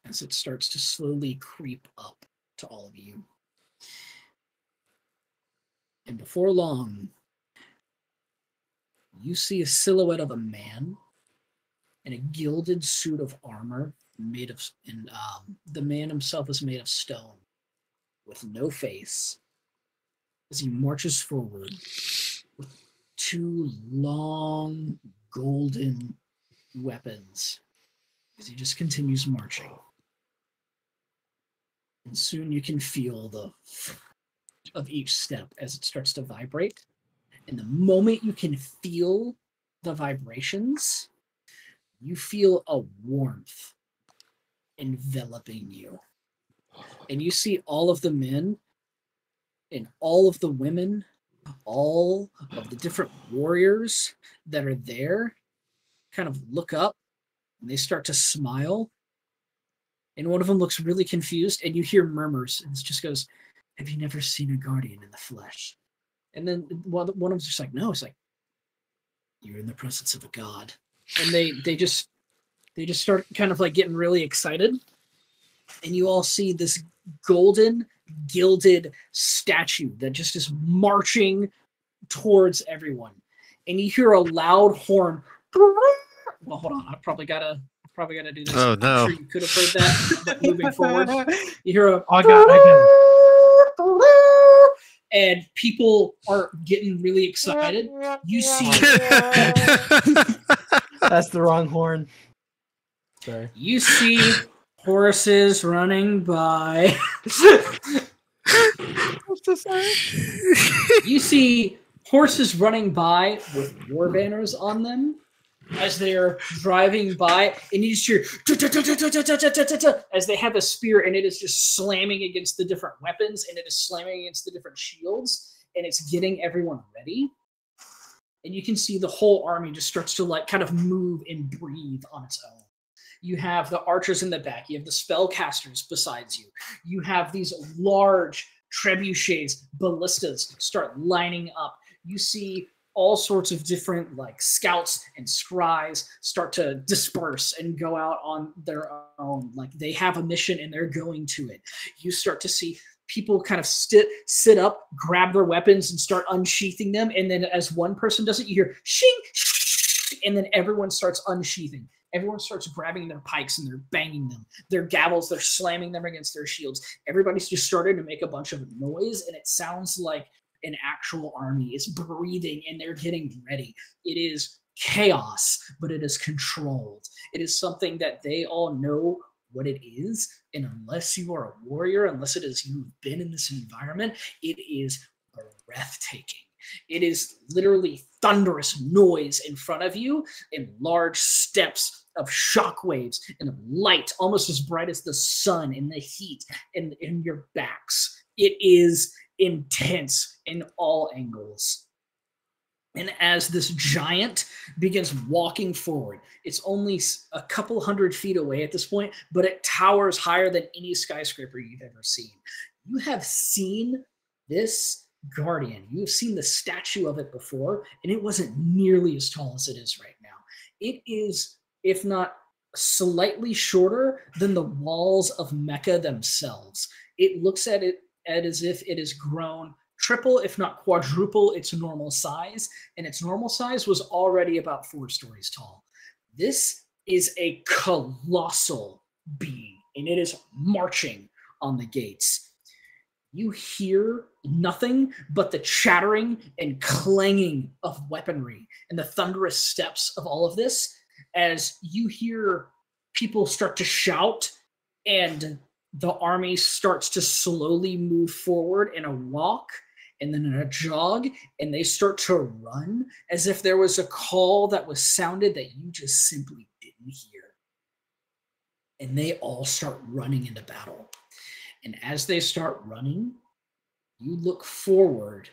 as it starts to slowly creep up to all of you. And before long, you see a silhouette of a man in a gilded suit of armor made of, and the man himself is made of stone with no face as he marches forward with two long golden weapons as he just continues marching. And soon you can feel the of each step as it starts to vibrate. And the moment you can feel the vibrations, you feel a warmth enveloping you. And you see all of the men and all of the women, all of the different warriors that are there kind of look up and they start to smile. And one of them looks really confused, and you hear murmurs, and it just goes, "Have you never seen a guardian in the flesh?" And then one of them's just like, "No." It's like, "You're in the presence of a god." And they just start kind of like getting really excited. And you all see this golden gilded statue that just is marching towards everyone. And you hear a loud horn. Well, hold on. I probably gotta do this. Oh, no. I'm sure you could have heard that, but moving forward, you hear a I got it. and people are getting really excited. You see That's the wrong horn. Sorry. You see horses running by. You see horses running by with war banners on them as they're driving by, and you just hear as they have a spear, and it is just slamming against the different weapons, and it is slamming against the different shields, and it's getting everyone ready. And you can see the whole army just starts to like kind of move and breathe on its own. You have the archers in the back. You have the spellcasters besides you. You have these large trebuchets, ballistas start lining up. You see all sorts of different like scouts and scries start to disperse and go out on their own. Like they have a mission and they're going to it. You start to see people kind of sit up, grab their weapons and start unsheathing them. And then as one person does it, you hear shing, and then everyone starts unsheathing. Everyone starts grabbing their pikes and they're banging them. Their gavels, they're slamming them against their shields. Everybody's just starting to make a bunch of noise, and it sounds like an actual army is breathing and they're getting ready. It is chaos, but it is controlled. It is something that they all know what it is, and unless you are a warrior, unless it is you've been in this environment, it is breathtaking. It is literally thunderous noise in front of you and large steps of shockwaves and of light, almost as bright as the sun in the heat and in your backs. It is intense in all angles. And as this giant begins walking forward, it's only a couple 100 feet away at this point, but it towers higher than any skyscraper you've ever seen. You have seen this guardian. You have seen the statue of it before, and it wasn't nearly as tall as it is right now. It is, if not slightly shorter than the walls of Mecca themselves. It looks at it as if it has grown triple, if not quadruple, its normal size, and its normal size was already about 4 stories tall. This is a colossal being, and it is marching on the gates. You hear nothing but the chattering and clanging of weaponry and the thunderous steps of all of this as you hear people start to shout and the army starts to slowly move forward in a walk and then in a jog, and they start to run as if there was a call that was sounded that you just simply didn't hear. And they all start running into battle. And as they start running, you look forward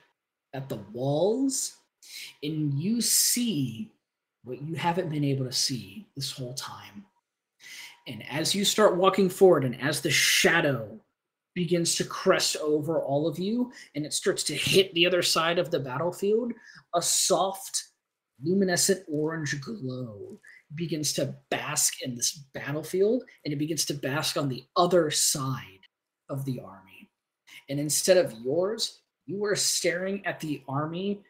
at the walls and you see what you haven't been able to see this whole time. And as you start walking forward and as the shadow begins to crest over all of you and it starts to hit the other side of the battlefield, a soft, luminescent orange glow begins to bask in this battlefield, and it begins to bask on the other side of the army. And instead of yours, you are staring at the army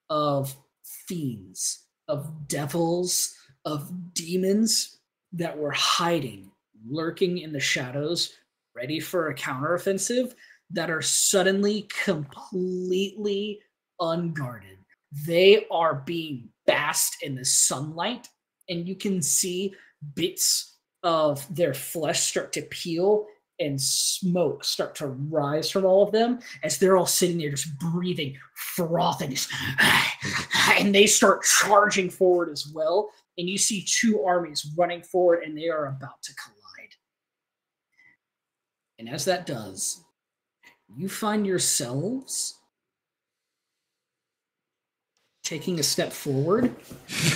of fiends, of devils, of demons that were hiding, lurking in the shadows, ready for a counteroffensive, that are suddenly completely unguarded. They are being basked in the sunlight, and you can see bits of their flesh start to peel and smoke start to rise from all of them as they're all sitting there just breathing, frothing, and they start charging forward as well. And you see 2 armies running forward, and they are about to collide. And as that does, you find yourselves taking a step forward,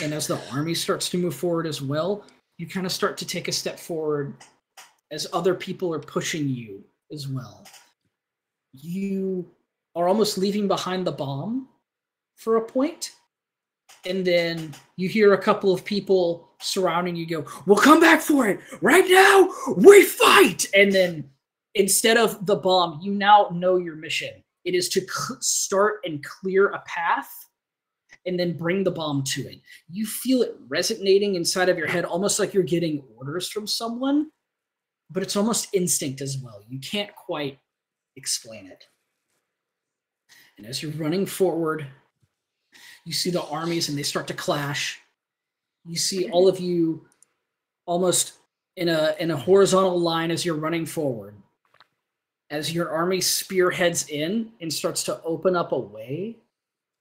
and as the army starts to move forward as well, you kind of start to take a step forward as other people are pushing you as well. You are almost leaving behind the bomb for a point, and then you hear a couple of people surrounding you go, "We'll come back for it. Right now, we fight!" And then instead of the bomb, you now know your mission. It is to start and clear a path and then bring the bomb to it. You feel it resonating inside of your head, almost like you're getting orders from someone, but it's almost instinct as well. You can't quite explain it. And as you're running forward, you see the armies and they start to clash. You see all of you almost in a horizontal line as you're running forward. As your army spearheads in and starts to open up a way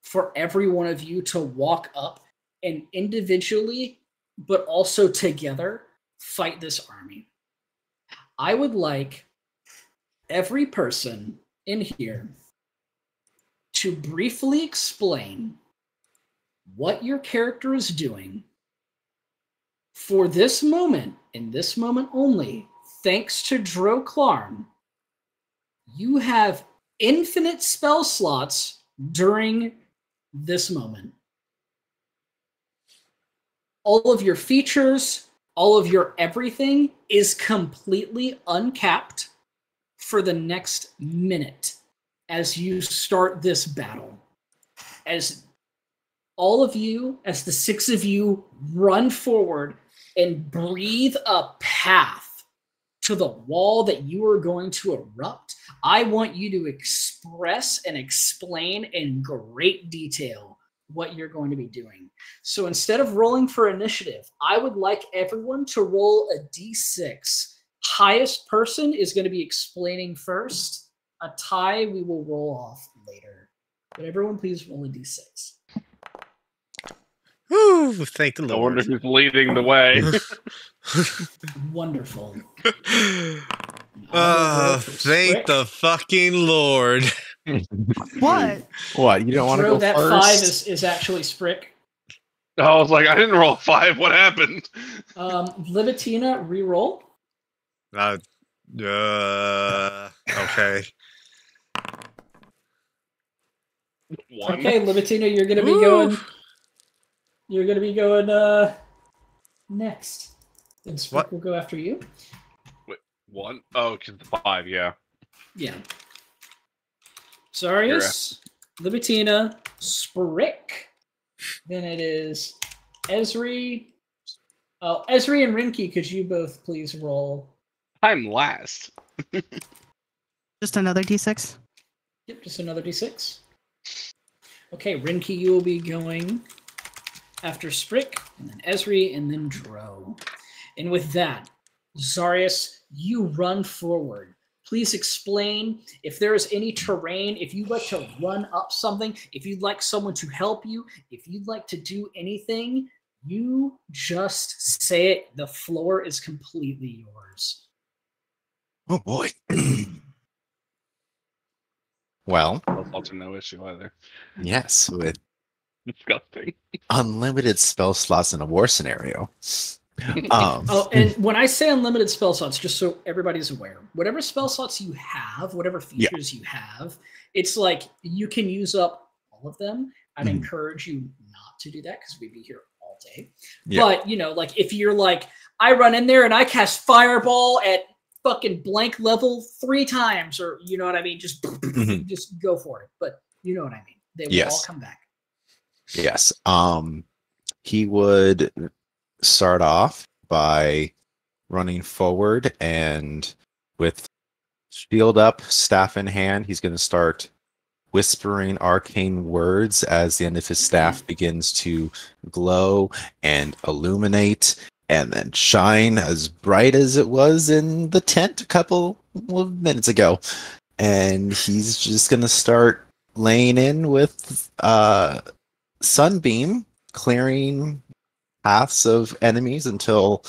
for every one of you to walk up and individually, but also together, fight this army. I would like every person in here to briefly explain what your character is doing for this moment, in this moment only. Thanks to Dro Clarn, you have infinite spell slots during this moment. All of your features, all of your everything is completely uncapped for the next minute as you start this battle. As all of you, as the 6 of you run forward and breathe a path to the wall that you are going to erupt, I want you to express and explain in great detail what you're going to be doing. So instead of rolling for initiative, I would like everyone to roll a d6. Highest person is going to be explaining first. A tie we will roll off later. But everyone please roll a d6. Woo, thank the I wonder Lord. who's leading the way. Wonderful. I will roll for Thank Sprick. the fucking Lord. What? What? You don't want to Dro, go that first? 5 is actually Sprick. I was like, I didn't roll a 5. What happened? Libitina, re-roll. Okay. 1. Okay, Libitina, you're gonna be Woo. going. You're gonna be going next. Then Sprick What? will go after you. Wait, 1? Oh, 'cause the 5, yeah. Yeah. Zarius, Libitina, Sprick. Then it is Esri. Oh, Esri and Rinky, could you both please roll? I'm last. Just another d6. Yep, just another d6. Okay, Rinky, you will be going after Sprick, and then Esri, and then Dro. And with that, Zarius, you run forward. Please explain if there is any terrain, if you'd like to run up something, if you'd like someone to help you, if you'd like to do anything, you just say it. The floor is completely yours. Oh boy. Well, That's also no issue either. yes, with Disgusting. unlimited spell slots in a war scenario. Oh, and when I say unlimited spell slots, just so everybody's aware, whatever spell slots you have, whatever features you have, it's like you can use up all of them. I'd Mhm. encourage you not to do that because we'd be here all day. Yeah. But, you know, like if you're like, I run in there and I cast Fireball at fucking blank level 3 times, or you know what I mean? Just, Mhm. just go for it. But you know what I mean? They will Yes. all come back. Yes. He would start off by running forward, and with shield up, staff in hand, he's going to start whispering arcane words as the end of his staff begins to glow and illuminate and then shine as bright as it was in the tent a couple of minutes ago. And he's just going to start laying in with Sunbeam, clearing paths of enemies until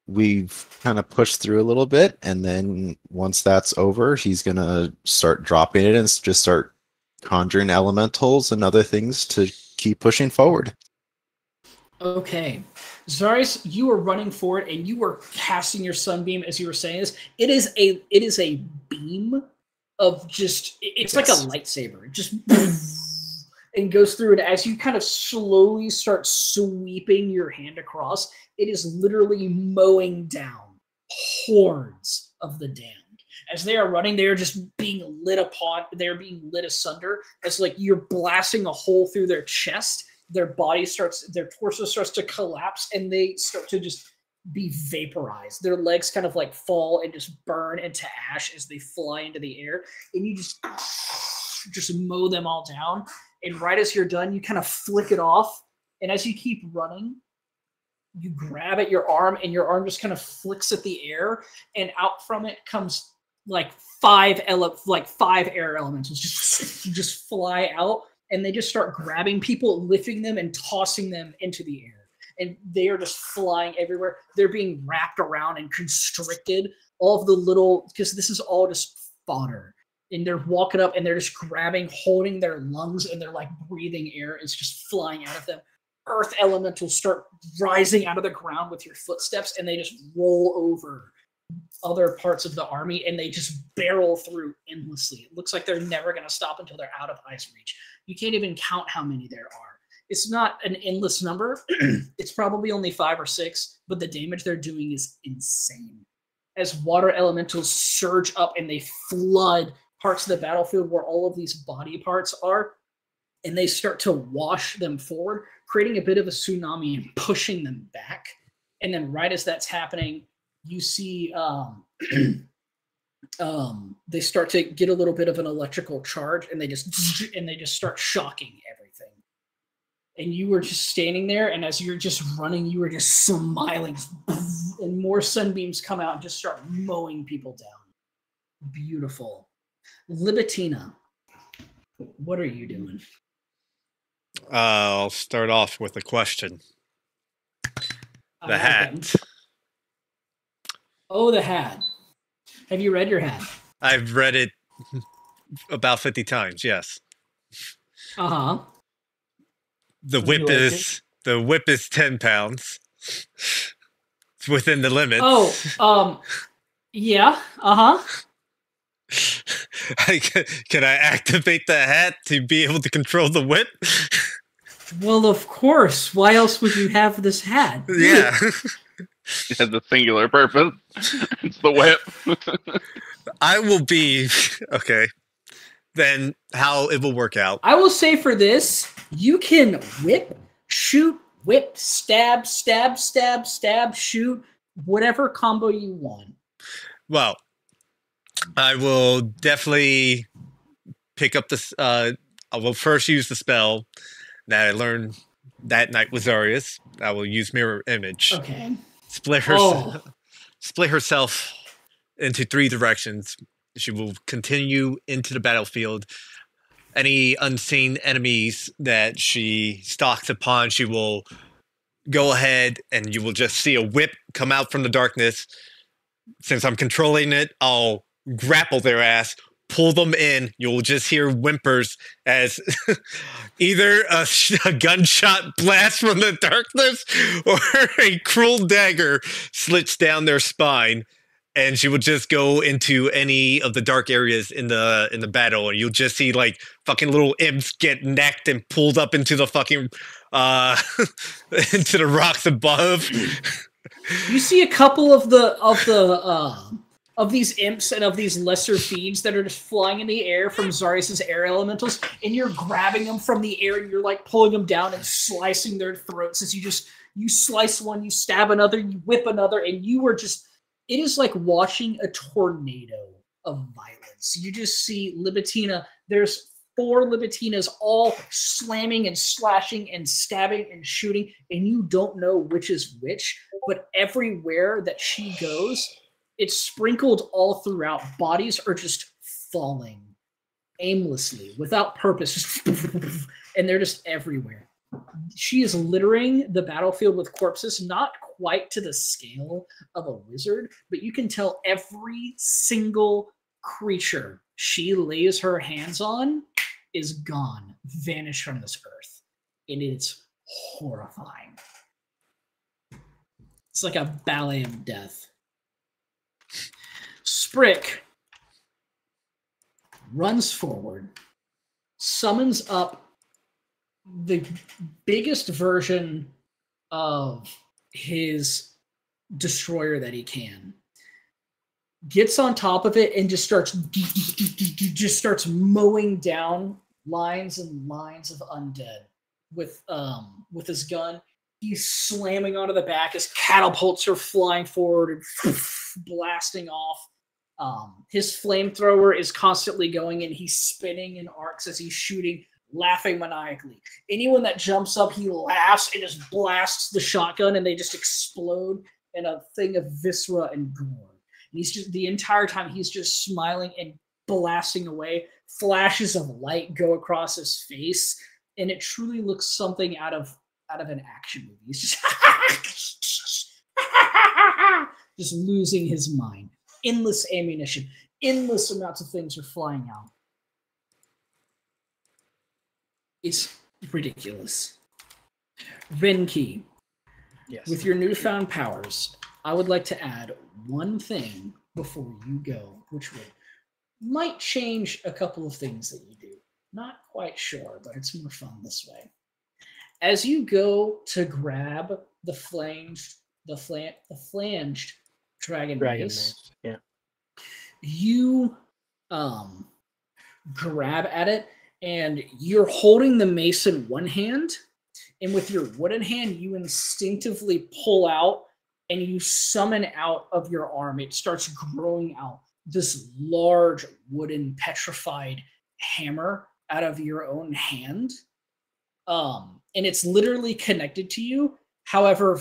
we've kind of pushed through a little bit. And then once that's over, he's going to start dropping it and just start conjuring elementals and other things to keep pushing forward. Okay. Zarius, you were running forward and you were casting your sunbeam as you were saying this. It is a beam of just it's like a lightsaber. It just and goes through, and as you kind of slowly start sweeping your hand across, it is literally mowing down hordes of the damned. As they are running, they are just being lit upon, they're being lit asunder as like you're blasting a hole through their chest. Their body starts, their torso starts to collapse, and they start to just be vaporized. Their legs kind of like fall and just burn into ash as they fly into the air, and you just mow them all down. And right as you're done, you kind of flick it off, and as you keep running, you grab at your arm, and your arm just kind of flicks at the air, and out from it comes like five air elementals just fly out, and they just start grabbing people, lifting them, and tossing them into the air. And they are just flying everywhere. They're being wrapped around and constricted. All of the little, because this is all just fodder. And they're walking up and they're just grabbing, holding their lungs, and they're like breathing air. It's just flying out of them. Earth elementals start rising out of the ground with your footsteps, and they just roll over other parts of the army, and they just barrel through endlessly. It looks like they're never going to stop until they're out of eyes reach. You can't even count how many there are. It's not an endless number. It's probably only 5 or 6, but the damage they're doing is insane. As water elementals surge up and they flood parts of the battlefield where all of these body parts are, and they start to wash them forward, creating a bit of a tsunami and pushing them back. And then right as that's happening, you see they start to get a little bit of an electrical charge, and they just start shocking everything. and you were just standing there, and as you're just running, you were just smiling, and more sunbeams come out and just start mowing people down. Beautiful. Libitina, what are you doing? I'll start off with a question. The hat. Oh, the hat. Have you read your hat? I've read it about 50 times, yes. Uh-huh. The Would whip you like is 10 pounds. It's within the limits. Oh, yeah, uh-huh. Can I activate the hat to be able to control the whip? Well, of course. Why else would you have this hat? Yeah. It has a singular purpose. It's the whip. I will be... Okay. Then how it will work out. I will say for this, you can whip, shoot, whip, stab, stab, stab, stab, shoot, whatever combo you want. Well, I will definitely pick up this. I will first use the spell that I learned that night with Zarius. I will use Mirror Image. Okay. Split herself into 3 directions. She will continue into the battlefield. Any unseen enemies that she stalks upon, she will go ahead and you will just see a whip come out from the darkness. Since I'm controlling it, I'll grapple their ass, pull them in. You'll just hear whimpers as either a gunshot blast from the darkness or a cruel dagger slits down their spine. And she will just go into any of the dark areas in the battle, and you'll just see like fucking little imps get necked and pulled up into the fucking into the rocks above. You see a couple of these imps and of these lesser fiends that are just flying in the air from Zarius' air elementals, and you're grabbing them from the air and you're like pulling them down and slicing their throats as you slice one, you stab another, you whip another, and you were just. It is like watching a tornado of violence. You just see Libitina. There's 4 Libitinas all slamming and slashing and stabbing and shooting, and you don't know which is which, but everywhere that she goes, it's sprinkled all throughout. Bodies are just falling aimlessly, without purpose, and they're just everywhere. She is littering the battlefield with corpses, not quite to the scale of a wizard, but you can tell every single creature she lays her hands on is gone, vanished from this earth. And it's horrifying. It's like a ballet of death. Sprick runs forward, summons up the biggest version of his destroyer that he can, gets on top of it and just starts mowing down lines and lines of undead with his gun. He's slamming onto the back as catapults are flying forward and blasting off. His flamethrower is constantly going and he's spinning in arcs as he's shooting, laughing maniacally. Anyone that jumps up, he laughs and just blasts the shotgun and they just explode in a thing of viscera and gore. And he's just, the entire time, he's just smiling and blasting away. Flashes of light go across his face, and it truly looks something out of an action movie. He's just losing his mind. Endless ammunition, endless amounts of things are flying out. It's ridiculous. Venki, Yes. with your newfound powers, I would like to add one thing before you go, which might change a couple of things that you do. Not quite sure, but it's more fun this way. As you go to grab the flanged dragon mace, yeah. you grab at it, and you're holding the mace in one hand, and with your wooden hand, you instinctively pull out and you summon out of your arm. It starts growing out this large wooden petrified hammer out of your own hand. and it's literally connected to you. However,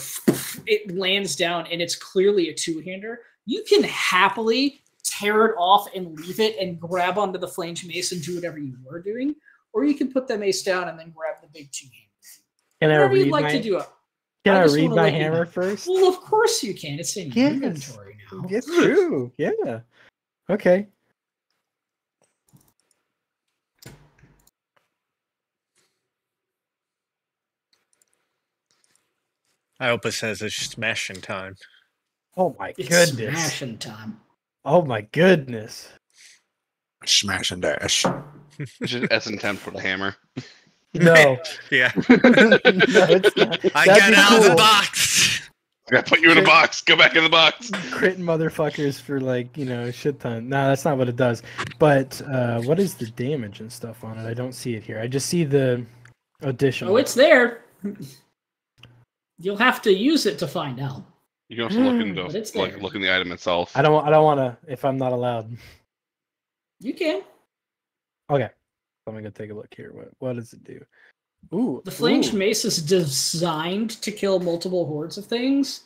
it lands down and it's clearly a two-hander. You can happily tear it off and leave it and grab onto the flange mace and do whatever you were doing, or you can put the mace down and then grab the big two-hander. Whatever you'd like to do. Can I read my hammer first? Well, of course you can. It's in your inventory now. It's true. Yeah. Okay. I hope it says it's smashing time. Oh my It's goodness. smashing time. Oh my goodness. Smash and dash. Just S10 for the hammer. No. Yeah. No, it's not. I That'd got be out of the cool. box. I gotta put you in a box. Go back in the box. Crit motherfuckers for like, a shit ton. No, that's not what it does. But what is the damage and stuff on it? I don't see it here. I just see the additional. Oh, it's there. You'll have to use it to find out. You can also look in But it's the there. look in the item itself. I don't want to if I'm not allowed. You can. Okay. I'm gonna go take a look here. What does it do? Ooh. The flanged ooh. mace is designed to kill multiple hordes of things,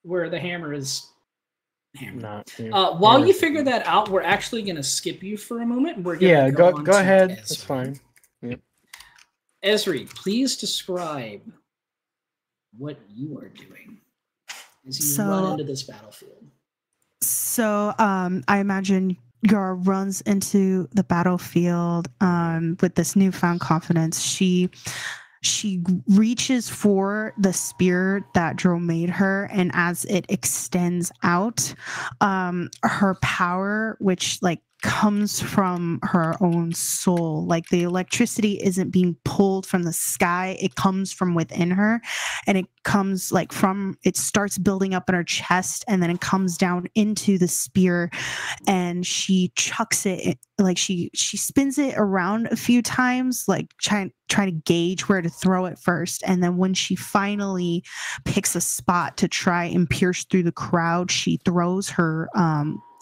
where the hammer is hammer. Not. While hammer. you figure that out, we're actually going to skip you for a moment. We're gonna Yeah, go go ahead. Esri. That's fine. Esri, please describe what you are doing as you run into this battlefield. So I imagine Yara runs into the battlefield with this newfound confidence. She reaches for the spear that Dro made her, and as it extends out, her power, which comes from her own soul, like the electricity isn't being pulled from the sky, it comes from within her, and it comes it starts building up in her chest, and then it comes down into the spear, and she chucks it, she spins it around a few times, trying to gauge where to throw it first, and then when she finally picks a spot to try and pierce through the crowd, she throws her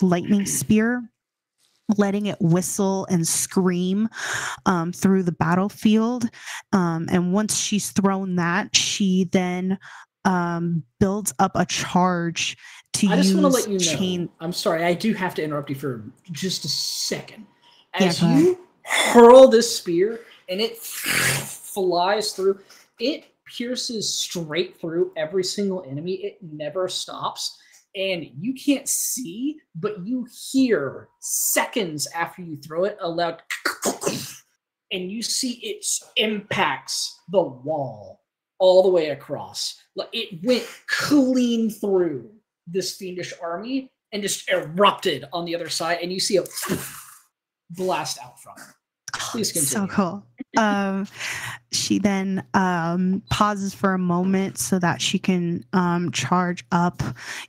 lightning spear, letting it whistle and scream through the battlefield. And once she's thrown that, she then builds up a charge to I just want to let you chain. know. I'm sorry, I do have to interrupt you for just a second. As Yeah, you hurl this spear and it flies through, it pierces straight through every single enemy. It never stops. And you can't see, but you hear seconds after you throw it a loud, and you see it impacts the wall all the way across. It went clean through this fiendish army and just erupted on the other side, and you see a blast out from it. Please continue. So cool. She then pauses for a moment so that she can charge up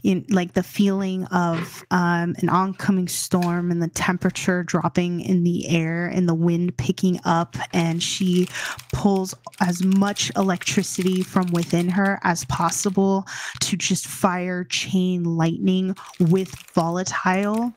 in the feeling of an oncoming storm and the temperature dropping in the air and the wind picking up, and she pulls as much electricity from within her as possible to just fire chain lightning with volatile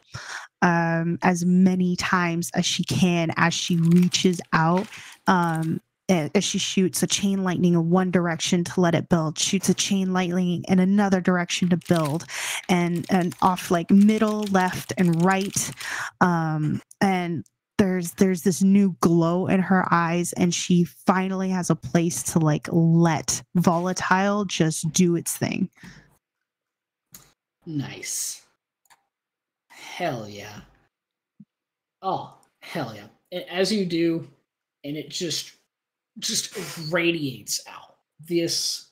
as many times as she can as she reaches out, as she shoots a chain lightning in one direction to let it build, shoots a chain lightning in another direction to build, and off middle, left, and right, and there's this new glow in her eyes, and she finally has a place to let volatile just do its thing. Nice. Hell yeah. Oh, hell yeah. And as you do, and it just radiates out. This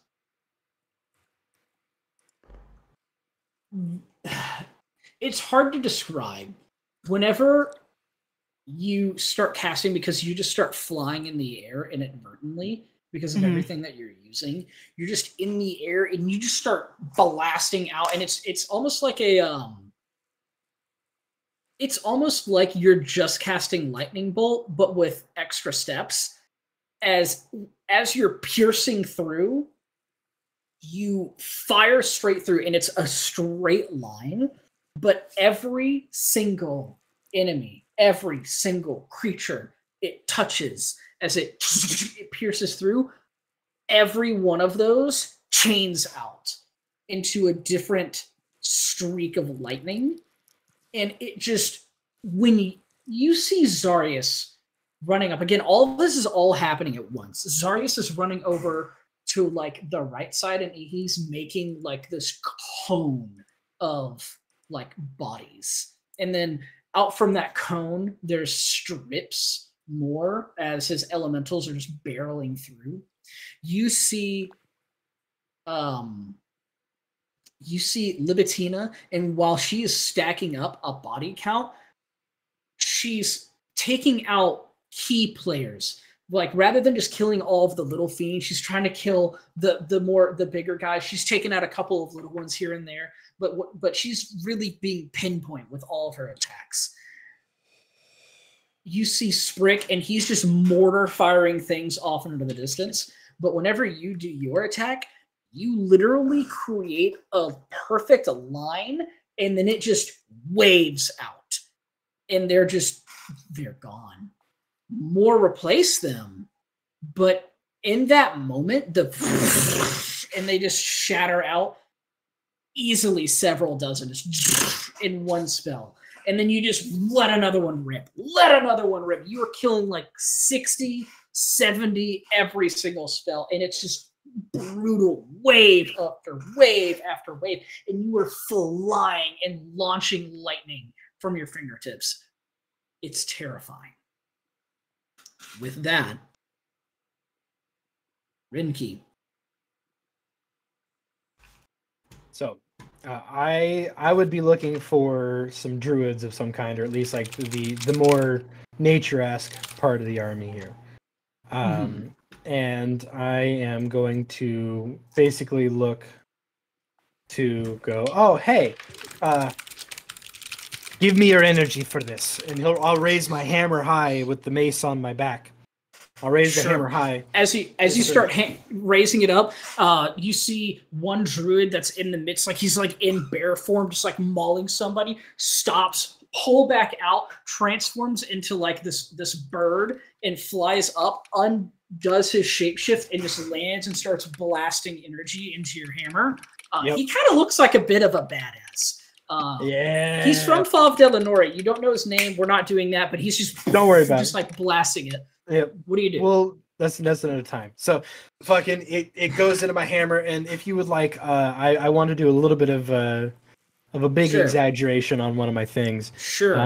it's hard to describe. Whenever you start casting, because you just start flying in the air inadvertently because of everything that you're using, you're just in the air and you just start blasting out, and it's almost like it's almost like you're just casting lightning bolt, but with extra steps. As you're piercing through, you fire straight through, and it's a straight line, but every single enemy, every single creature it touches as it pierces through, every one of those chains out into a different streak of lightning. And it just, when you see Zarius running up, again, all of this is all happening at once. Zarius is running over to like the right side, and he's making like this cone of like bodies. And then out from that cone, there's strips more as his elementals are just barreling through. You see Libitina, and while she is stacking up a body count, she's taking out key players. Like, rather than just killing all of the little fiends, she's trying to kill the bigger guys. She's taken out a couple of little ones here and there, but she's really being pinpoint with all of her attacks. You see Sprick, and he's just mortar firing things off into the distance. But whenever you do your attack, you literally create a perfect line, and then it just waves out. And they're gone. More replace them. But in that moment, and they just shatter out easily several dozen just in one spell. And then you just let another one rip. You are killing like 60, 70 every single spell. And it's just brutal, wave after wave after wave. And you are flying and launching lightning from your fingertips. It's terrifying. With that, Rinki. So, I would be looking for some druids of some kind, or at least like the more nature-esque part of the army here. And I am going to basically look to go, oh, hey, give me your energy for this. And I'll raise my hammer high with the mace on my back. I'll raise the hammer high. As you start raising it up, you see one druid that's in the midst, like he's like in bear form, just like mauling somebody, stops, pull back out, transforms into like this bird and flies up, undoes his shapeshift and just lands and starts blasting energy into your hammer. He kind of looks like a bit of a badass. Yeah. He's from Fav Delanore. You don't know his name. We're not doing that, but he's just don't worry about just like blasting it. Yep. What do you do? Well, that's another time. So fucking it goes into my hammer, and if you would like, I want to do a little bit of a big exaggeration on one of my things. Sure.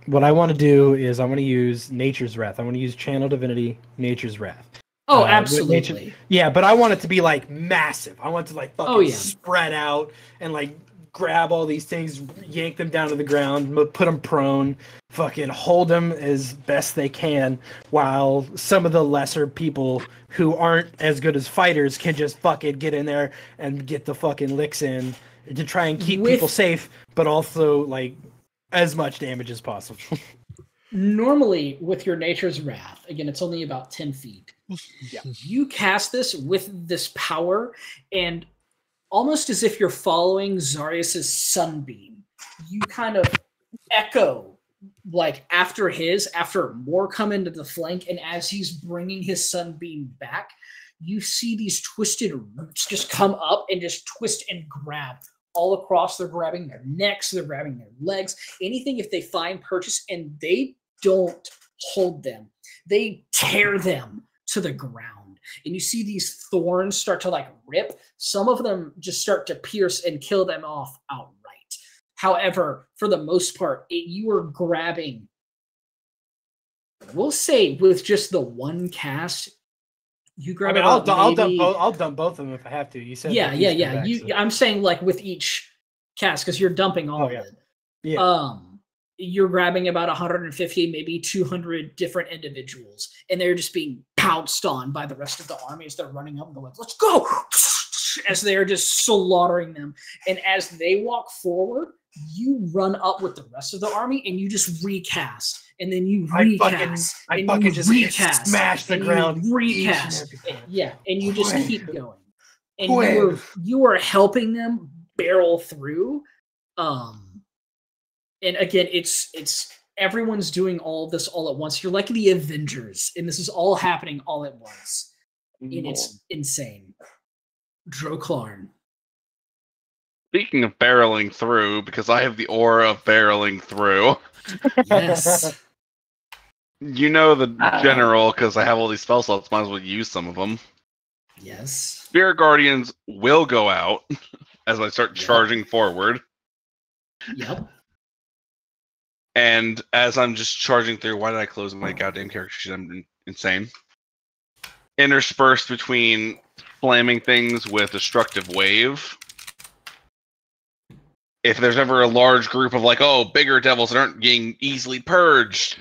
What I want to do is I want to use Nature's Wrath. I want to use Channel Divinity, Nature's Wrath. Oh, absolutely. Yeah, but I want it to be like massive. I want it to like fucking spread out and like grab all these things, yank them down to the ground, put them prone, fucking hold them as best they can, while some of the lesser people who aren't as good as fighters can just fucking get in there and get the fucking licks in to try and keep people safe, but also like as much damage as possible. Normally, with your Nature's Wrath, again, it's only about 10 feet. Yeah. You cast this with this power, and almost as if you're following Zarius's sunbeam, you kind of echo like after more come into the flank, and as he's bringing his sunbeam back, you see these twisted roots just come up and just twist and grab all across. They're grabbing their necks, they're grabbing their legs, anything if they find purchase, and they don't hold them. They tear them to the ground. And you see these thorns start to like rip. Some of them just start to pierce and kill them off outright. However, for the most part, you are grabbing, we'll say with just the one cast, you grab I'll dump both of them if I have to. You said I'm saying like with each cast, because you're dumping all of it. Yeah. You're grabbing about 150, maybe 200 different individuals, and they're just being pounced on by the rest of the army as they're running up and going, let's go, as they're just slaughtering them. And as they walk forward, you run up with the rest of the army and you just recast. And then you recast. I fucking just recast, smash the ground. Recast. And you just keep going. And you are helping them barrel through. And again, it's everyone's doing all of this all at once. You're like the Avengers, and this is all happening all at once. And it's insane. Droclarn. Speaking of barreling through, because I have the aura of barreling through. Yes. You know the general, because I have all these spell slots, might as well use some of them. Yes. Spirit Guardians will go out as I start charging forward. Yep. And as I'm just charging through, why did I close my goddamn character sheet? I'm insane. Interspersed between slamming things with Destructive Wave. If there's ever a large group of like, oh, bigger devils that aren't being easily purged,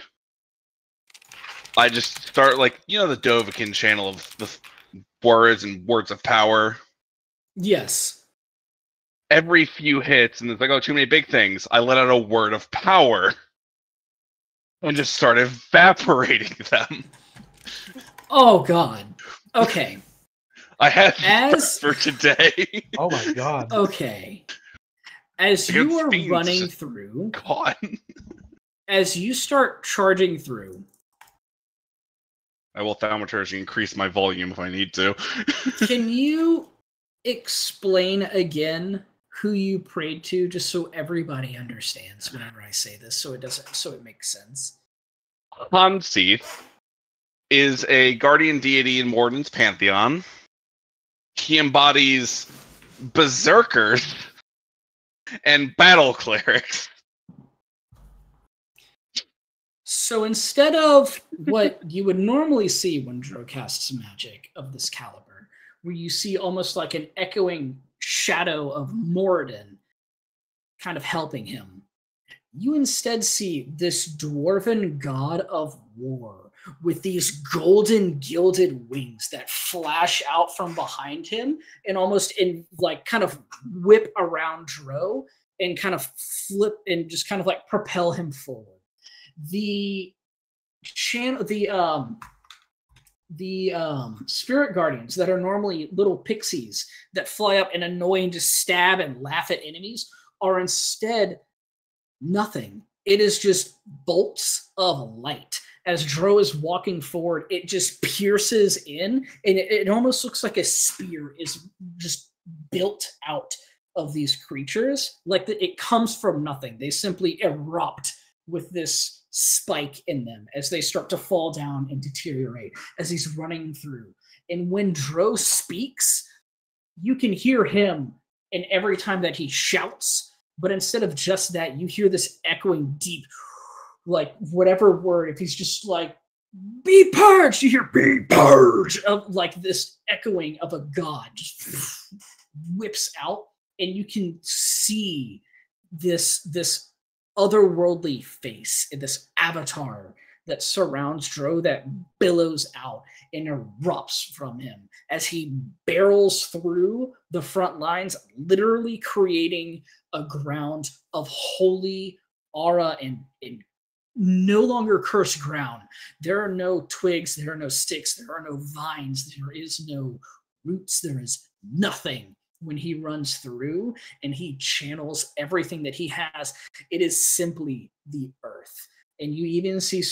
I just start like, you know, the Dovahkiin channel of the words and words of power. Yes. Every few hits, and it's like, oh, too many big things, I let out a word of power and just start evaporating them. Oh, God. Okay. I had for today. Oh my god. Okay. As you are running through, God. as you start charging through, I will thaumaturgy increase my volume if I need to. can you explain again who you prayed to, just so everybody understands whenever I say this, so it makes sense? Hanseath is a guardian deity in Morden's pantheon. He embodies berserkers and battle clerics. So instead of what you would normally see when Dro casts magic of this caliber, where you see almost like an echoing shadow of Moradin kind of helping him, you instead see this dwarven god of war with these golden gilded wings that flash out from behind him and almost in like kind of whip around Dro and kind of flip and just kind of like propel him forward. The spirit guardians that are normally little pixies that fly up and annoy and just stab and laugh at enemies are instead nothing. It is just bolts of light. As Dro is walking forward, it just pierces in, and it almost looks like a spear is just built out of these creatures. Like it comes from nothing. They simply erupt with this spike in them as they start to fall down and deteriorate as he's running through. And when Dro speaks, you can hear him, and every time that he shouts, but instead of just that, you hear this echoing deep, like whatever word, if he's just like, be purged, you hear be purged, of like this echoing of a god just whips out, and you can see this otherworldly face, this avatar that surrounds Dro that billows out and erupts from him as he barrels through the front lines, literally creating a ground of holy aura and no longer cursed ground. There are no twigs, there are no sticks, there are no vines, there is no roots, there is nothing. When he runs through and he channels everything that he has, it is simply the earth. And you even see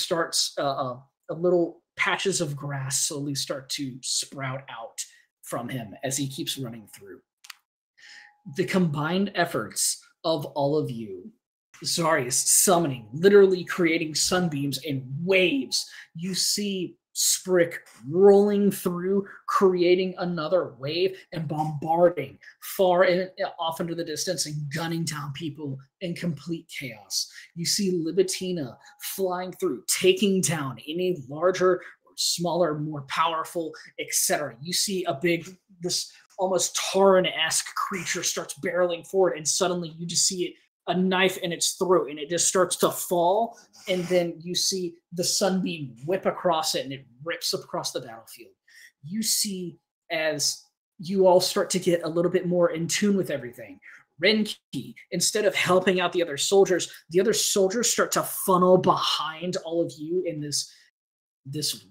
a little patches of grass slowly start to sprout out from him as he keeps running through. The combined efforts of all of you, Zarius summoning, literally creating sunbeams and waves. You see Sprick rolling through, creating another wave and bombarding far and off into the distance and gunning down people in complete chaos. You see Libitina flying through, taking down any larger or smaller, more powerful, etc. You see this almost Tauren-esque creature starts barreling forward, and suddenly you just see a knife in its throat, and it just starts to fall, and then you see the sunbeam whip across it, and it rips across the battlefield. You see, as you all start to get a little bit more in tune with everything, Renki, instead of helping out the other soldiers start to funnel behind all of you in this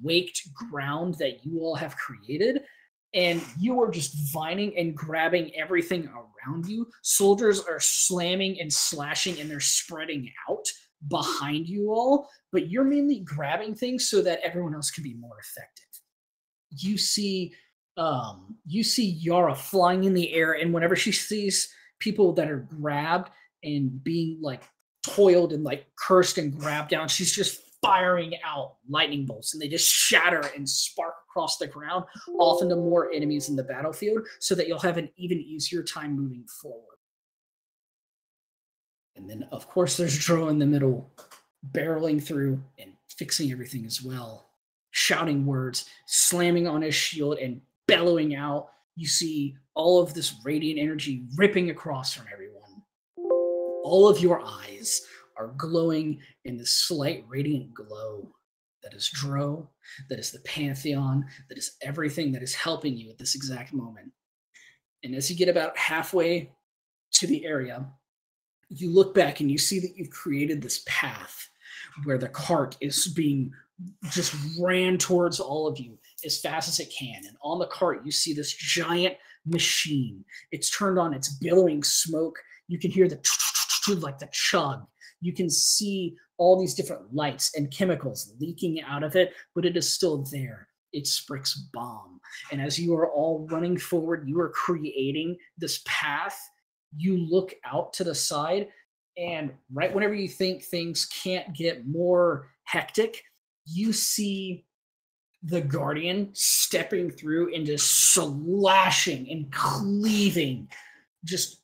waked ground that you all have created. And you are just vining and grabbing everything around you. Soldiers are slamming and slashing, and they're spreading out. behind you all, but you're mainly grabbing things so that everyone else can be more effective. You see Yara flying in the air, and whenever she sees people that are grabbed and being like toiled and like cursed and grabbed down, she's just firing out lightning bolts, and they just shatter and spark across the ground off into more enemies in the battlefield, so that you'll have an even easier time moving forward. And then, of course, there's Dro in the middle, barreling through and fixing everything as well, shouting words, slamming on his shield and bellowing out. You see all of this radiant energy ripping across from everyone. All of your eyes are glowing in this slight radiant glow. That is Dro, that is the Pantheon, that is everything that is helping you at this exact moment. And as you get about halfway to the area, you look back and you see that you've created this path where the cart is being just ran towards all of you as fast as it can. And on the cart, you see this giant machine. It's turned on, it's billowing smoke. You can hear the like the chug. You can see all these different lights and chemicals leaking out of it, but it is still there. It's Sprick's bomb. And as you are all running forward, you are creating this path. You look out to the side, and right whenever you think things can't get more hectic, you see the Guardian stepping through and just slashing and cleaving just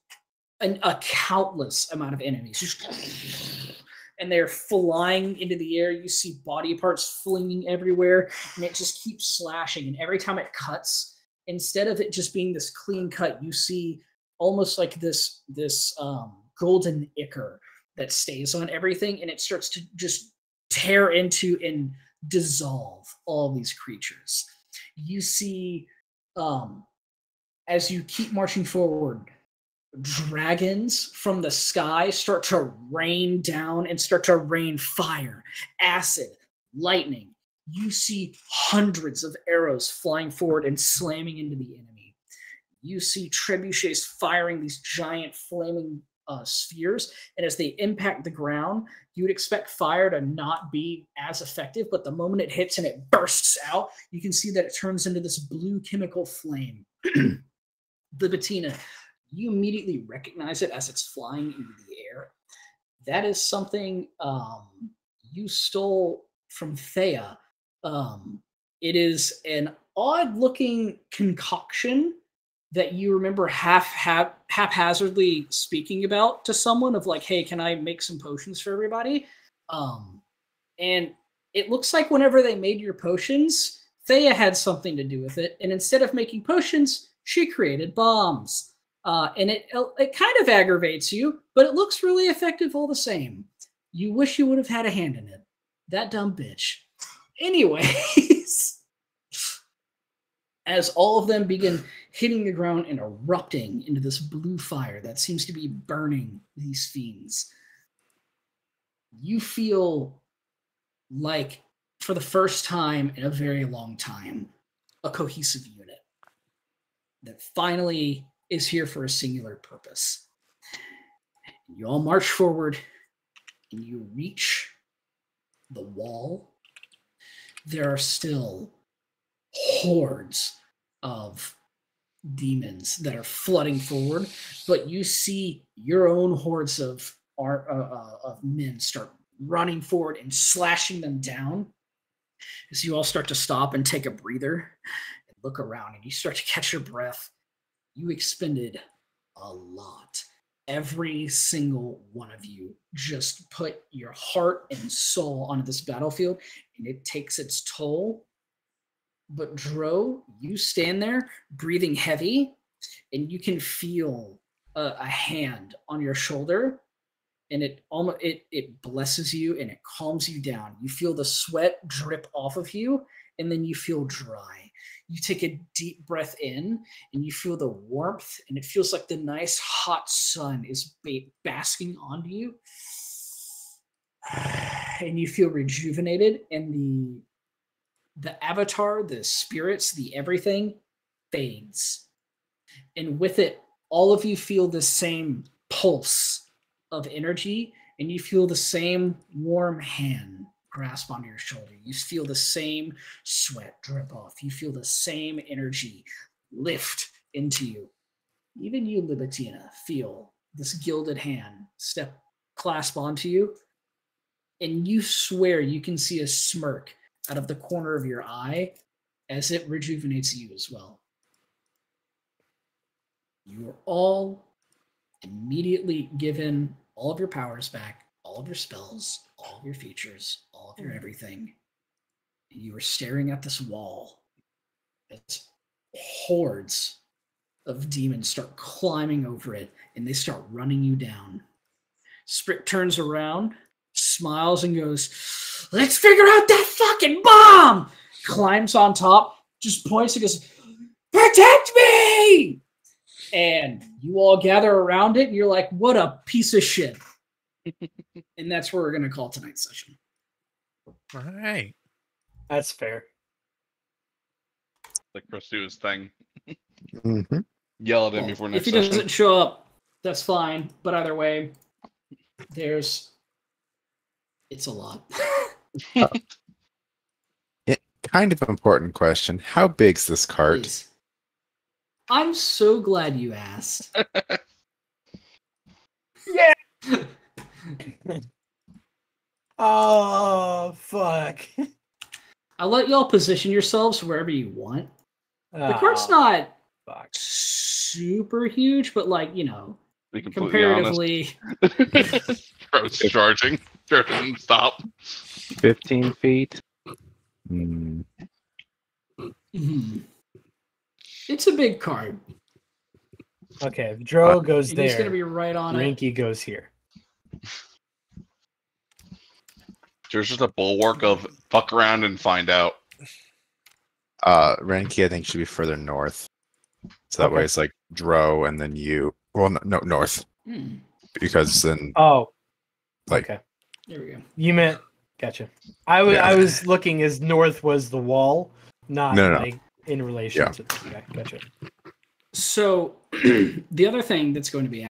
a countless amount of enemies. And they're flying into the air. You see body parts flinging everywhere, and it just keeps slashing. And every time it cuts, instead of it just being this clean cut, you see almost like this golden ichor that stays on everything, and it starts to just tear into and dissolve all these creatures. You see, as you keep marching forward, dragons from the sky start to rain down and start to rain fire, acid, lightning. You see hundreds of arrows flying forward and slamming into the enemy. You see trebuchets firing these giant flaming spheres, and as they impact the ground, you would expect fire to not be as effective, but the moment it hits and it bursts out, you can see that it turns into this blue chemical flame. Libitina, you immediately recognize it as it's flying into the air. That is something you stole from Thea. It is an odd-looking concoction that you remember haphazardly speaking about to someone of like, hey, can I make some potions for everybody? And it looks like whenever they made your potions, Thea had something to do with it. And instead of making potions, she created bombs. And it kind of aggravates you, but it looks really effective all the same. You wish you would have had a hand in it. That dumb bitch. Anyways, as all of them begin hitting the ground and erupting into this blue fire that seems to be burning these fiends, you feel like, for the first time in a very long time, a cohesive unit that finally is here for a singular purpose. You all march forward and you reach the wall. There are still hordes of demons that are flooding forward, but you see your own hordes of men start running forward and slashing them down. As you all start to stop and take a breather and look around, and you start to catch your breath. You expended a lot. Every single one of you just put your heart and soul onto this battlefield, and it takes its toll. But Dro, you stand there breathing heavy, and you can feel a hand on your shoulder, and it blesses you and it calms you down. You feel the sweat drip off of you, and then you feel dry. You take a deep breath in, and you feel the warmth, and it feels like the nice hot sun is basking onto you, and you feel rejuvenated, and the avatar, the spirits, the everything fades. And with it, all of you feel the same pulse of energy, and you feel the same warm hand grasp onto your shoulder. You feel the same sweat drip off. You feel the same energy lift into you. Even you, Libitina, feel this gilded hand clasp onto you, and you swear you can see a smirk out of the corner of your eye as it rejuvenates you as well. You are all immediately given all of your powers back, all of your spells, all of your features, all of your everything. You are staring at this wall as hordes of demons start climbing over it, and they start running you down. Sprit turns around, smiles, and goes, "Let's figure out that fucking bomb!" Climbs on top, just points and goes, "Protect me!" And you all gather around it, and you're like, what a piece of shit. And that's where we're going to call tonight's session. All right. That's fair. Like Chris do his thing. Mm-hmm. Yell at him Well, before if next he session. doesn't show up, that's fine. But either way, it's a lot. Kind of important question. How big's this cart? Please. I'm so glad you asked. Yeah. Oh, fuck. I'll let y'all position yourselves wherever you want. The cart's not super huge, but like, you know, Be completely honest. comparatively. Bro's charging. Stop. 15 feet. Mm. Mhm. It's a big cart. Okay, if Dro goes And he's going to there, be right on it. Rinky goes here. There's just a bulwark of fuck around and find out. Renki, I think, should be further north. So that Okay. way it's like Dro and then you. Well, no, north. Hmm. Because then, Oh, like, okay. There we go. You meant, gotcha. I was Yeah. I was looking as north was the wall, not No. like in relation Yeah. to. Okay, gotcha. So the other thing that's going to be